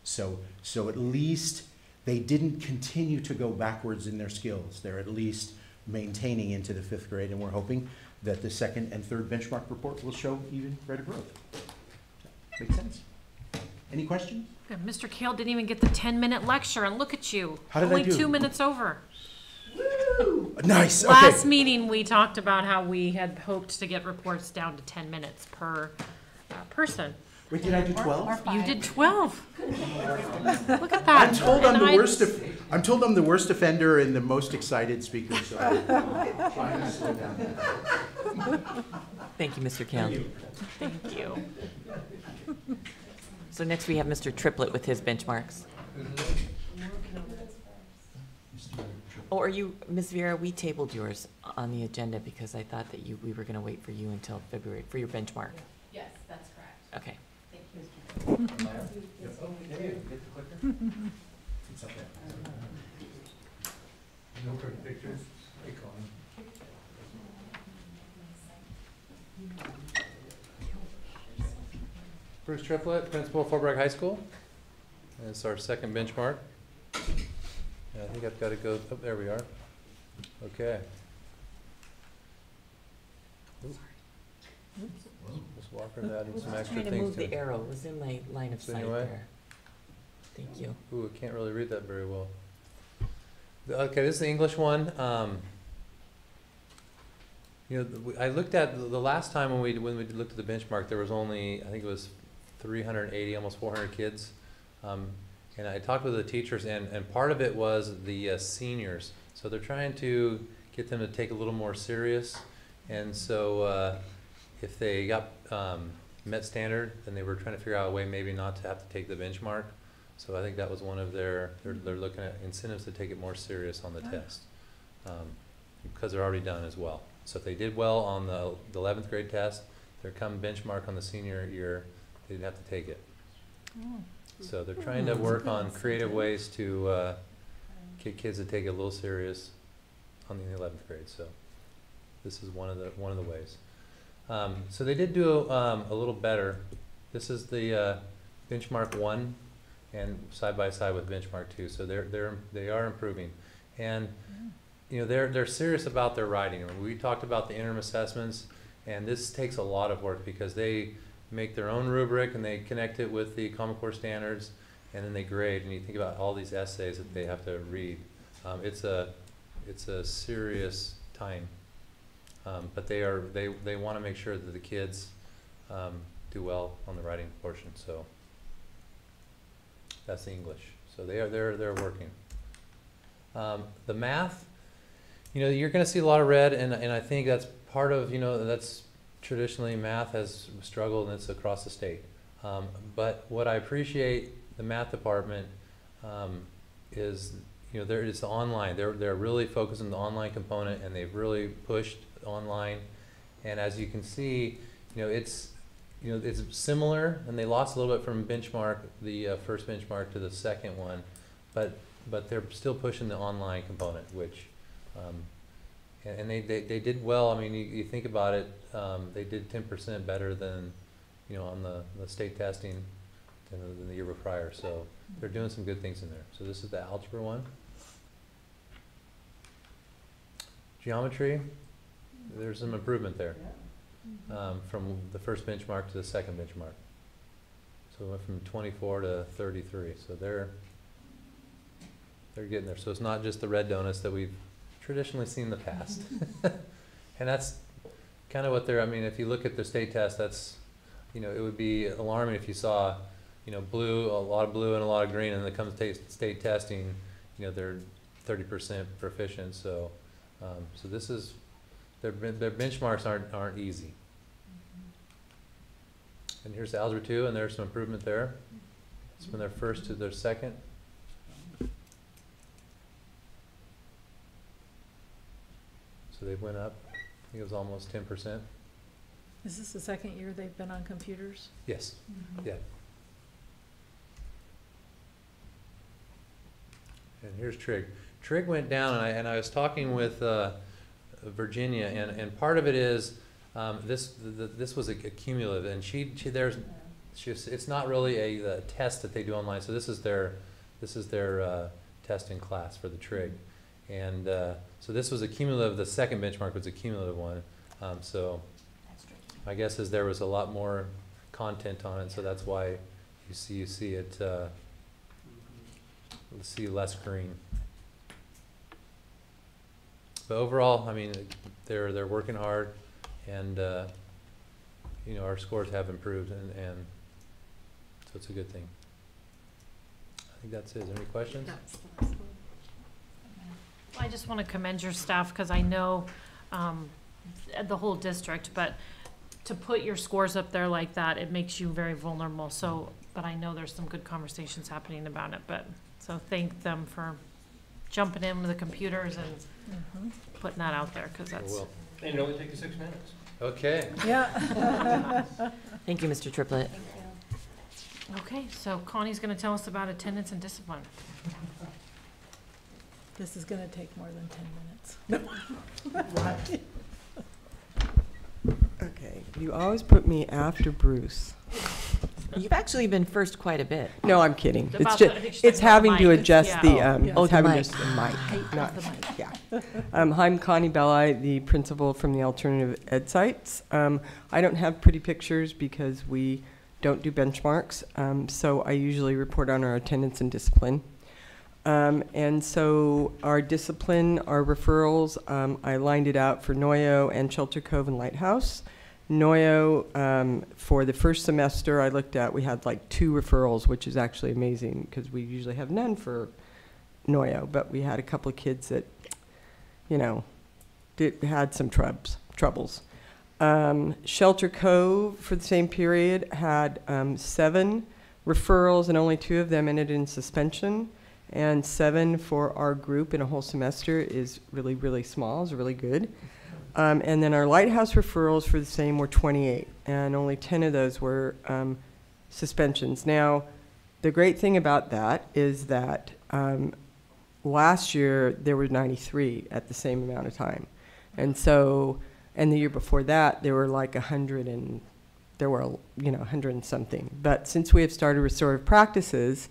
So at least they didn't continue to go backwards in their skills. They're at least maintaining into the fifth grade, and we're hoping that the second and third benchmark report will show even greater growth. Make sense? Any questions? Yeah, Mr. Kale didn't even get the 10-minute lecture, and look at you. How did I Only do? 2 minutes over. Woo! Nice. Okay. Last meeting, we talked about how we had hoped to get reports down to 10 minutes per person. Wait, did I do 12? You did 12. Look at that. I'm told I'm told I'm the worst offender and the most excited speaker. So I'm trying to slow down. Thank you, Mr. Kale. Thank you. So next we have Mr. Triplett with his benchmarks. Oh, are you, Ms. Vera, we tabled yours on the agenda because I thought that we were going to wait for you until February for your benchmark. Yes, that's correct. Okay. Thank you. It's okay. No pretty pictures. Hey, Colin. Bruce Triplett, principal of Fort Bragg High School. And it's our second benchmark. Yeah, I think I've got to go, oh, there we are. Okay. Oops. Just walk her that and some extra Trying to things move the too. arrow. It was in my line of sight Anyway. there. Thank you. Ooh, I can't really read that very well. Okay, this is the English one. You know, I looked at the last time when we looked at the benchmark, there was only, I think it was 380, almost 400 kids. And I talked with the teachers, and part of it was the seniors. So they're trying to get them to take a little more serious. And so if they got met standard, then they were trying to figure out a way maybe not to have to take the benchmark. So I think that was one of they're looking at incentives to take it more serious on the test, because they're already done as well. So if they did well on the 11th grade test, their come benchmark on the senior year, they'd have to take it. So they're trying to work on creative ways to get kids to take it a little serious on the 11th grade. So this is one of the ways. So they did do a little better. This is the benchmark 1. and side by side with benchmark too. So they are improving, and you know they're serious about their writing. We talked about the interim assessments, and this takes a lot of work because they make their own rubric and they connect it with the Common Core standards, and then they grade. And you think about all these essays that they have to read. It's a serious time, but they want to make sure that the kids do well on the writing portion. So that's the English. So they're working. The math, you know, you're going to see a lot of red, and I think that's part of, you know, that's traditionally math has struggled, and it's across the state. But what I appreciate the math department is, you know, it's the online. They're really focused on the online component, and they've really pushed online. And as you can see, you know, it's similar, and they lost a little bit from benchmark, the first benchmark to the second one, but they're still pushing the online component, which, and they did well. I mean, you think about it, they did 10% better than, you know, on the state testing than the year prior. So they're doing some good things in there. So this is the algebra one. Geometry, there's some improvement there. From the first benchmark to the second benchmark. So it went from 24 to 33. So they're getting there. So it's not just the red donuts that we've traditionally seen in the past. And that's kind of what they're, I mean, if you look at the state test, that's, you know, it would be alarming if you saw, you know, blue, a lot of blue and a lot of green, and then it comes to state testing, you know, they're 30% proficient. So, so this is, their benchmarks aren't easy. And here's the algebra 2, and there's some improvement there. It's from their first to their second. So they went up. I think it was almost 10%. Is this the second year they've been on computers? Yes. Yeah. And here's Trig. Trig went down, and I was talking with Virginia, and part of it is this was a cumulative, and it's not really a test that they do online. So this is their test in class for the Trig, and so this was a cumulative. The second benchmark was a cumulative one. So my guess is there was a lot more content on it, so that's why you see it. See less green. But overall, I mean, they're working hard, and you know, our scores have improved, and so it's a good thing. I think that's it. Is there any questions? Well, I just want to commend your staff, because I know the whole district, but to put your scores up there like that, it makes you very vulnerable. So, but I know there's some good conversations happening about it. But so thank them for jumping in with the computers and putting that out there, because that's. Well, and it only takes 6 minutes. Okay. Yeah. Thank you, Mr. Triplett. Okay, so Connie's going to tell us about attendance and discipline. This is going to take more than 10 minutes. Okay, you always put me after Bruce. You've actually been first quite a bit. No, I'm kidding. About It's the- I just, think she's it's talking about having the to mic. adjust Yeah. the, Oh, it's the having to mic. adjust the mic. Height Not- of the mic. Yeah. Hi, I'm Connie Belli, the principal from the Alternative Ed Sites. I don't have pretty pictures because we don't do benchmarks, so I usually report on our attendance and discipline. And so our discipline, our referrals, I lined it out for Noyo and Shelter Cove and Lighthouse. Noyo, for the first semester I looked at, we had like 2 referrals, which is actually amazing because we usually have none for Noyo, but we had a couple of kids that, you know, had some troubles. Shelter Cove for the same period had 7 referrals, and only 2 of them ended in suspension. And 7 for our group in a whole semester is really, really small, is really good. And then our Lighthouse referrals for the same were 28, and only 10 of those were suspensions. Now, the great thing about that is that last year there were 93 at the same amount of time. And so, and the year before that, there were like 100 and, there were, you know, 100 and something. But since we have started restorative practices,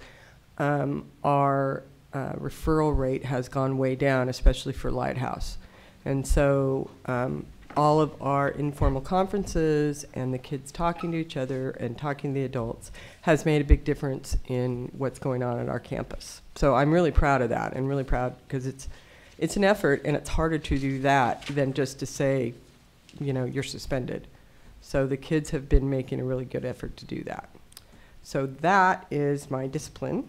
our referral rate has gone way down, especially for Lighthouse. And so all of our informal conferences and the kids talking to each other and talking to the adults has made a big difference in what's going on at our campus. So I'm really proud of that. I'm really proud because it's an effort, and it's harder to do that than just to say, you know, you're suspended. So the kids have been making a really good effort to do that. So that is my discipline.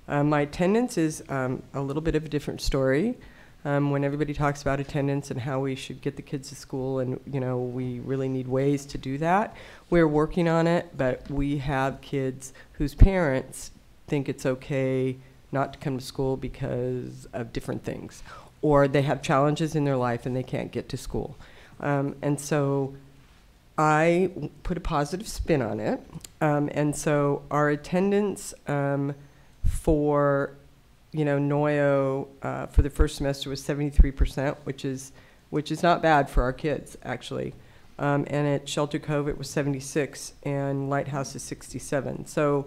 My attendance is a little bit of a different story. When everybody talks about attendance and how we should get the kids to school, and you know, we really need ways to do that. We're working on it, but we have kids whose parents think it's okay not to come to school because of different things, or they have challenges in their life and they can't get to school. And so I put a positive spin on it. And so our attendance for NOYO for the first semester was 73%, which is not bad for our kids, actually. And at Shelter Cove, it was 76, and Lighthouse is 67. So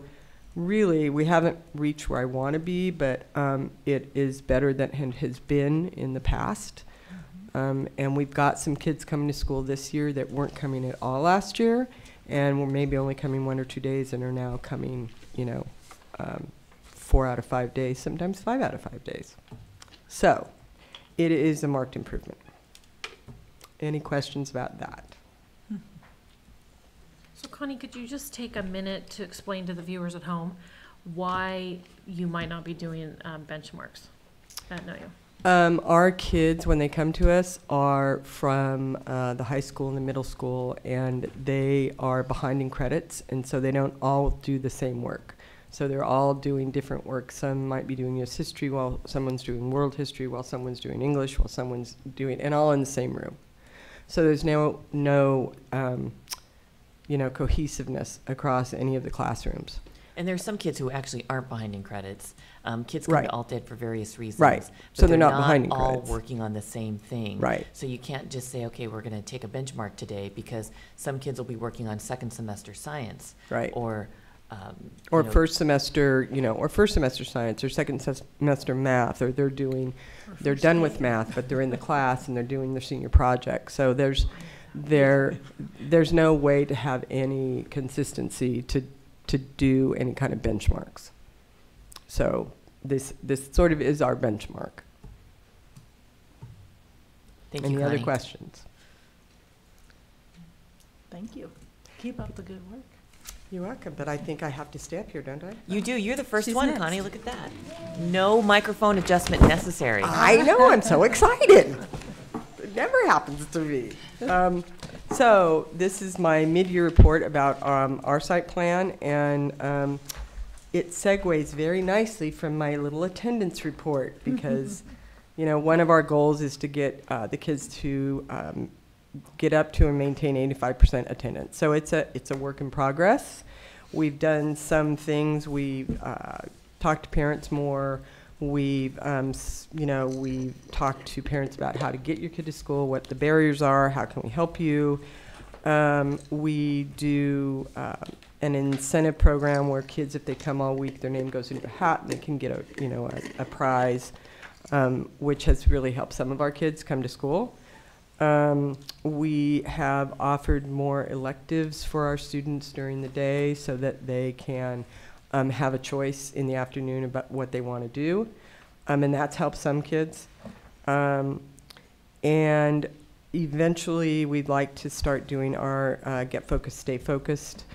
really, we haven't reached where I want to be, but it is better than it has been in the past. And we've got some kids coming to school this year that weren't coming at all last year, and were maybe only coming 1 or 2 days and are now coming, 4 out of 5 days, sometimes 5 out of 5 days. So it is a marked improvement. Any questions about that? So Connie, could you just take a minute to explain to the viewers at home why you might not be doing benchmarks at NOYO? Our kids, when they come to us, are from the high school and the middle school, and they are behind in credits, and so they don't all do the same work. So they're all doing different work. Some might be doing US history while someone's doing world history, while someone's doing English, while someone's doing, and all in the same room. So there's no cohesiveness across any of the classrooms. And there's some kids who actually aren't behind in credits. Kids come Right. to alt-ed for various reasons. Right. But So they're not behind in all credits. working on the same thing. Right. So you can't just say, okay, we're going to take a benchmark today, because some kids will be working on second semester science. Right. Or first semester, or first semester science, or second semester math, or they're done with math, but they're in the class and they're doing their senior project. So there's no way to have any consistency to do any kind of benchmarks. So this sort of is our benchmark. Thank Any you, other Connie. questions? Thank you. Keep up the good work. You're welcome, but I think I have to stay up here, don't I? You do. You're the first She's one, next. Connie. Look at that. No microphone adjustment necessary. I know, I'm so excited. It never happens to me. So this is my mid-year report about our site plan, and it segues very nicely from my little attendance report, because one of our goals is to get the kids to get up to and maintain 85% attendance. So it's a work in progress. We've done some things. We've talked to parents more. We've we've talked to parents about how to get your kid to school, what the barriers are, how can we help you. We do an incentive program where kids, if they come all week, their name goes into a hat and they can get a prize, which has really helped some of our kids come to school. We have offered more electives for our students during the day so that they can have a choice in the afternoon about what they want to do. And that's helped some kids. And eventually we'd like to start doing our Get Focused, Stay Focused.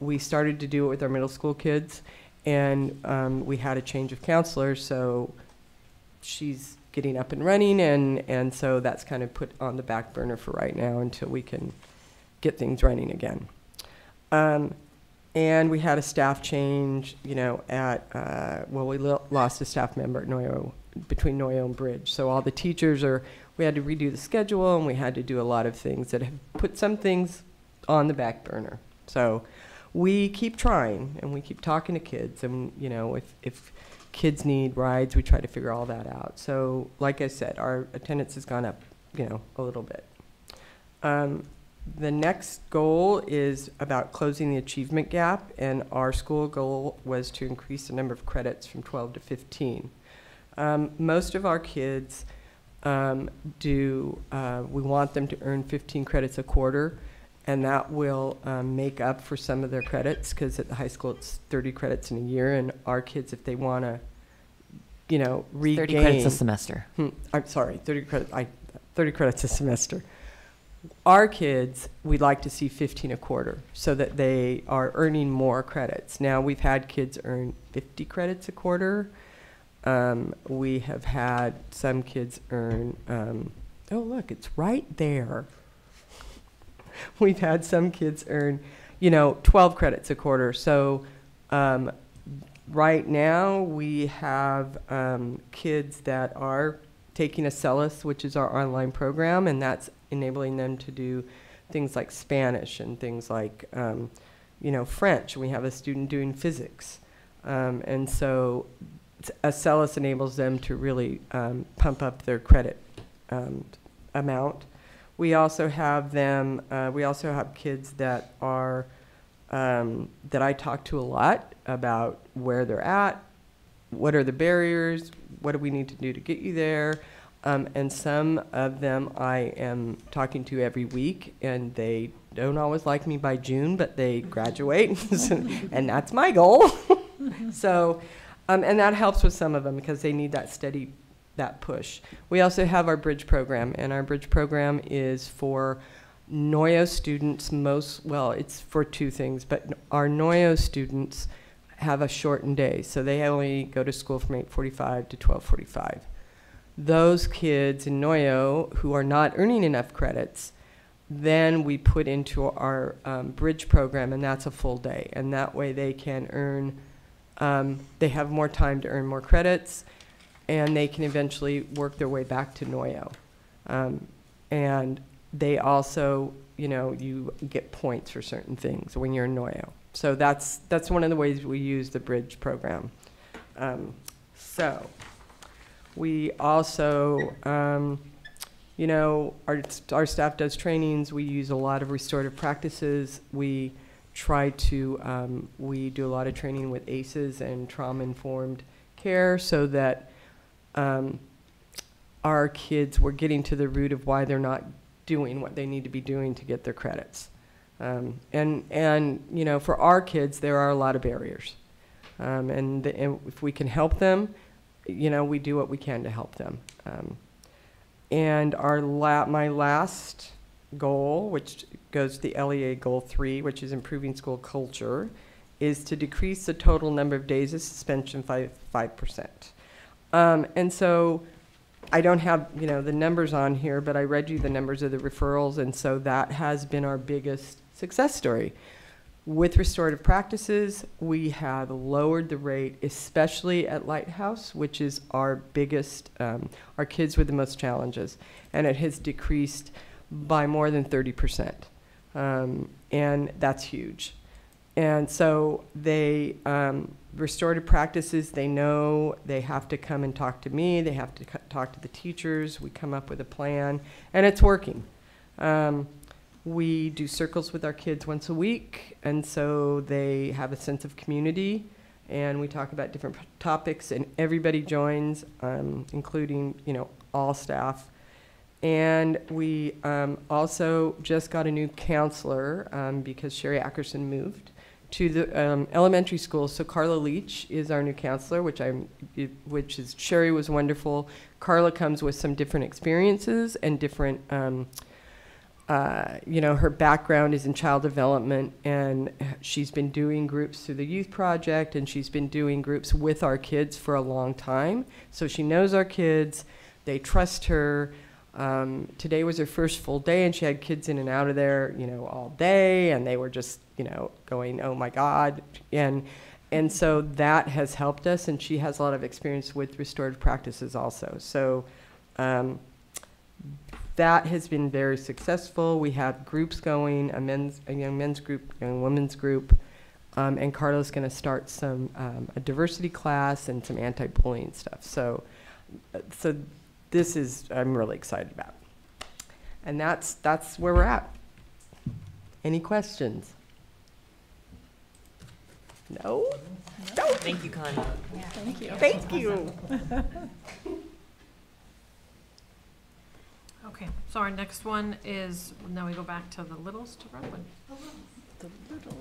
We started to do it with our middle school kids, and we had a change of counselors, so she's getting up and running, and so that's kind of put on the back burner for right now until we can get things running again. And we had a staff change, we lost a staff member at NOYO, between NOYO and Bridge. So all the teachers we had to redo the schedule, and we had to do a lot of things that have put some things on the back burner. So we keep trying, and we keep talking to kids, and if kids need rides, we try to figure all that out. So like I said, our attendance has gone up, a little bit. The next goal is about closing the achievement gap, and our school goal was to increase the number of credits from 12 to 15. Most of our kids we want them to earn 15 credits a quarter, and that will make up for some of their credits, because at the high school it's 30 credits in a year, and our kids, if they want to, regain 30 credits a semester. I'm sorry, 30 credits a semester. Our kids, we'd like to see 15 a quarter so that they are earning more credits. Now, we've had kids earn 50 credits a quarter. We have had some kids earn, oh, look, it's right there. We've had some kids earn, 12 credits a quarter. So right now we have kids that are taking Acellus, which is our online program, and that's enabling them to do things like Spanish and things like, French. We have a student doing physics. And so Acellus enables them to really pump up their credit amount. We also have kids that are, that I talk to a lot about where they're at, what are the barriers, what do we need to do to get you there. And some of them I am talking to every week, and they don't always like me by June, but they graduate, and that's my goal. So, and that helps with some of them because they need that push. We also have our bridge program, and our bridge program is for NOYO students it's for two things, but our NOYO students have a shortened day, so they only go to school from 8:45 to 12:45. Those kids in NOYO who are not earning enough credits, then we put into our bridge program, and that's a full day, and that way they can earn, they have more time to earn more credits, and they can eventually work their way back to NOYO. And they also, you get points for certain things when you're in NOYO. So that's one of the ways we use the bridge program. So we also, our staff does trainings. We use a lot of restorative practices. We try to, we do a lot of training with ACEs and trauma-informed care so that our kids, we're getting to the root of why they're not doing what they need to be doing to get their credits. And for our kids, there are a lot of barriers. And if we can help them, we do what we can to help them. And my last goal, which goes to the LEA Goal 3, which is improving school culture, is to decrease the total number of days of suspension by 5%. And so I don't have, the numbers on here, but I read you the numbers of the referrals, and so that has been our biggest success story. With restorative practices, we have lowered the rate, especially at Lighthouse, which is our biggest, our kids with the most challenges, and it has decreased by more than 30%. And that's huge. And so they, restorative practices, they know they have to come and talk to me, they have to talk to the teachers, we come up with a plan, and it's working. We do circles with our kids once a week, and so they have a sense of community, and we talk about different topics, and everybody joins, including, all staff. And we also just got a new counselor because Sherry Ackerson moved to the elementary school. So Carla Leach is our new counselor, Sherry was wonderful. Carla comes with some different experiences and different, her background is in child development, and she's been doing groups through the youth project, and she's been doing groups with our kids for a long time. So she knows our kids, they trust her. Today was her first full day, and she had kids in and out of there, all day, and they were just, going, oh my God. And so that has helped us, and she has a lot of experience with restorative practices also. So that has been very successful. We have groups going, a young men's group, young women's group, and Carla's going to start a diversity class and some anti-bullying stuff. So this is, I'm really excited about. And that's where we're at. Any questions? No? No. Thank you, Connie. Thank you. Thank you. Okay, so our next one is, now we go back to the littles to Redwood. The littles.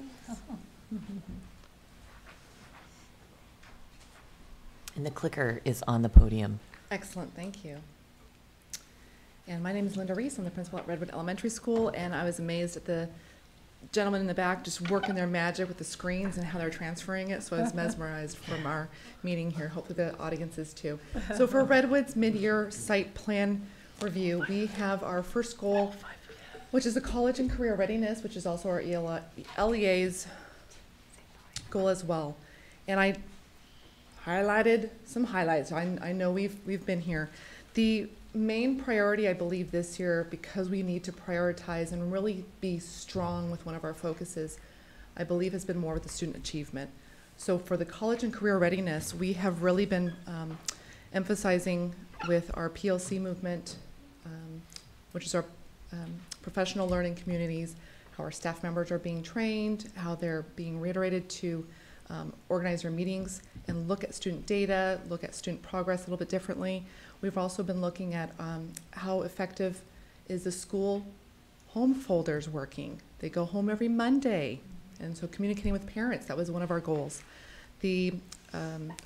And the clicker is on the podium. Excellent, thank you. And my name is Linda Reese. I'm the principal at Redwood Elementary School, and I was amazed at the gentlemen in the back just working their magic with the screens and how they're transferring it. So I was mesmerized from our meeting here. Hopefully the audience is too. So for Redwood's mid-year site plan review, we have our first goal, which is the college and career readiness, which is also our LEA's goal as well. And I highlighted some highlights. I know we've been here. The main priority, I believe, this year, because we need to prioritize and really be strong with one of our focuses, I believe has been more with the student achievement. So for the college and career readiness, we have really been emphasizing with our PLC movement, which is our professional learning communities, how our staff members are being trained, how they're being reiterated to organize their meetings and look at student data, look at student progress a little bit differently. We've also been looking at how effective is the school home folders working. They go home every Monday, and so communicating with parents, that was one of our goals. The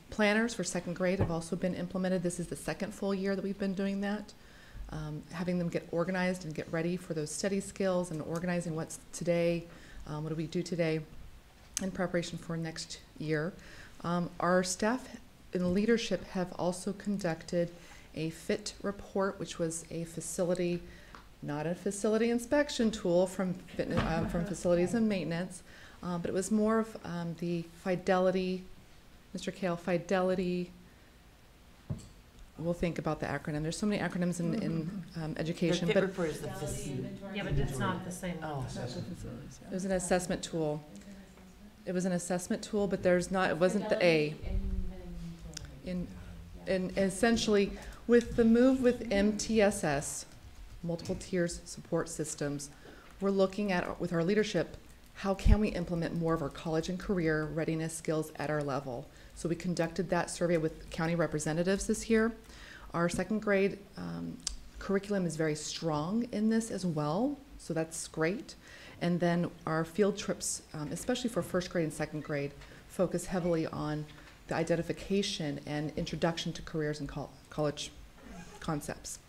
planners for second grade have also been implemented. This is the second full year that we've been doing that. Having them get organized and get ready for those study skills and organizing what's today, what do we do today in preparation for next year. Our staff in leadership have also conducted a FIT report, which was a facility, not a facility inspection tool from facilities and maintenance, but it was more of the fidelity, Mr. Kale, fidelity. We'll think about the acronym. There's so many acronyms in education. The but FIT report is the facility. Yeah, but it's not the same. Oh. It was an assessment tool. It was an assessment tool, but there's not, it wasn't the A. And essentially, with the move with MTSS, multiple tiers support systems, we're looking at, with our leadership, how can we implement more of our college and career readiness skills at our level? So we conducted that survey with county representatives this year. Our second grade curriculum is very strong in this as well, so that's great. And then our field trips, especially for first grade and second grade, focus heavily on the identification and introduction to careers and college concepts.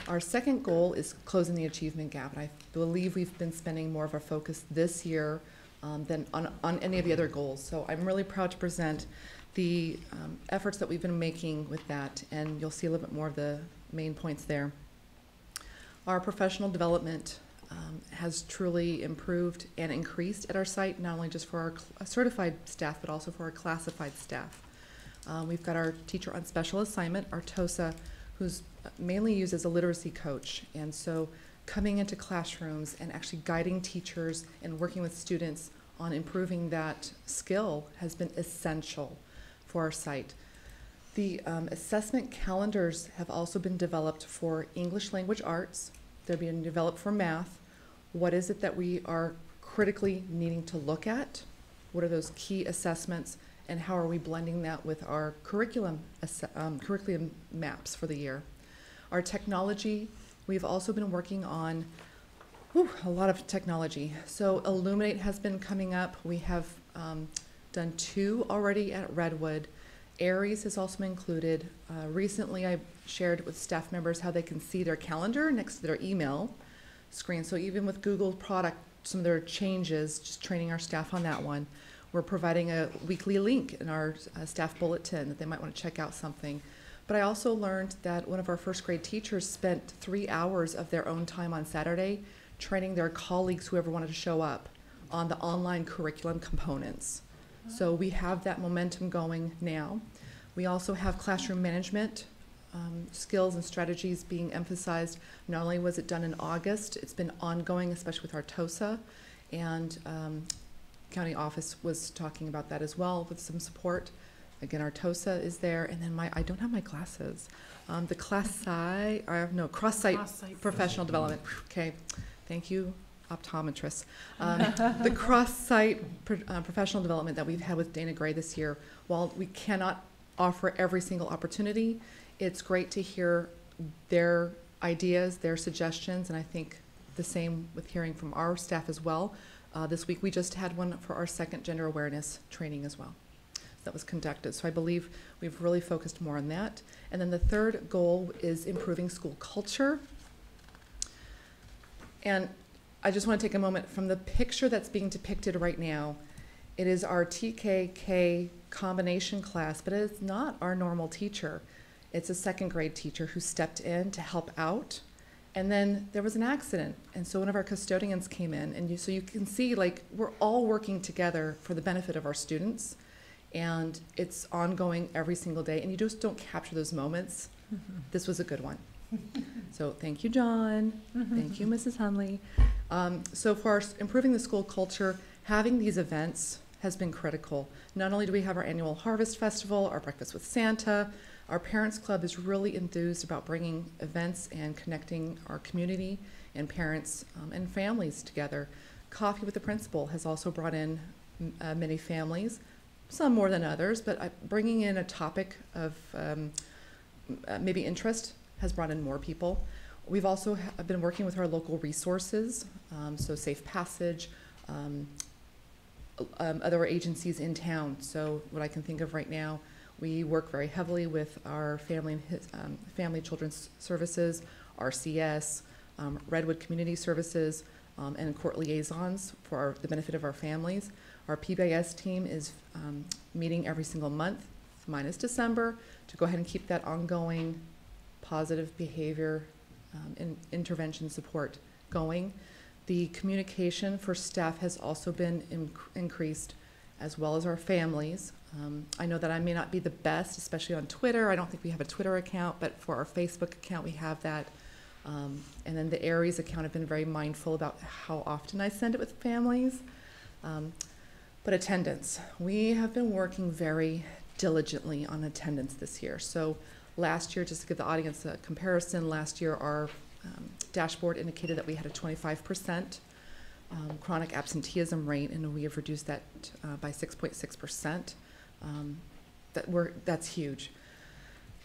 Our second goal is closing the achievement gap. And I believe we've been spending more of our focus this year than on any of the other goals. So I'm really proud to present the efforts that we've been making with that, and you'll see a little bit more of the main points there. Our professional development has truly improved and increased at our site, not only just for our certified staff, but also for our classified staff. We've got our teacher on special assignment, our TOSA, who's mainly used as a literacy coach. And so coming into classrooms and actually guiding teachers and working with students on improving that skill has been essential for our site. The assessment calendars have also been developed for English language arts. They're being developed for math. What is it that we are critically needing to look at? What are those key assessments, and how are we blending that with our curriculum maps for the year? Our technology, we've also been working on a lot of technology. So Illuminate has been coming up. We have done 2 already at Redwood. Aries has also been included. Recently I shared with staff members how they can see their calendar next to their email screen. So even with Google product, some of their changes, just training our staff on that one. We're providing a weekly link in our staff bulletin that they might want to check out something. But I also learned that one of our first grade teachers spent 3 hours of their own time on Saturday training their colleagues, whoever wanted to show up, on the online curriculum components. So we have that momentum going now. We also have classroom management skills and strategies being emphasized. Not only was it done in August, it's been ongoing, especially with our TOSA, and county office was talking about that as well with some support. Again, our TOSA is there, and then I don't have my glasses. The cross-site professional development. Okay, thank you optometrists. The cross-site professional development that we've had with Dana Gray this year, while we cannot offer every single opportunity, it's great to hear their ideas, their suggestions, and I think the same with hearing from our staff as well. This week we just had one for our second gender awareness training as well that was conducted. So I believe we've really focused more on that. And then the third goal is improving school culture. And I just want to take a moment from the picture that's being depicted right now. It is our TKK combination class, but it is not our normal teacher. It's a second grade teacher who stepped in to help out. And then there was an accident. And so one of our custodians came in. And so you can see, like, we're all working together for the benefit of our students. And it's ongoing every single day. And you just don't capture those moments. This was a good one. So thank you, John. Thank you, Mrs. Hunley. So for improving the school culture, having these events has been critical. Not only do we have our annual Harvest Festival, our Breakfast with Santa, our Parents Club is really enthused about bringing events and connecting our community and parents and families together. Coffee with the Principal has also brought in many families, some more than others, but bringing in a topic of maybe interest has brought in more people. We've also been working with our local resources, so Safe Passage, other agencies in town. So what I can think of right now, we work very heavily with our family children's services, RCS, Redwood Community Services, and court liaisons for the benefit of our families. Our PBIS team is meeting every single month, minus December, to go ahead and keep that ongoing positive behavior and intervention support going. The communication for staff has also been increased, as well as our families. I know that I may not be the best, especially on Twitter. I don't think we have a Twitter account, but for our Facebook account, we have that. And then the Aries account, I've been very mindful about how often I send it with families. But attendance, we have been working very diligently on attendance this year. So last year, just to give the audience a comparison, last year our dashboard indicated that we had a 25% chronic absenteeism rate, and we have reduced that by 6.6%. That's huge.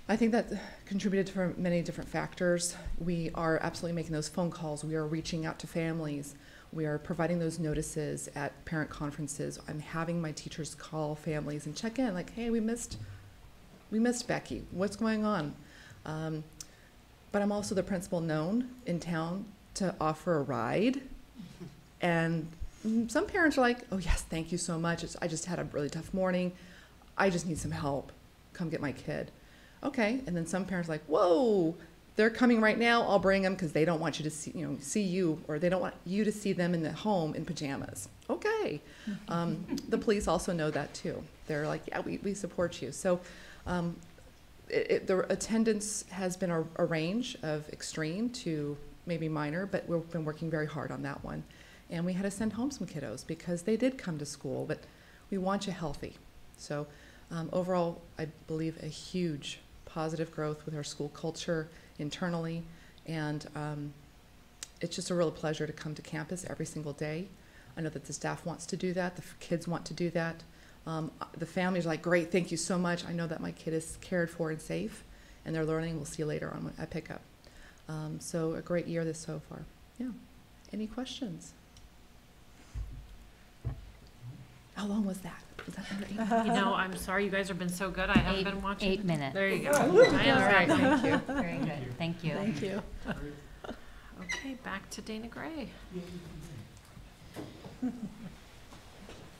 I think that contributed to many different factors. We are absolutely making those phone calls. We are reaching out to families. We are providing those notices at parent conferences. I'm having my teachers call families and check in, like, hey, we missed Becky. What's going on? But I'm also the principal known in town to offer a ride. And some parents are like, oh yes, thank you so much. I just had a really tough morning. I just need some help. Come get my kid. Okay, and then some parents are like, whoa, they're coming right now. I'll bring them because they don't want you to see you, or they don't want you to see them in the home in pajamas. Okay. The police also know that too. They're like, yeah, we support you. So the attendance has been a range of extreme to maybe minor, but we've been working very hard on that one. And we had to send home some kiddos because they did come to school, but we want you healthy. So overall, I believe a huge positive growth with our school culture internally, and it's just a real pleasure to come to campus every single day. I know that the staff wants to do that, the kids want to do that. The families are like, great, thank you so much. I know that my kid is cared for and safe, and they're learning. We'll see you later on at pickup. So a great year this so far. Yeah. Any questions? How long was that? Was that under 8 minutes? You know, I'm sorry, you guys have been so good. I haven't been watching. 8 minutes. There you go. All right, thank you. Very good. Thank you. Thank you. Okay, back to Dana Gray.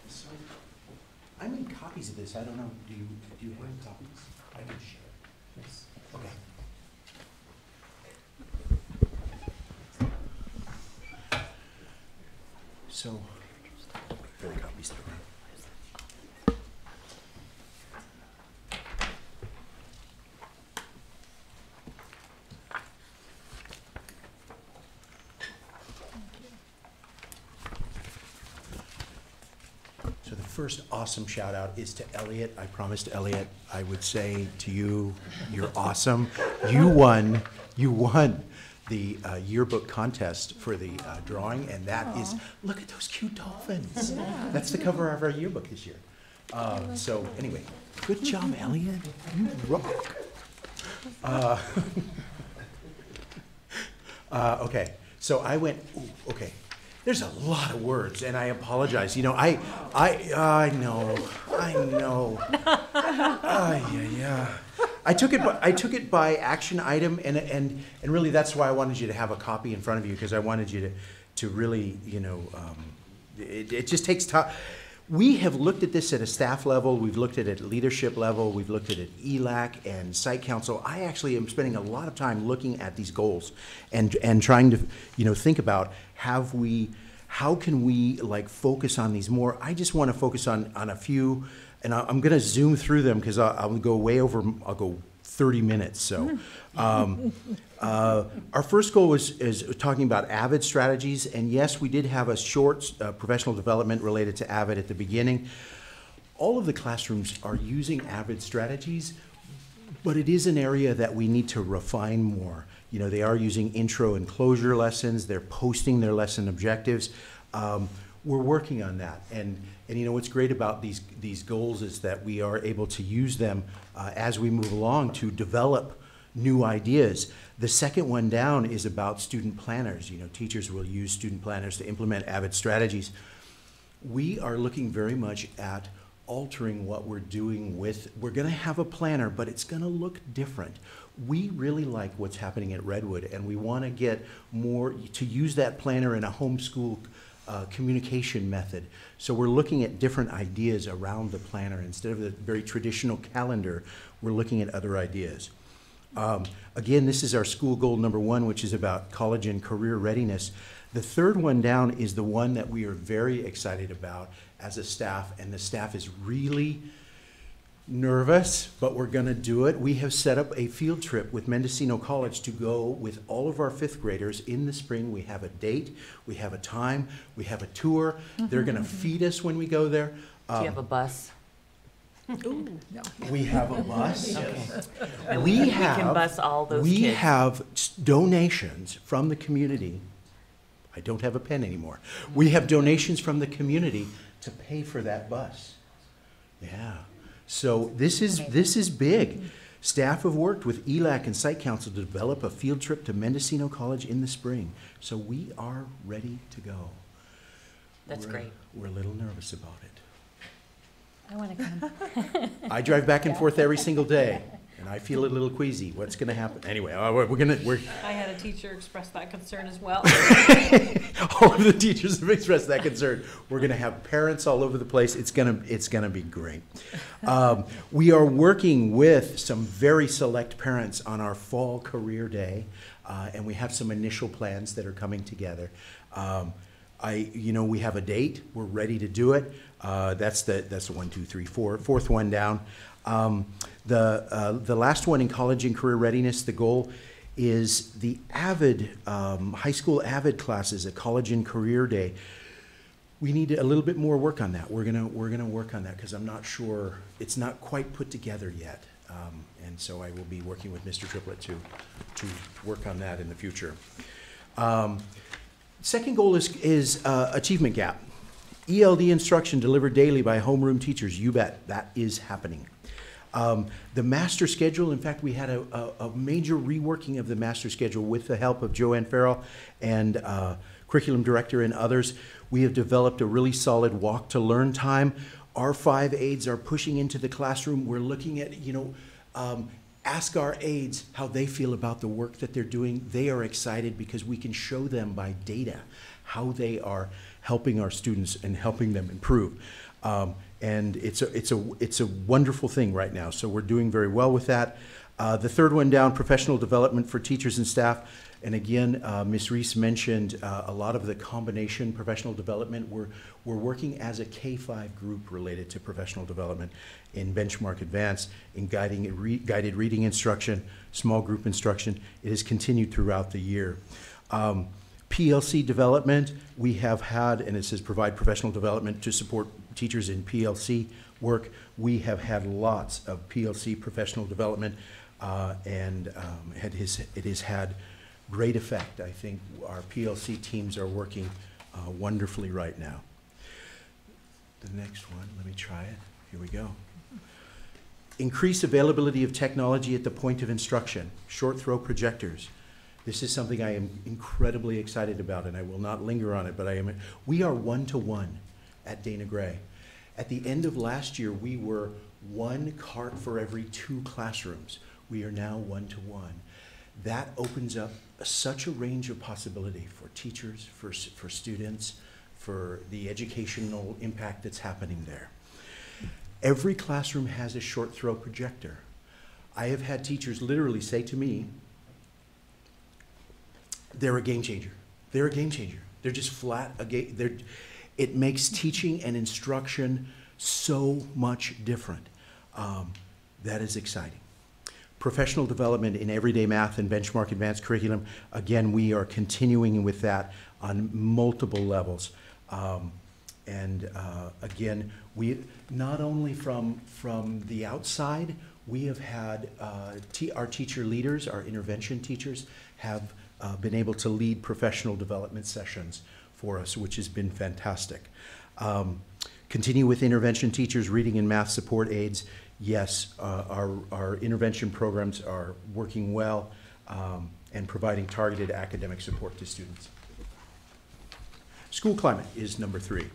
So, I made copies of this. I don't know. Do you have copies? I can share. Yes. Okay. So, for the copies through. So the first awesome shout out is to Elliot. I promised Elliot I would say to you, you're awesome. You won the yearbook contest for the drawing, and that is, look at those cute dolphins. Yeah. That's the cover of our yearbook this year. So anyway, good job, Elliot. You rock. Okay, so I went, ooh, okay. There's a lot of words, and I apologize. You know, I know. Yeah. I took it by action item, and really that's why I wanted you to have a copy in front of you, because I wanted you to really, you know, it just takes time. We have looked at this at a staff level, we've looked at it at leadership level, we've looked at it at ELAC and site council. I actually am spending a lot of time looking at these goals and trying to, you know, think about how can we like focus on these more. I just want to focus on a few, and I'm going to zoom through them because I'll go way over, I'll go 30 minutes. So our first goal is talking about AVID strategies, and yes, we did have a short professional development related to AVID at the beginning. All of the classrooms are using AVID strategies, but it is an area that we need to refine more. You know, they are using intro and closure lessons, they're posting their lesson objectives. We're working on that, and you know what's great about these goals is that we are able to use them as we move along to develop new ideas. The second one down is about student planners. You know, teachers will use student planners to implement AVID strategies. We are looking very much at altering what we're doing with, we're going to have a planner, but it's going to look different. We really like what's happening at Redwood, and we want to get more to use that planner in a homeschool communication method. So we're looking at different ideas around the planner. Instead of the very traditional calendar, we're looking at other ideas. Again, this is our school goal number 1, which is about college and career readiness. The third one down is the one that we are very excited about as a staff, and the staff is really nervous, but we're going to do it. We have set up a field trip with Mendocino College to go with all of our 5th graders in the spring. We have a date, we have a time, we have a tour. They're going to feed us when we go there. Do you have a bus? Ooh, no. We have a bus. Okay. And we can bus all those kids. We have donations from the community. I don't have a pen anymore. We have donations from the community to pay for that bus. Yeah. So this is big. Staff have worked with ELAC and Site Council to develop a field trip to Mendocino College in the spring. So we are ready to go. That's great. We're a little nervous about it. I want to come. I drive back and forth every single day, and I feel a little queasy. What's going to happen? Anyway, I had a teacher express that concern as well. All of the teachers have expressed that concern. We're going to have parents all over the place. It's going to be great. We are working with some very select parents on our fall career day, and we have some initial plans that are coming together. We have a date. We're ready to do it. That's the 1, 2, 3, 4, fourth one down. The last one in college and career readiness, the goal is the AVID, high school AVID classes at college and career day. We need a little bit more work on that. We're gonna work on that because I'm not sure, it's not quite put together yet. And so I will be working with Mr. Triplett to work on that in the future. Second goal is achievement gap. ELD instruction delivered daily by homeroom teachers. You bet, that is happening. The master schedule, in fact, we had a major reworking of the master schedule with the help of Joanne Farrell and curriculum director and others. We have developed a really solid walk to learn time. Our 5 aides are pushing into the classroom. We're looking at, ask our aides how they feel about the work that they're doing. They are excited because we can show them by data how they are helping our students and helping them improve. And it's a wonderful thing right now. So we're doing very well with that. The third one down, professional development for teachers and staff. And again, Ms. Reese mentioned a lot of the combination professional development. We're working as a K-5 group related to professional development in Benchmark Advance, in guided reading instruction, small group instruction. It has continued throughout the year. PLC development, we have had, and it says provide professional development to support teachers in PLC work. We have had lots of PLC professional development, and it has had great effect. I think our PLC teams are working wonderfully right now. The next one, let me try it. Here we go. Increase availability of technology at the point of instruction, short throw projectors. This is something I am incredibly excited about, and I will not linger on it, but we are 1-to-1 at Dana Gray. At the end of last year, we were 1 cart for every 2 classrooms. We are now 1-to-1. That opens up such a range of possibility for teachers, for students, for the educational impact that's happening there. Every classroom has a short throw projector. I have had teachers literally say to me, they're a game changer. They're a game changer. They're just flat a game. It makes teaching and instruction so much different. That is exciting. Professional development in everyday math and benchmark advanced curriculum. Again, we are continuing with that on multiple levels. Again, we not only from the outside, we have had our teacher leaders, our intervention teachers, have been able to lead professional development sessions for us, which has been fantastic. Continue with intervention teachers, reading and math support aids. Yes, our intervention programs are working well and providing targeted academic support to students. School climate is number 3.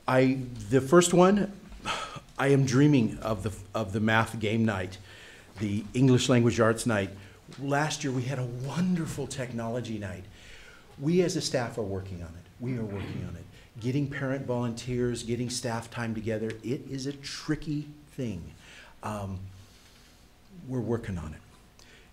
The first one, I am dreaming of the math game night, the English language arts night. Last year we had a wonderful technology night. We as a staff are working on it. We are working on it. Getting parent volunteers, getting staff time together, it is a tricky thing. We're working on it.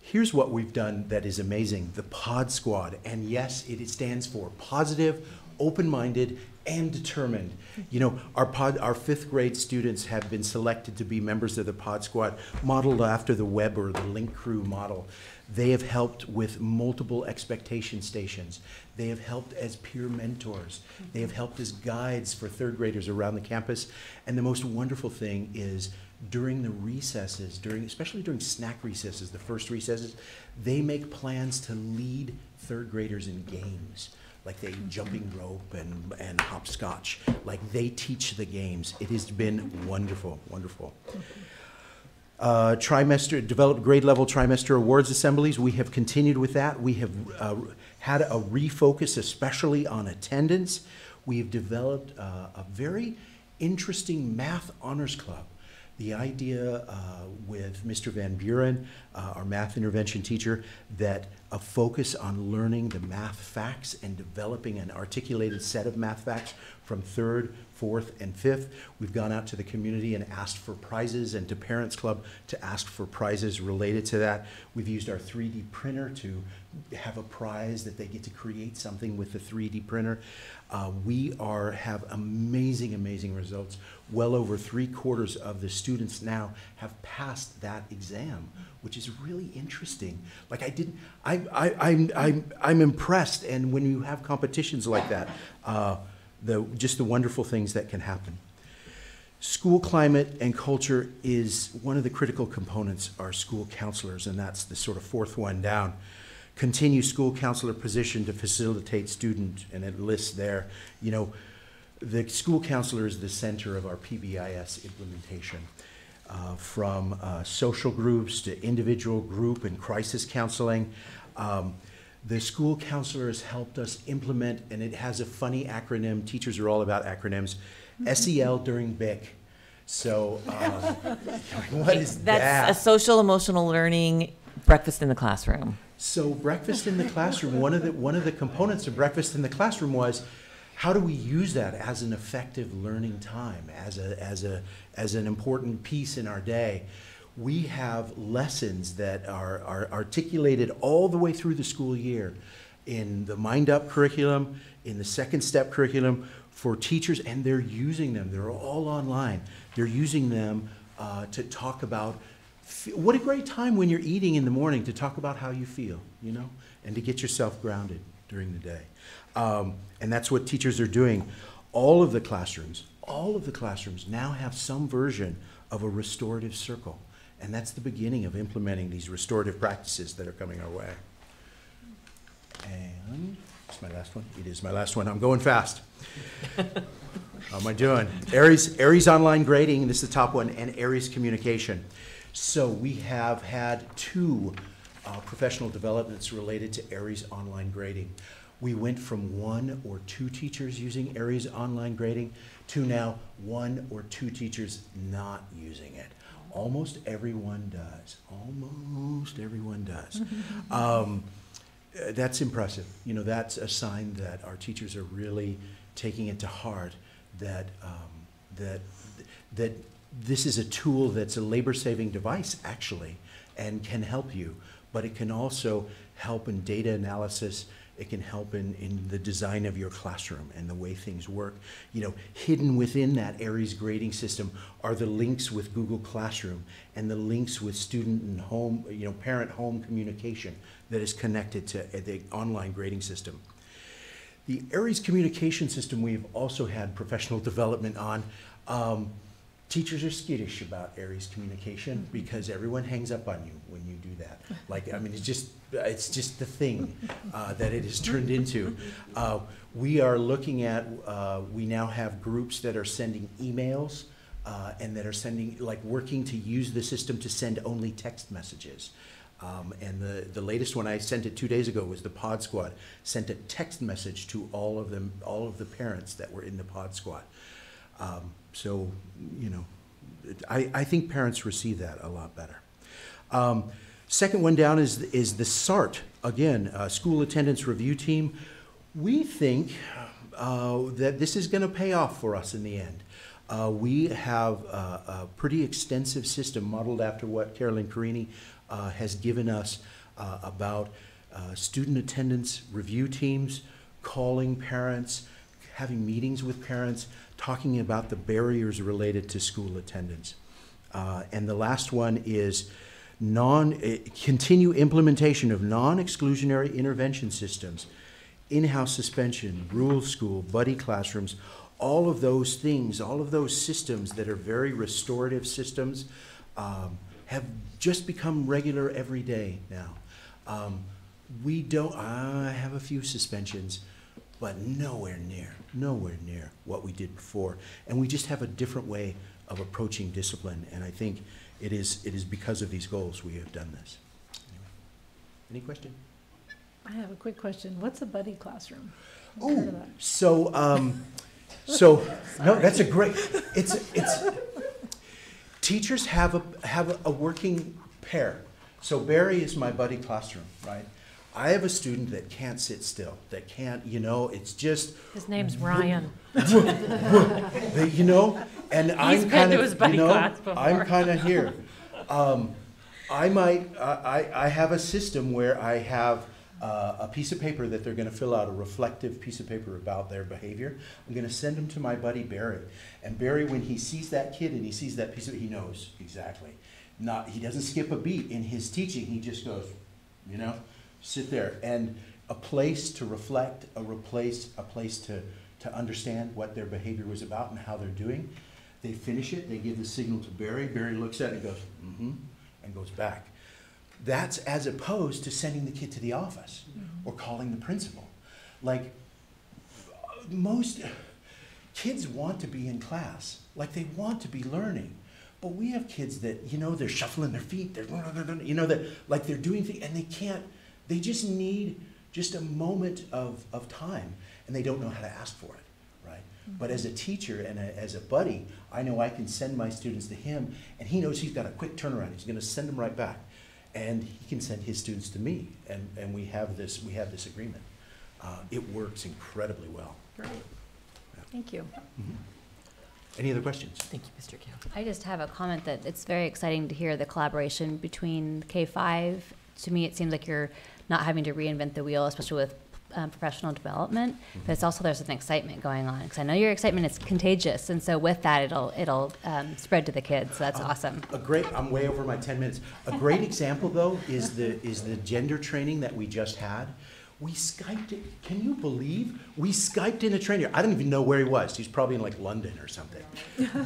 Here's what we've done that is amazing, the Pod Squad. And yes, it stands for positive, open-minded, and determined. You know, our 5th grade students have been selected to be members of the Pod Squad, modeled after the Web or the Link Crew model. They have helped with multiple expectation stations. They have helped as peer mentors. They have helped as guides for 3rd graders around the campus. And the most wonderful thing is during the recesses, especially during snack recesses, the first recesses, they make plans to lead 3rd graders in games. Like they jumping rope and hopscotch. Like they teach the games. It has been wonderful, wonderful. Developed grade level trimester awards assemblies. We have continued with that. We have had a refocus, especially on attendance. We have developed a very interesting math honors club. The idea with Mr. Van Buren, our math intervention teacher, that a focus on learning the math facts and developing an articulated set of math facts from 3rd, 4th, and 5th. We've gone out to the community and asked for prizes, and to Parents Club to ask for prizes related to that. We've used our 3D printer to have a prize that they get to create something with the 3D printer. We have amazing, amazing results. Well over 3/4 of the students now have passed that exam, which is really interesting. Like I'm impressed, and when you have competitions like that, just the wonderful things that can happen. School climate and culture is one of the critical components, our school counselors, and that's the sort of 4th one down. Continue school counselor position to facilitate student, and it lists there, you know, the school counselor is the center of our PBIS implementation. From social groups to individual group and crisis counseling. The school counselor has helped us implement, and it has a funny acronym. Teachers are all about acronyms. SEL during BIC. So what is that? That's a social emotional learning breakfast in the classroom. So breakfast in the classroom, one of the components of breakfast in the classroom was, how do we use that as an effective learning time, as an important piece in our day? We have lessons that are articulated all the way through the school year in the Mind Up curriculum, in the Second Step curriculum for teachers, and they're using them. They're all online. They're using them to talk about, what a great time when you're eating in the morning to talk about how you feel, you know, and to get yourself grounded during the day. And that's what teachers are doing. All of the classrooms now have some version of a restorative circle. And that's the beginning of implementing these restorative practices that are coming our way. And it's my last one. It is my last one. I'm going fast. How am I doing? Aries online grading, this is the top one, and Aries communication. So we have had 2 professional developments related to Aries online grading. We went from 1 or 2 teachers using Aries online grading to now 1 or 2 teachers not using it. Almost everyone does. Almost everyone does. That's impressive. You know, that's a sign that our teachers are really taking it to heart that that this is a tool that's a labor-saving device, actually, and can help you. But it can also help in data analysis. It can help in the design of your classroom and the way things work. You know, hidden within that Aries grading system are the links with Google Classroom and the links with student and home, you know, parent-home communication that is connected to the online grading system. The Aries communication system we've also had professional development on. Teachers are skittish about Aries communication because everyone hangs up on you when you do that. Like, I mean, it's just the thing that it has turned into. We are looking at, we now have groups that are sending emails and that are sending, like, working to use the system to send only text messages. And the latest one, I sent it 2 days ago, was the Pod Squad. Sent a text message to all of them, all of the parents that were in the Pod Squad. So, you know, I think parents receive that a lot better. Second one down is the SART, again, School Attendance Review Team. We think that this is going to pay off for us in the end. We have a pretty extensive system modeled after what Carolyn Carini has given us about student attendance review teams, calling parents, having meetings with parents, talking about the barriers related to school attendance. And the last one is continue implementation of non-exclusionary intervention systems, in-house suspension, rule school, buddy classrooms, all of those things, all of those systems that are very restorative systems have just become regular every day now. I have a few suspensions, but nowhere near what we did before. And we just have a different way of approaching discipline. And I think it is because of these goals we have done this. Anyway, any question? I have a quick question. What's a buddy classroom? Oh, so no, that's a great, it's teachers have a working pair. So Barry is my buddy classroom, right? I have a student that can't sit still, that can't, you know, it's just. His name's Ryan. You know, and I'm kind of, you know, I'm kind of here. I have a system where I have a piece of paper that they're going to fill out, a reflective piece of paper about their behavior. I'm going to send them to my buddy Barry. And Barry, when he sees that kid and he sees that piece of, he knows exactly. He doesn't skip a beat in his teaching. He just goes, you know, sit there. And a place to reflect, a place to understand what their behavior was about and how they're doing. They finish it. They give the signal to Barry. Barry looks at it and goes, mm-hmm, and goes back. That's as opposed to sending the kid to the office or calling the principal. Like, most kids want to be in class. Like, they want to be learning. But we have kids that, you know, they're shuffling their feet. They're, you know, that like they're doing things and they can't. They just need just a moment of time, and they don't know how to ask for it, right? But as a teacher and as a buddy, I know I can send my students to him, and he knows he's got a quick turnaround. He's going to send them right back. And he can send his students to me, and we have this agreement. It works incredibly well. Great. Thank you. Mm-hmm. Any other questions? Thank you, Mr. Kale. I just have a comment that it's very exciting to hear the collaboration between K-5. To me, it seems like you're not having to reinvent the wheel, especially with professional development. But it's also, there's an excitement going on, because I know your excitement is contagious, and so with that, it'll spread to the kids. So that's awesome. I'm way over my 10 minutes. A great example, though, is the gender training that we just had. We Skyped it. Can you believe? We Skyped in a trainer. I don't even know where he was. He's probably in like London or something.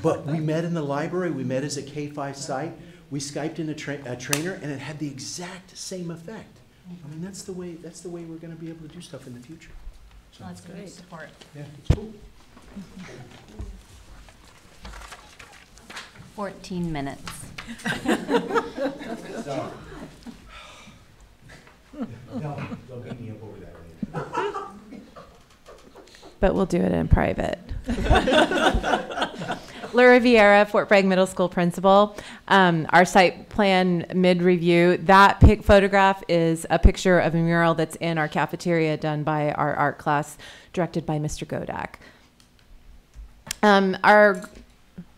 But we met in the library. We met as a K-5 site. we Skyped in a trainer, and it had the exact same effect. I mean, that's the way we're going to be able to do stuff in the future. So That's great support. yeah, it's cool. 14 minutes. So, they'll beat me up over that. But we'll do it in private. Laura Vieira, Fort Bragg Middle School principal. Our site plan mid-review, that photograph is a picture of a mural that's in our cafeteria done by our art class, directed by Mr. Godak.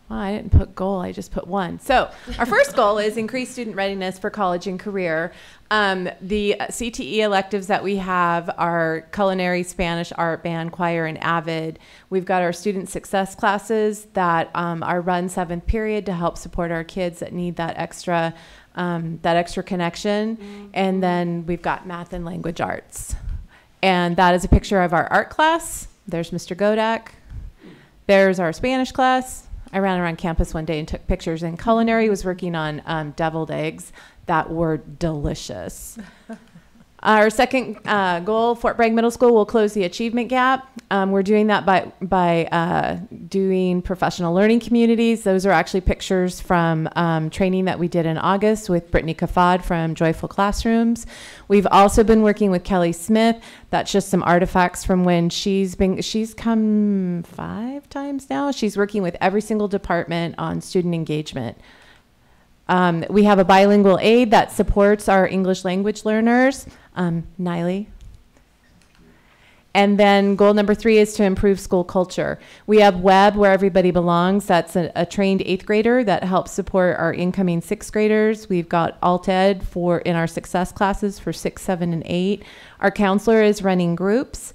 Well, I didn't put goal, I just put one. So our first goal is increase student readiness for college and career. The CTE electives that we have are culinary, Spanish, art, band, choir, and AVID. We've got our student success classes that are run 7th period to help support our kids that need that extra connection. And then we've got math and language arts. And that is a picture of our art class. There's Mr. Godak. There's our Spanish class. I ran around campus one day and took pictures, and culinary was working on deviled eggs that were delicious. Our second goal, Fort Bragg Middle School will close the achievement gap. We're doing that by doing professional learning communities. Those are actually pictures from training that we did in August with Brittany Kafad from Joyful Classrooms. We've also been working with Kelly Smith. That's just some artifacts from when she's come 5 times now. She's working with every single department on student engagement. We have a bilingual aid that supports our English language learners, Niley. And then goal number 3 is to improve school culture. We have Web, Where Everybody Belongs. That's a trained 8th grader that helps support our incoming 6th graders. We've got Alt Ed in our success classes for 6, 7, and 8. Our counselor is running groups.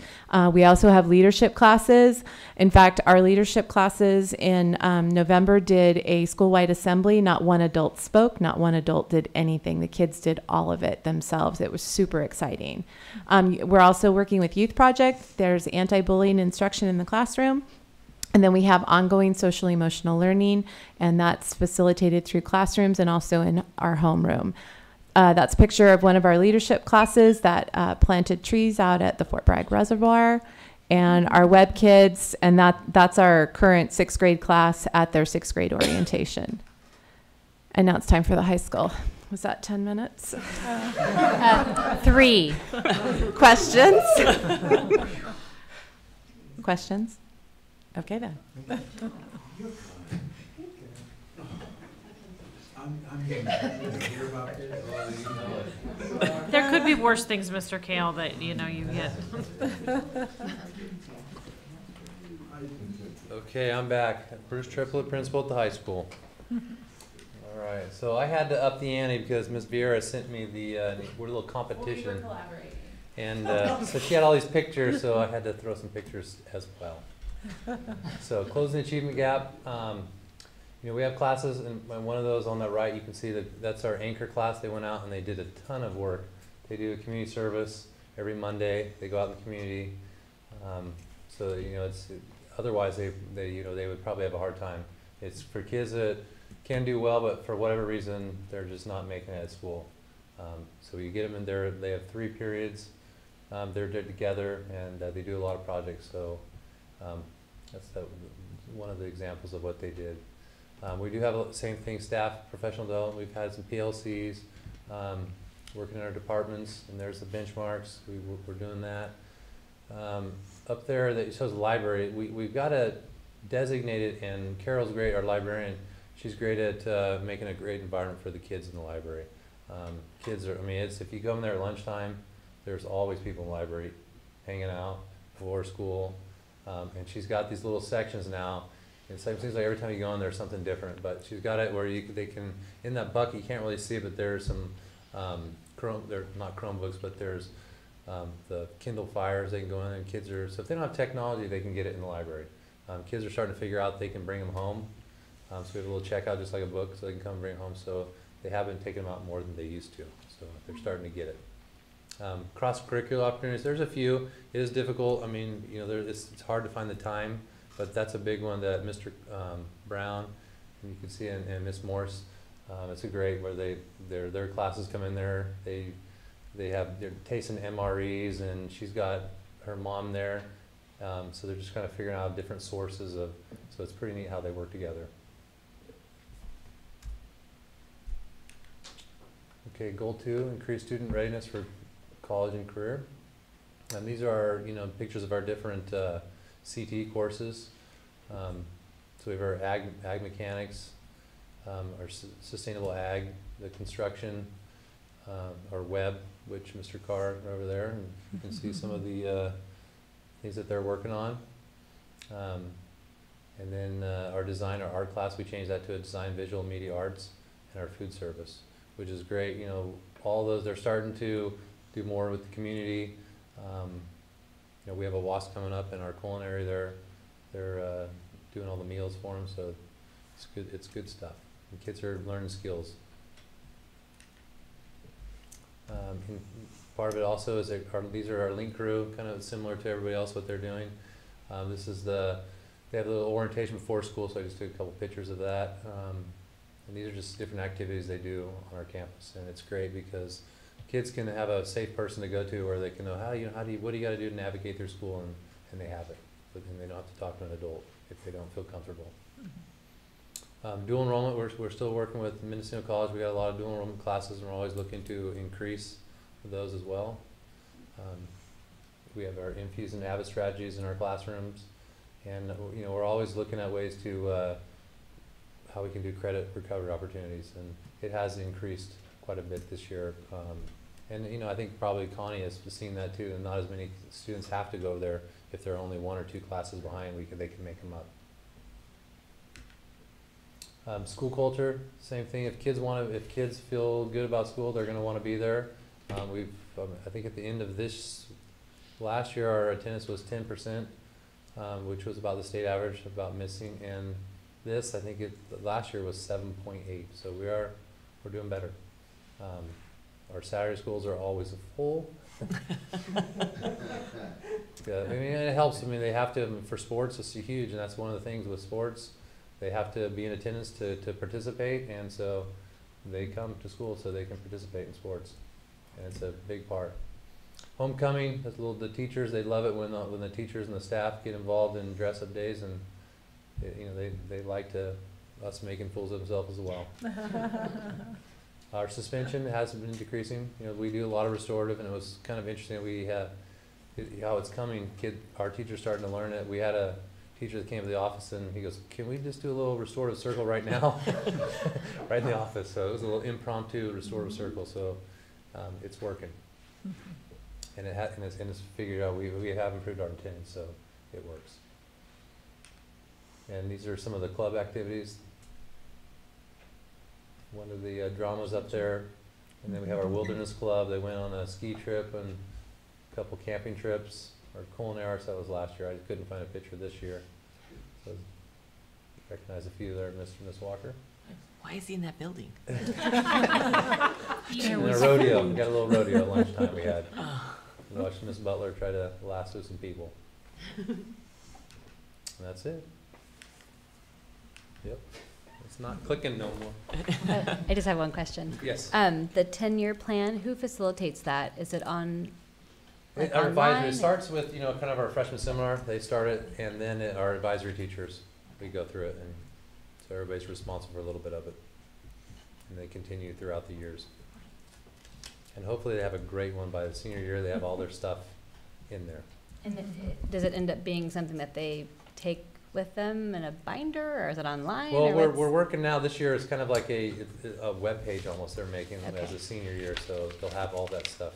We also have leadership classes. In fact, our leadership classes in November did a school-wide assembly. Not one adult spoke, not one adult did anything. The kids did all of it themselves. It was super exciting. We're also working with Youth Project. There's anti-bullying instruction in the classroom. And then we have ongoing social emotional learning, and that's facilitated through classrooms and also in our homeroom. That's a picture of one of our leadership classes that planted trees out at the Fort Bragg Reservoir, and our Web kids, and that's our current 6th grade class at their 6th grade orientation. And now it's time for the high school. Was that 10 minutes? 3. Questions? Questions? Okay then. There could be worse things, Mr. Kale, that you get. Okay, I'm back. Bruce Triplett, principal at the high school. All right, so I had to up the ante because Ms. Vieira sent me the little competition. Well, we were collaborating. And so she had all these pictures, so I had to throw some pictures as well. So closing the achievement gap. We have classes, and one of those on the right, you can see that's our anchor class. They went out and they did a ton of work. They do a community service every Monday. They go out in the community. So otherwise they would probably have a hard time. It's for kids that can do well, but for whatever reason they're just not making it at school. So you get them in there. They have 3 periods. They're together, and they do a lot of projects. So that's one of the examples of what they did. We do have the same thing, staff, professional development. We've had some PLCs working in our departments, and there's the benchmarks. We're doing that. Up there that shows the library, we've got a designated, and Carol's great, our librarian. She's great at making a great environment for the kids in the library. Kids are, if you go in there at lunchtime, there's always people in the library hanging out before school. And she's got these little sections now. It seems like every time you go in, there's something different. But she's got it where they can, in that bucket, you can't really see it, but there's some they're not Chromebooks, but there's the Kindle Fires. They can go in, and kids are, so if they don't have technology, they can get it in the library. Kids are starting to figure out they can bring them home. So we have a little checkout, just like a book, so they can come bring them home. So they have been taking them out more than they used to. So they're starting to get it. Cross-curricular opportunities, there's a few. It is difficult. It's hard to find the time, but that's a big one that Mr. Brown, and you can see, and Ms. Morse, It's a great where their classes come in there. They're tasting MREs, and she's got her mom there. So they're just kind of figuring out different sources of. So it's pretty neat how they work together. Okay, goal 2: increase student readiness for college and career. And these are pictures of our different CTE courses. So we have our ag mechanics, our sustainable ag, the construction, our web, which Mr. Carr over there, and you can see some of the things that they're working on. And then our design, our art class, we changed that to a design visual media arts, and our food service, which is great. All those, they're starting to do more with the community. We have a WASP coming up in our culinary. They're doing all the meals for them, so it's good. It's good stuff. The kids are learning skills. And part of it also is these are our link crew, kind of similar to everybody else what they're doing. This is they have a little orientation before school, so I just took a couple pictures of that. And these are just different activities they do on our campus, and it's great because kids can have a safe person to go to where they can know what do you got to do to navigate through school, and they have it, but then they don't have to talk to an adult if they don't feel comfortable. Dual enrollment, we're still working with Mendocino College. We got a lot of dual enrollment classes, and we're always looking to increase those as well. We have our Infuse and Avid strategies in our classrooms, and we're always looking at ways to how we can do credit recovery opportunities, and it has increased quite a bit this year. And I think probably Connie has seen that too, and not as many students have to go there. If they're only 1 or 2 classes behind, they can make them up. School culture, same thing. If kids feel good about school, they're going to want to be there. I think at the end of last year, our attendance was 10%, which was about the state average, about missing. And I think last year was 7.8. So we're doing better. Our Saturday schools are always full. Yeah, it helps. They have to, for sports, it's huge, and that's one of the things with sports. They have to be in attendance to participate, and so they come to school so they can participate in sports, and it's a big part. Homecoming, the teachers, they love it when the teachers and the staff get involved in dress-up days, and they like us making fools of themselves as well. Our suspension has been decreasing. We do a lot of restorative, and it was kind of interesting. We have how it's coming. Our teachers starting to learn it. We had a teacher that came to the office, and he goes, "Can we just do a little restorative circle right now?" Right in the office. So it was a little impromptu restorative circle. So it's working, and it's figured out. We have improved our attendance, so it works. And these are some of the club activities. One of the dramas up there, and then we have our wilderness club. They went on a ski trip and a couple camping trips. Our culinary arts, that was last year. I couldn't find a picture this year. So recognize a few there, Miss Walker. Why is he in that building? And a rodeo. We got a little rodeo at lunchtime we had. We watched Miss Butler try to lasso some people. And that's it. Yep. It's not clicking no more. I just have one question. Yes. The 10-year plan, who facilitates that? Is it on? Our advisory starts with kind of our freshman seminar. They start it, and then our advisory teachers, we go through it, and so everybody's responsible for a little bit of it, and they continue throughout the years. And hopefully they have a great one by the senior year. They have all their stuff in there. And does it end up being something that they take with them in a binder, or is it online? Well, we're working now. This year is kind of like a web page almost. They're making them as a senior year, so they'll have all that stuff.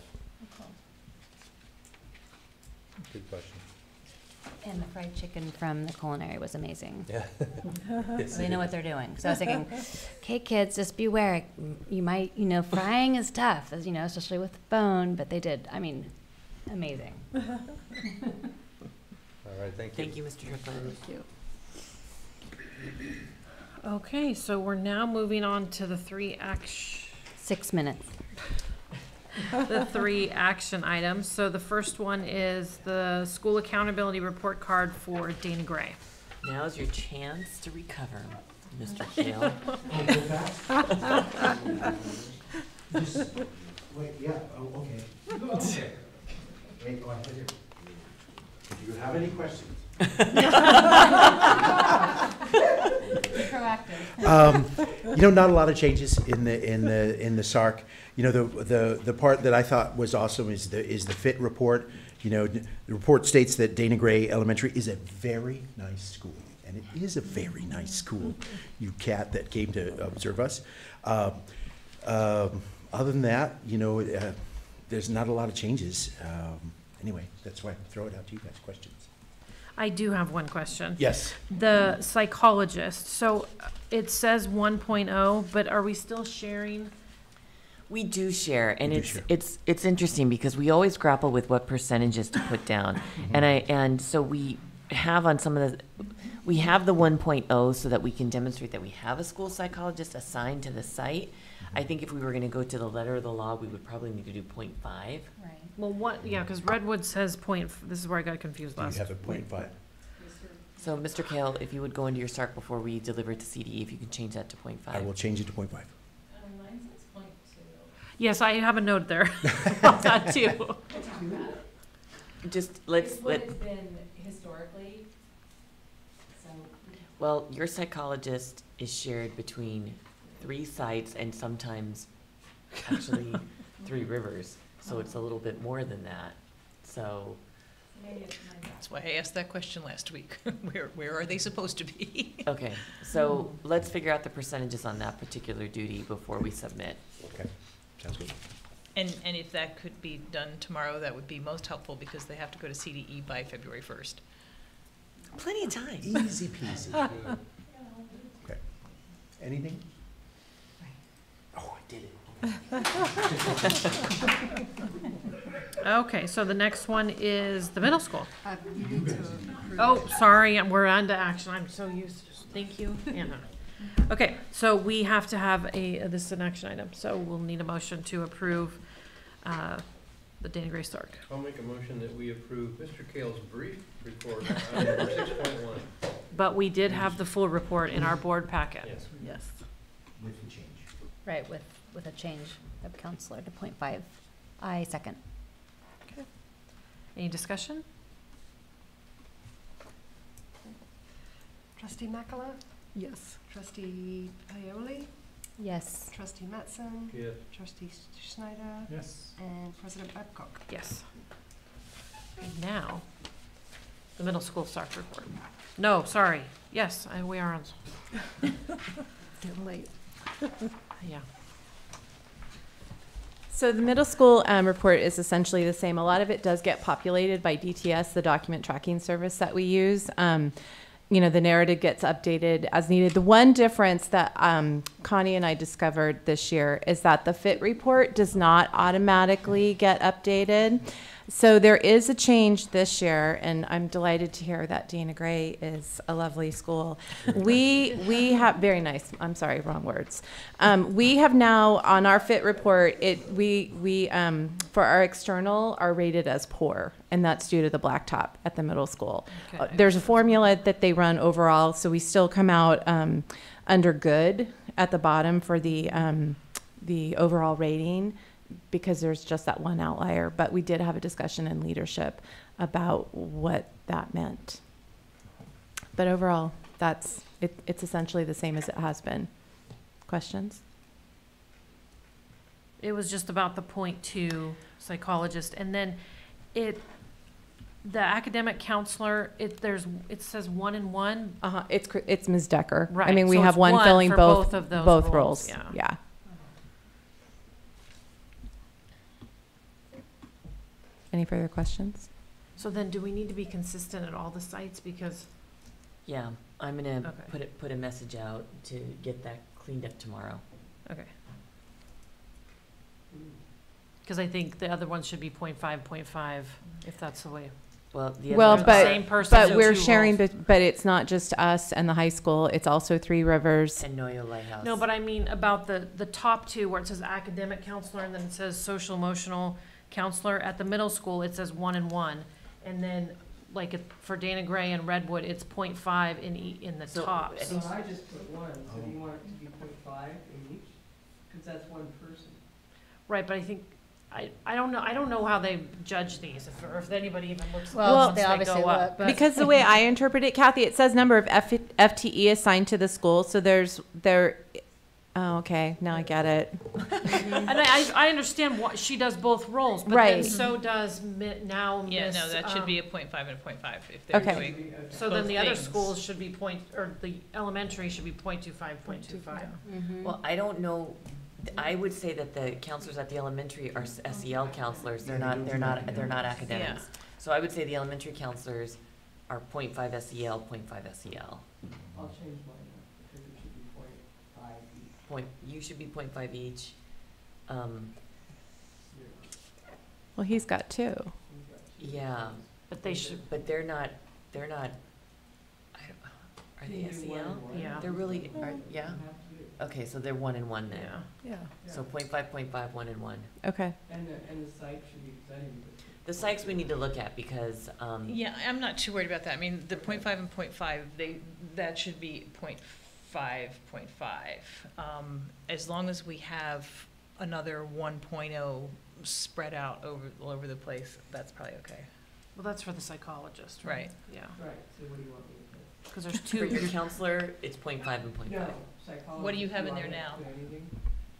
Good question. And the fried chicken from the culinary was amazing. Yeah. Yes, they know what they're doing. So I was thinking, okay, kids, just beware. You might, frying is tough, especially with the bone, but they did. Amazing. All right, thank you. Thank you, Mr. Strickland. Thank you. Okay, so we're now moving on to the 6 minutes. The 3 action items. So the first one is the school accountability report card for Dana Gray. Now's your chance to recover. Mr. Kale. Just, wait, yeah, oh, okay. Okay. Wait, go ahead here. Do you have any questions? Proactive. Not a lot of changes in the SARC. The part that I thought was awesome is the fit report. The report states that Dana Gray Elementary is a very nice school, and it is a very nice school. You cat that came to observe us. Other than that, there's not a lot of changes. Anyway, that's why I throw it out to you guys. Questions? I do have one question. Yes. The psychologist, so it says 1.0, but are we still sharing? We do share, and it's interesting because we always grapple with what percentages to put down, and so we have on some of we have the 1.0 so that we can demonstrate that we have a school psychologist assigned to the site. I think if we were going to go to the letter of the law, we would probably need to do 0.5. Right. Well, because Redwood says this is where I got confused last. You have a 0.5. So, Mr. Kale, if you would go into your SARC before we deliver it to CDE, if you can change that to 0.5. I will change it to 0.5. Yes, I have a note there about that too. Just let's been historically. So. Well, your psychologist is shared between 3 sites and sometimes actually 3 rivers. So it's a little bit more than that. So That's why I asked that question last week. Where are they supposed to be? okay, so let's figure out the percentages on that particular duty before we submit. Okay, sounds good. And if that could be done tomorrow, that would be most helpful because they have to go to CDE by February 1st. Plenty of time. Easy peasy. Okay. Anything? Oh, I did it. Okay, so the next one is the middle school. You need to approve Oh, it. sorry, we're on to action. I'm so used to, thank you, Anna. Okay, so we have to have this is an action item, so we'll need a motion to approve the Dana Gray Stark. I'll make a motion that we approve Mr. Kale's brief report on item number 6.1. But we did have the full report in our board packet. Yes. Yes. With the change. Right, with a change of counselor to 0.5. I second. Okay. Any discussion? Trustee Makala? Yes. Trustee Paoli? Yes. Trustee Metzen? Yes. Trustee Schneider? Yes. And President Babcock? Yes. And now, the middle school Stark report. No, sorry. Yes, we are on. Getting late. Yeah. So the middle school report is essentially the same. A lot of it does get populated by DTS, the document tracking service that we use. The narrative gets updated as needed. The one difference that Connie and I discovered this year is that the FIT report does not automatically get updated. So there is a change this year, and I'm delighted to hear that Dana Gray is a lovely school. We have, very nice, I'm sorry, wrong words. We have now, on our FIT report, we for our external, are rated as poor, and that's due to the blacktop at the middle school. Okay. There's a formula that they run overall, so we still come out under good at the bottom for the overall rating, because there's just that one outlier. But we did have a discussion in leadership about what that meant. But overall, it's essentially the same as it has been. Questions? It was just about the 0.2 psychologist, and then the academic counselor, it says 1 and 1. It's Ms. Decker. Right. I mean, we So have it's one filling for both of those roles. Yeah. Yeah. Any further questions? So then, do we need to be consistent at all the sites? Because Yeah, I'm gonna Okay. put a message out to get that cleaned up tomorrow. okay. Because I think the other ones should be 0.5, 0.5, if that's the way. Well, the Well, other but same person, but so we're 2 sharing, roles. but it's not just us and the high school. It's also Three Rivers. and Noyo Lighthouse. No, but I mean about the top 2 where it says academic counselor and then it says social emotional counselor. At the middle school, it says 1 and 1. And then like for Dana Gray and Redwood, it's 0.5 in the So, tops. I think- I just put 1, so do you want it to be 0.5 in each? Because that's one person. Right, but I think, I don't know how they judge these, or if anybody even looks at Well, them once they they obviously go up. look, but- Because the way I interpret it, Kathy, it says number of FTE assigned to the school. So oh, okay, now I get it. And I understand what, she does both roles, but then Right. so does now Yeah, Miss, no, that should be a 0.5 and a 0.5 if they're Okay. doing So then both the other things. schools should be or the elementary should be 0.25, 0.25. Well, I don't know, I would say that the counselors at the elementary are SEL counselors, they're not academics. So I would say the elementary counselors are 0.5 SEL, 0.5 SEL. I'll change mine up, because it should be 0.5 each. You should be 0.5 each. Well, he's got 2. Yeah. But they should, But they're not, are they You do SEL? 1 and 1. yeah. They're really, yeah? Okay, so they're 1 and 1 then. Yeah. Yeah. So 0.5, 0.5, 1 and 1. Okay. And the site should be, because I didn't put. The psychs we need to look at because, Yeah, I'm not too worried about that. I mean, the 0.5 and 0.5, that should be 0.5, 0.5. As long as we have another 1.0 spread out all over the place, that's probably okay. Well, that's for the psychologist, right? Right. Yeah. Right, so what do you want me to put? Because there's for 2. your counselor, it's 0.5 and 0.5. No, psychology. What do you have in want there me to now? put anything?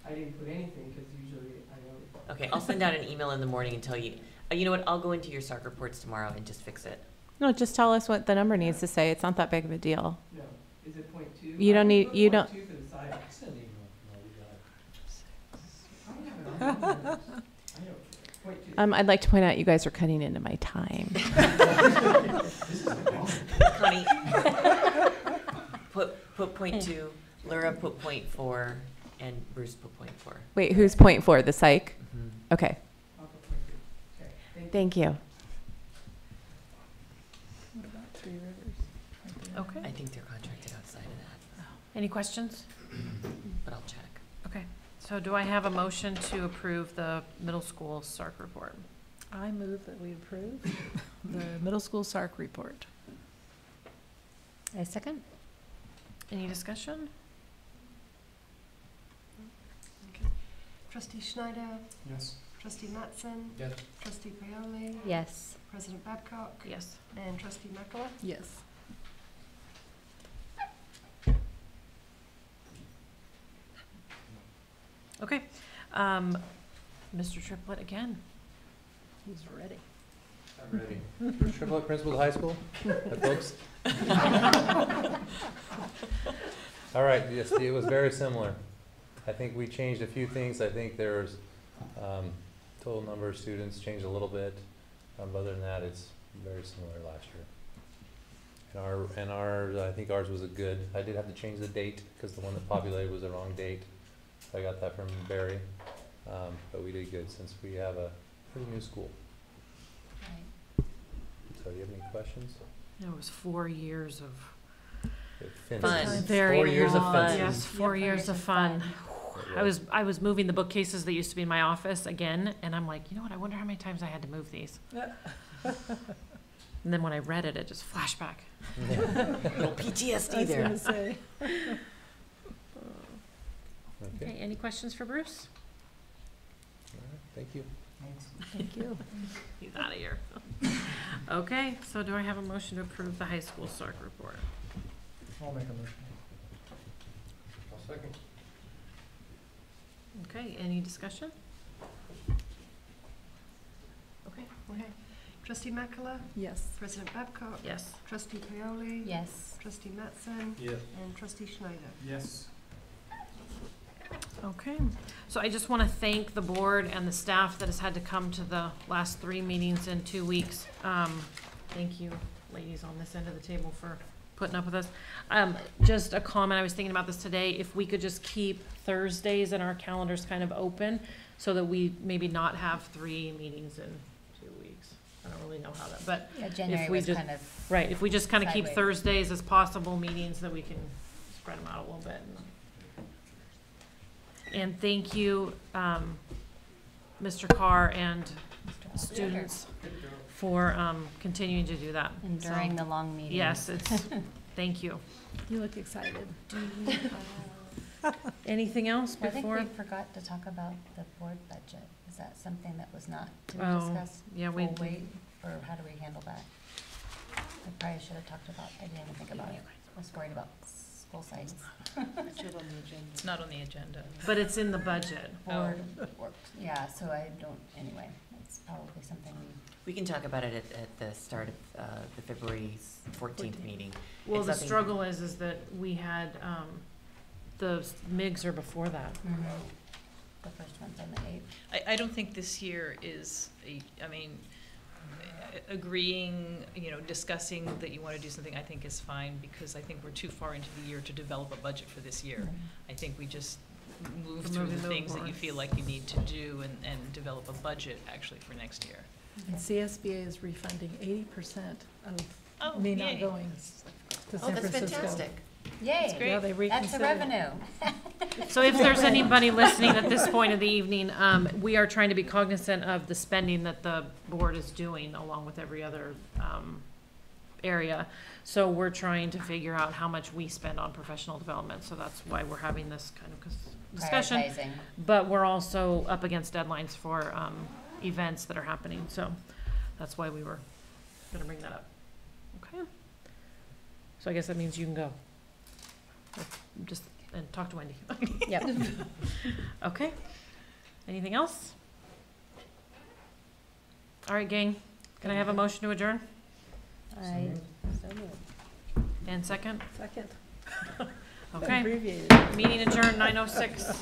I didn't put anything, because usually I know. Okay, I'll send out an email in the morning and tell you. You know what? I'll go into your SARC reports tomorrow and just fix it. No, just tell us what the number needs to say. It's not that big of a deal. No, is it 0.2? You don't I need- put you don't- 0.2 for the site. Send an email. I don't have it on my notes. I don't care. 0.2. I'd like to point out you guys are cutting into my time. Connie, put 0.2, Laura put 0.4, and Bruce put 0.4. Wait, who's 0.4? The psych? Mhm. Okay. I'll put 0.2. Okay, Thank you. What about Three Rivers? Okay. I think they're contracted outside of that, Any questions? but I'll check. Okay. So do I have a motion to approve the middle school SARC report? I move that we approve the middle school SARC report. A second? Any discussion? Trustee Schneider, Yes. Trustee Mattson, Yes. Trustee Paoli, Yes. President Babcock, Yes. and Trustee Makala. Yes. Okay. Mr. Triplett again. He's ready. I'm ready. Triplett Principal of High School, folks. All right, yes, it was very similar. I think we changed a few things. I think there's, total number of students changed a little bit. Other than that, it's very similar last year. And ours, I think ours was a good, I did have to change the date because the one that populated was the wrong date. I got that from Barry. But we did good since we have a pretty new school. So do you have any questions? It was 4 years of Fun. very 4 years of long. fun. Yes, 4 years of fun. I was moving the bookcases that used to be in my office again, and I'm like, you know what? I wonder how many times I had to move these. And then when I read it, it just flashed back. No PTSD there. I was gonna say. Okay, any questions for Bruce? All right, thank you. Thank you. He's out of here. Okay, so do I have a motion to approve the high school SARC report? I'll make a motion. I'll second. Okay, any discussion? Okay, okay. Trustee Makala, Yes. President Babcock, Yes. Trustee Paoli, Yes. Trustee Mattson, Yes. and Trustee Schneider. Yes. Okay, so I just want to thank the board and the staff that has had to come to the last 3 meetings in 2 weeks. Thank you, ladies on this end of the table, for putting up with us. Just a comment, I was thinking about this today, if we could just keep Thursdays in our calendars kind of open so that we maybe not have 3 meetings in 2 weeks. I don't really know how that, but Yeah, if January we was just, kind of right, if we just kind of keep sideways. Thursdays as possible meetings, that we can spread them out a little bit. And thank you, Mr. Carr and students for continuing to do that. And So, during the long meeting. Yes, it's, thank you. You look excited. Anything else I think before? we forgot to talk about the board budget. Is that something that was not, did we Oh, discuss? yeah, we full did. weight, or how do we handle that? I probably should have talked about, I didn't even think about it. I was worried about school sites. It's not on the agenda. But it's in the budget. Board work, yeah, so I don't, anyway, it's probably something We can talk about it at the start of the February 14th meeting. Well, It's the nothing- struggle is that we had, the MIGs are before that. The first one's on the 8th. I don't think this year is, I mean, agreeing, discussing that you want to do something, I think is fine, because I think we're too far into the year to develop a budget for this year. I think we just move through the things that you feel like you need to do and develop a budget actually for next year. And CSBA is refunding 80% Oh, of me not yay. going to Oh, San that's Francisco. fantastic. Yay, Yeah, they that's the reconsidered. revenue. So if there's anybody listening at this point of the evening, we are trying to be cognizant of the spending that the board is doing along with every other, area. So we're trying to figure out how much we spend on professional development, so that's why we're having this kind of discussion. Prioritizing. But we're also up against deadlines for, events that are happening, so that's why we were gonna bring that up. Okay. So I guess that means you can go. Just, and talk to Wendy. Yep. Okay. Anything else? All right, gang. Can I have a motion to adjourn? I, so moved. And second? Second. Okay. Abbreviated. Meeting adjourned 9:06.